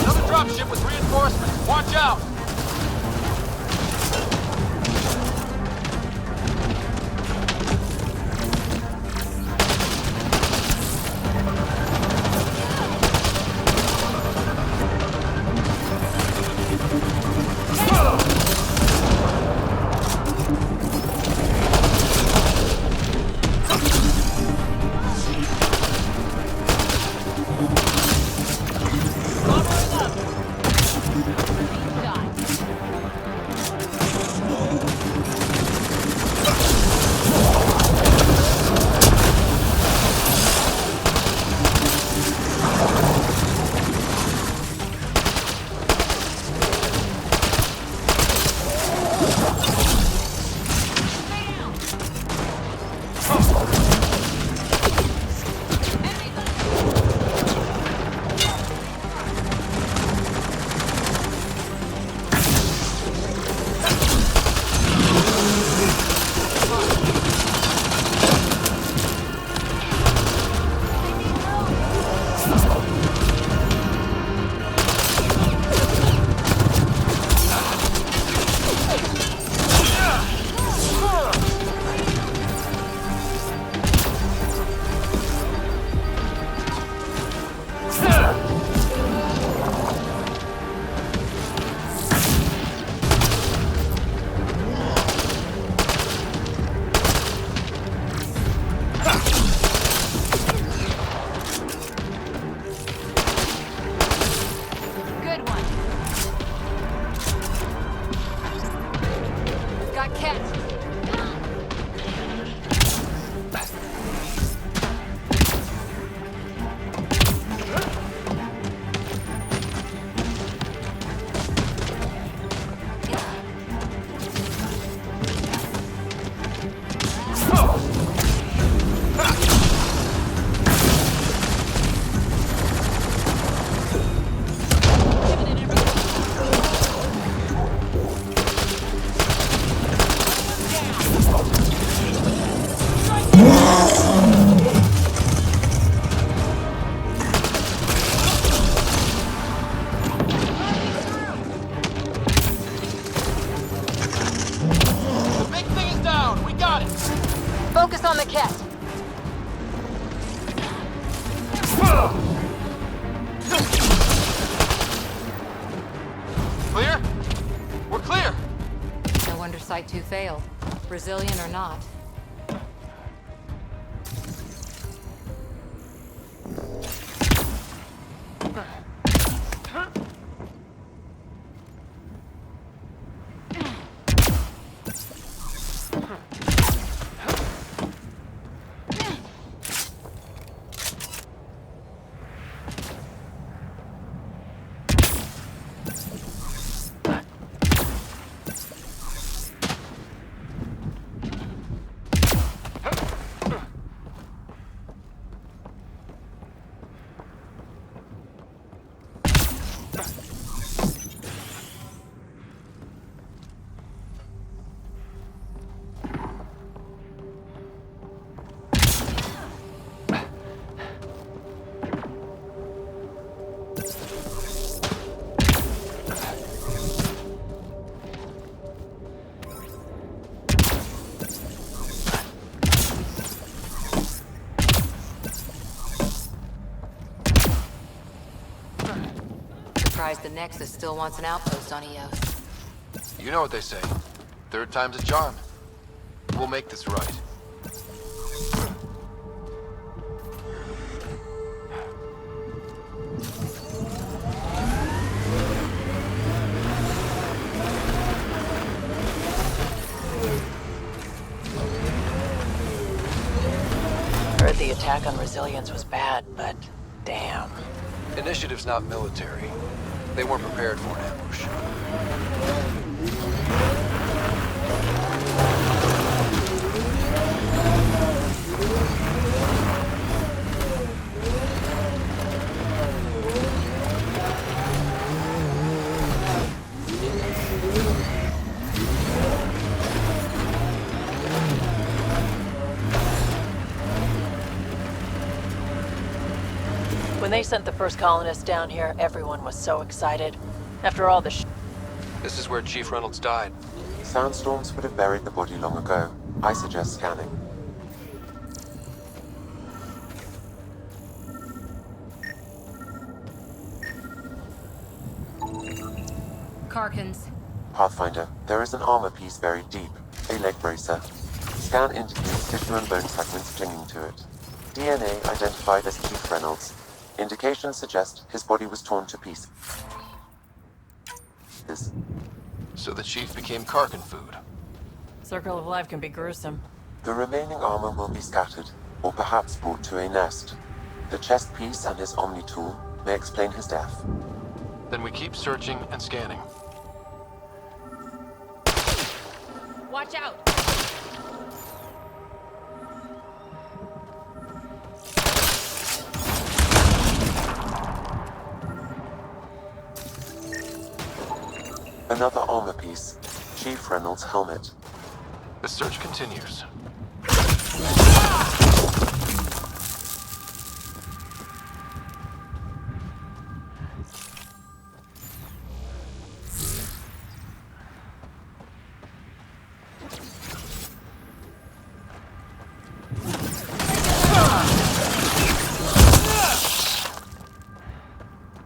Another dropship with reinforcements. Watch out! Focus on the Ket. Clear? We're clear. No wonder Site 2 failed. Brazilian or not. surprised the Nexus still wants an outpost on Eos. You know what they say. Third time's a charm. We'll make this right. Heard the attack on Resilience was bad, but damn. Initiative's not military. They weren't prepared for an ambush. When they sent the first colonists down here, everyone was so excited. After all the This is where Chief Reynolds died. Sandstorms would have buried the body long ago. I suggest scanning. Karkins. Pathfinder, there is an armor piece buried deep. A leg bracer. Scan indicates tissue and bone fragments clinging to it. DNA identified as Chief Reynolds. Indications suggest his body was torn to pieces. So the Chief became Karkin food. Circle of life can be gruesome. The remaining armor will be scattered, or perhaps brought to a nest. The chest piece and his Omni tool may explain his death. Then we keep searching and scanning. Watch out! Another armor piece. Chief Reynolds' helmet. The search continues.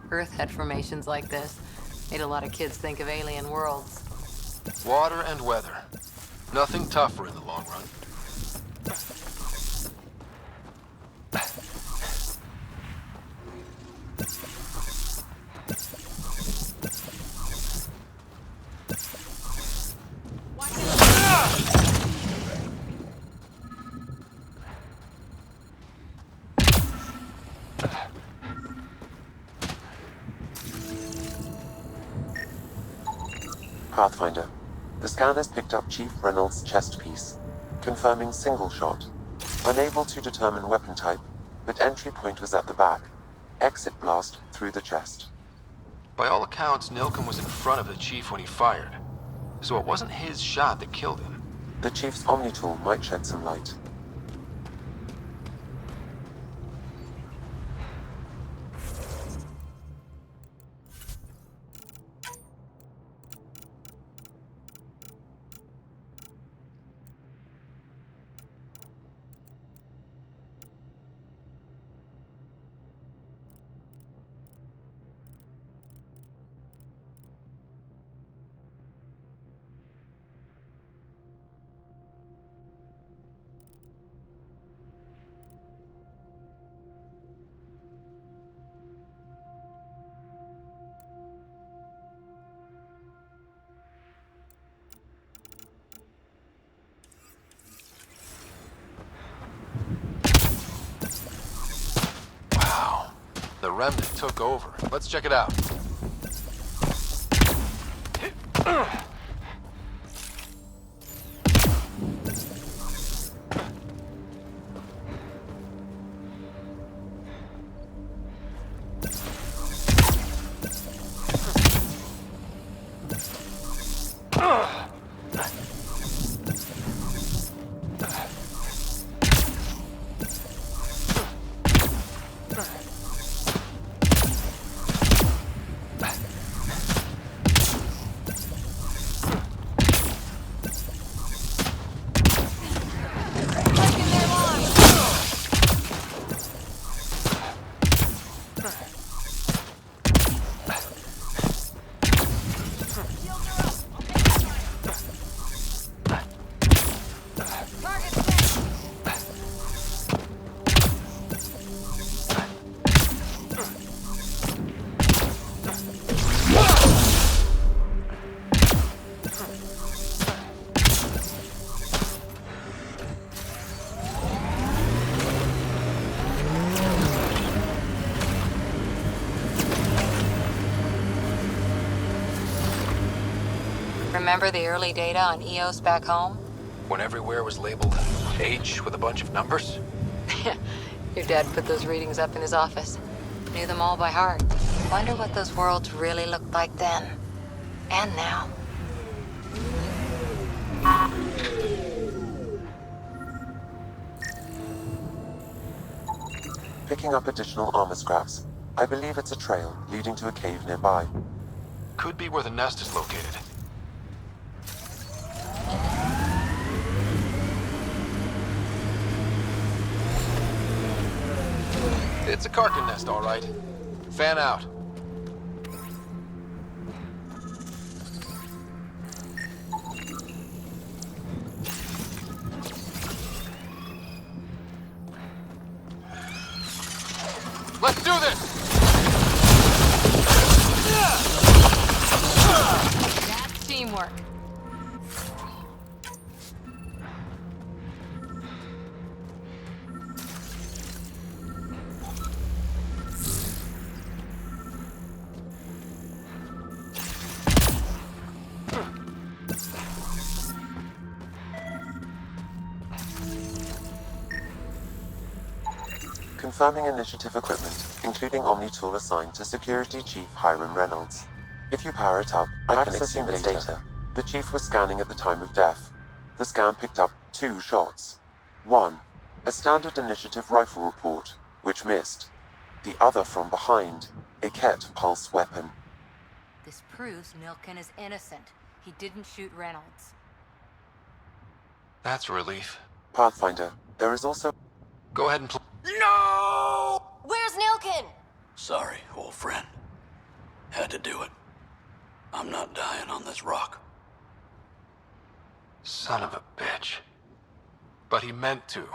Earth had formations like this. Made a lot of kids think of alien worlds. Water and weather. Nothing tougher in the long run. Pathfinder. The scan has picked up Chief Reynolds' chest piece, confirming single shot. Unable to determine weapon type, but entry point was at the back. Exit blast through the chest. By all accounts, Nilkum was in front of the Chief when he fired. So it wasn't his shot that killed him. The Chief's Omni tool might shed some light. The remnant took over. Let's check it out. Remember the early data on EOS back home? When everywhere was labeled H with a bunch of numbers? Your dad put those readings up in his office. Knew them all by heart. Wonder what those worlds really looked like then. And now. Picking up additional armor scraps. I believe it's a trail leading to a cave nearby. Could be where the nest is located. It's a Karkin nest, all right. Fan out. Let's do this! That's teamwork. Confirming initiative equipment, including Omni tool assigned to Security Chief Hiram Reynolds. If you power it up, I can accessing its data. The Chief was scanning at the time of death. The scan picked up 2 shots. One, a standard initiative rifle report, which missed. The other from behind, a Ket pulse weapon. This proves Milken is innocent. He didn't shoot Reynolds. That's a relief. Pathfinder, there is also... Go ahead and play. No! Where's Nilkin? Sorry, old friend. Had to do it. I'm not dying on this rock. Son of a bitch. But he meant to.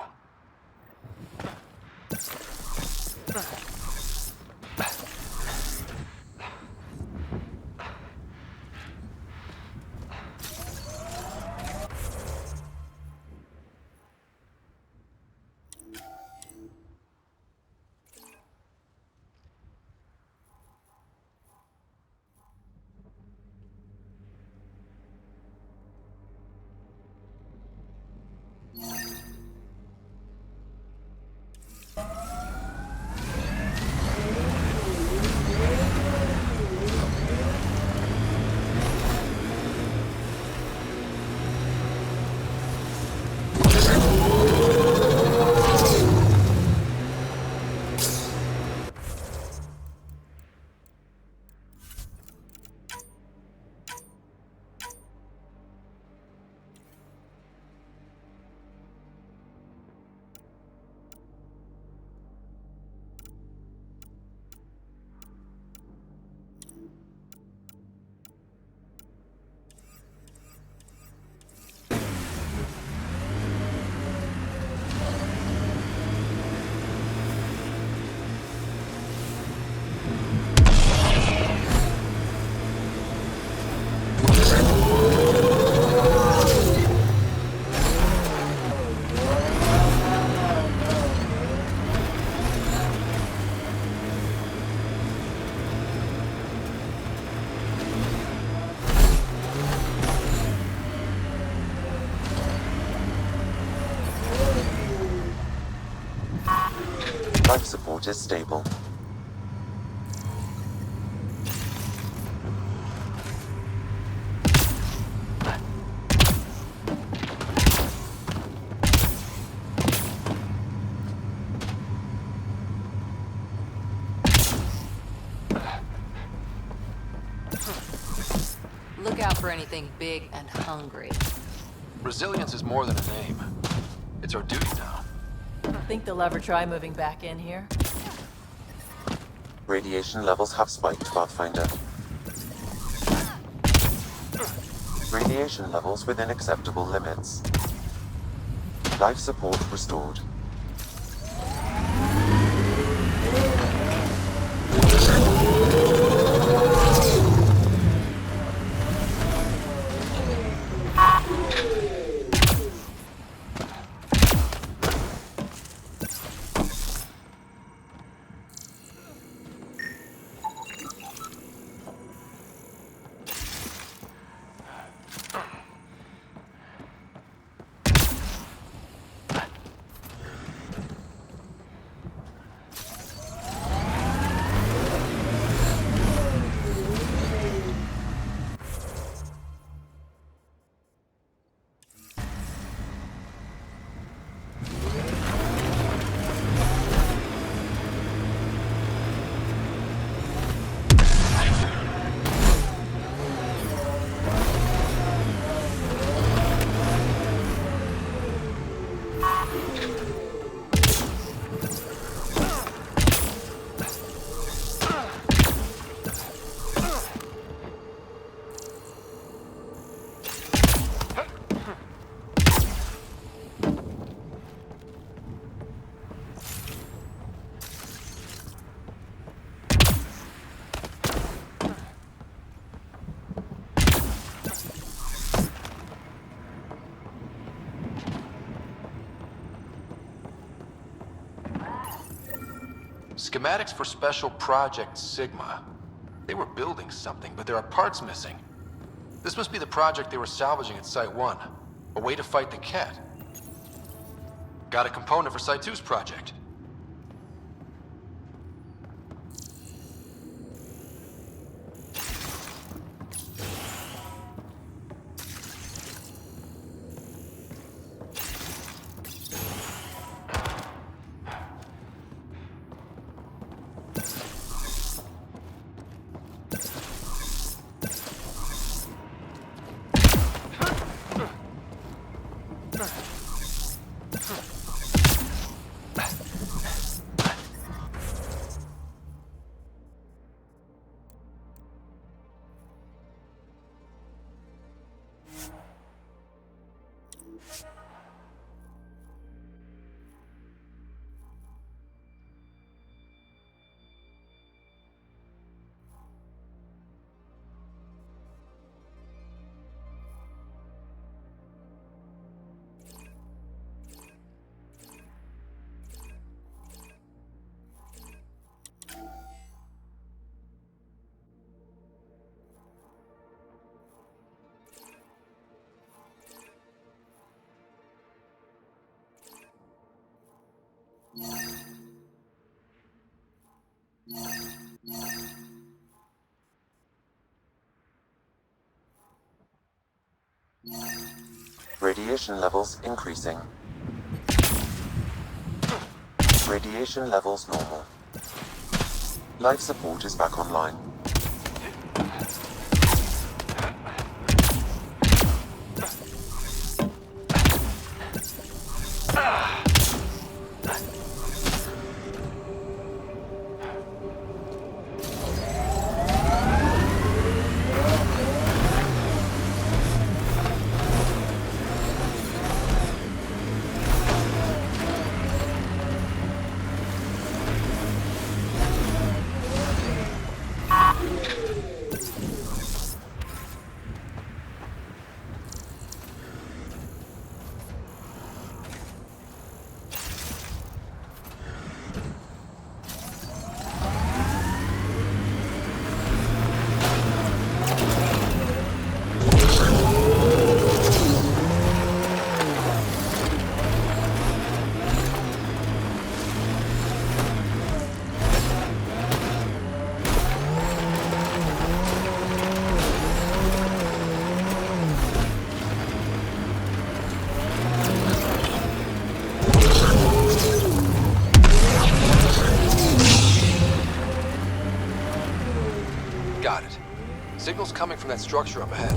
Life support is stable. Look out for anything big and hungry. Resilience is more than a name. It's our duty now. Think they'll ever try moving back in here? Radiation levels have spiked, Pathfinder. Radiation levels within acceptable limits. Life support restored. Schematics for Special Project Sigma. They were building something, but there are parts missing. This must be the project they were salvaging at Site 1. A way to fight the Ket. Got a component for Site 2's project. Radiation levels increasing. Radiation levels normal. Life support is back online. Got it. Signal's coming from that structure up ahead.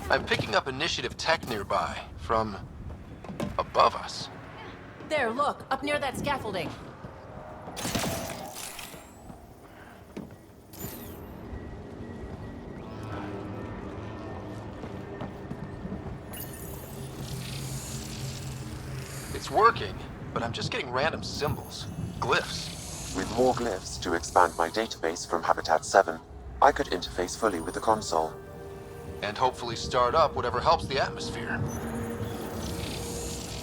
I'm picking up initiative tech nearby, from above us. There, look, up near that scaffolding. It's working, but I'm just getting random symbols, glyphs. With more glyphs to expand my database from Habitat 7, I could interface fully with the console. And hopefully start up whatever helps the atmosphere.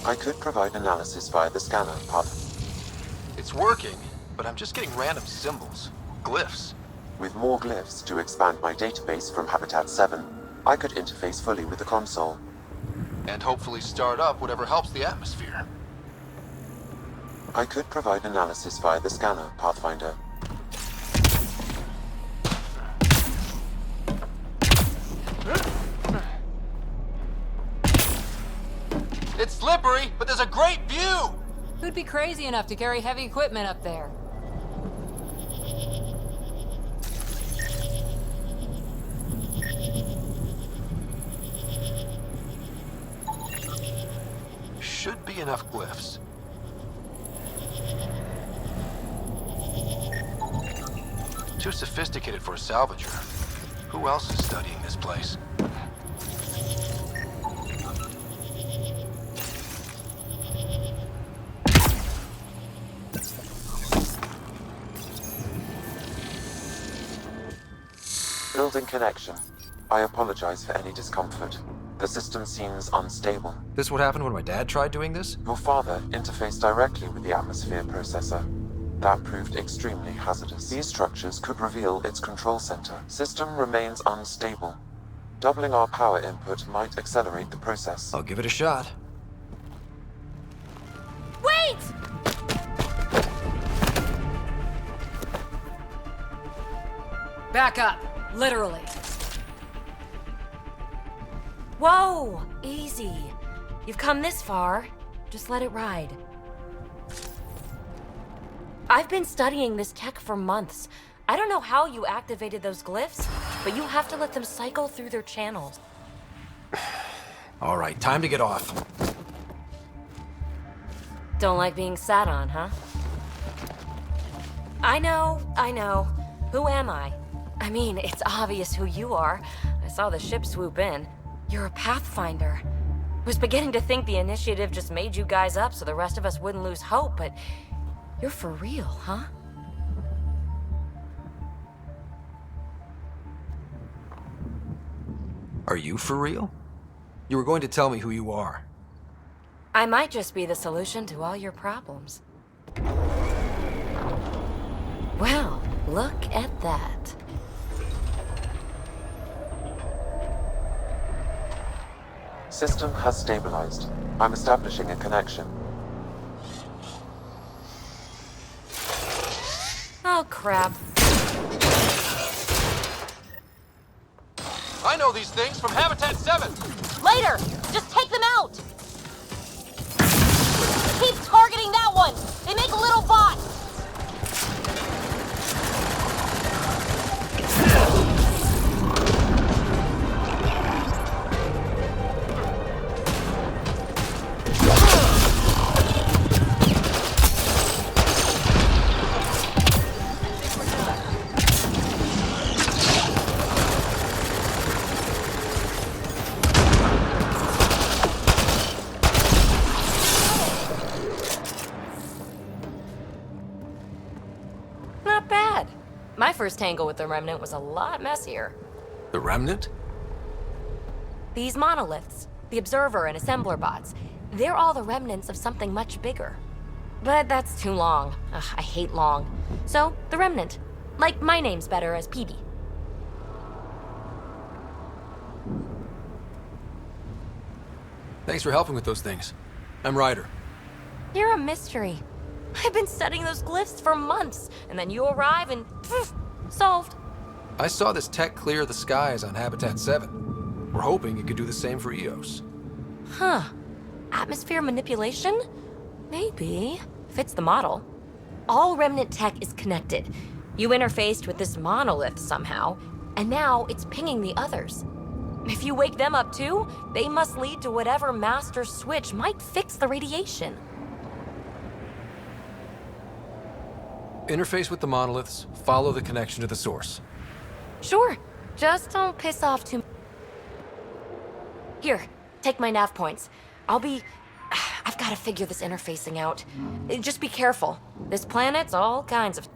I could provide analysis via the scanner, Path. It's working, but I'm just getting random symbols, glyphs. With more glyphs to expand my database from Habitat 7, I could interface fully with the console. And hopefully start up whatever helps the atmosphere. I could provide analysis via the scanner, Pathfinder. It's slippery, but there's a great view! Who'd be crazy enough to carry heavy equipment up there? Should be enough glyphs. Too sophisticated for a salvager. Who else is studying this place? Building connection. I apologize for any discomfort. The system seems unstable. This what happened when my dad tried doing this? Your father interfaced directly with the atmosphere processor. That proved extremely hazardous. These structures could reveal its control center. System remains unstable. Doubling our power input might accelerate the process. I'll give it a shot. Wait! Back up, literally. Whoa! Easy. You've come this far. Just let it ride. I've been studying this tech for months. I don't know how you activated those glyphs, but you have to let them cycle through their channels. All right, time to get off. Don't like being sat on, huh? I know. Who am I? I mean, it's obvious who you are. I saw the ship swoop in. You're a Pathfinder. Was beginning to think the initiative just made you guys up so the rest of us wouldn't lose hope, but you're for real, huh? Are you for real? You were going to tell me who you are. I might just be the solution to all your problems. Well, look at that. System has stabilized. I'm establishing a connection. Oh, crap. I know these things from Habitat 7! Later! Just take them out! Keep targeting that one! They make little bots! My first tangle with the Remnant was a lot messier. The Remnant? These monoliths, the Observer and Assembler bots, they're all the remnants of something much bigger. But that's too long. Ugh, I hate long. So, the Remnant. Like, my name's better as PB. Thanks for helping with those things. I'm Ryder. You're a mystery. I've been studying those glyphs for months, and then you arrive and poof, solved. I saw this tech clear the skies on Habitat 7. We're hoping it could do the same for EOS. Huh. Atmosphere manipulation? Maybe. Fits the model. All Remnant tech is connected. You interfaced with this monolith somehow, and now it's pinging the others. If you wake them up too, they must lead to whatever master switch might fix the radiation. Interface with the monoliths, follow the connection to the source. Sure. Just don't piss off too... Here, take my nav points. I've got to figure this interfacing out. Just be careful. This planet's all kinds of...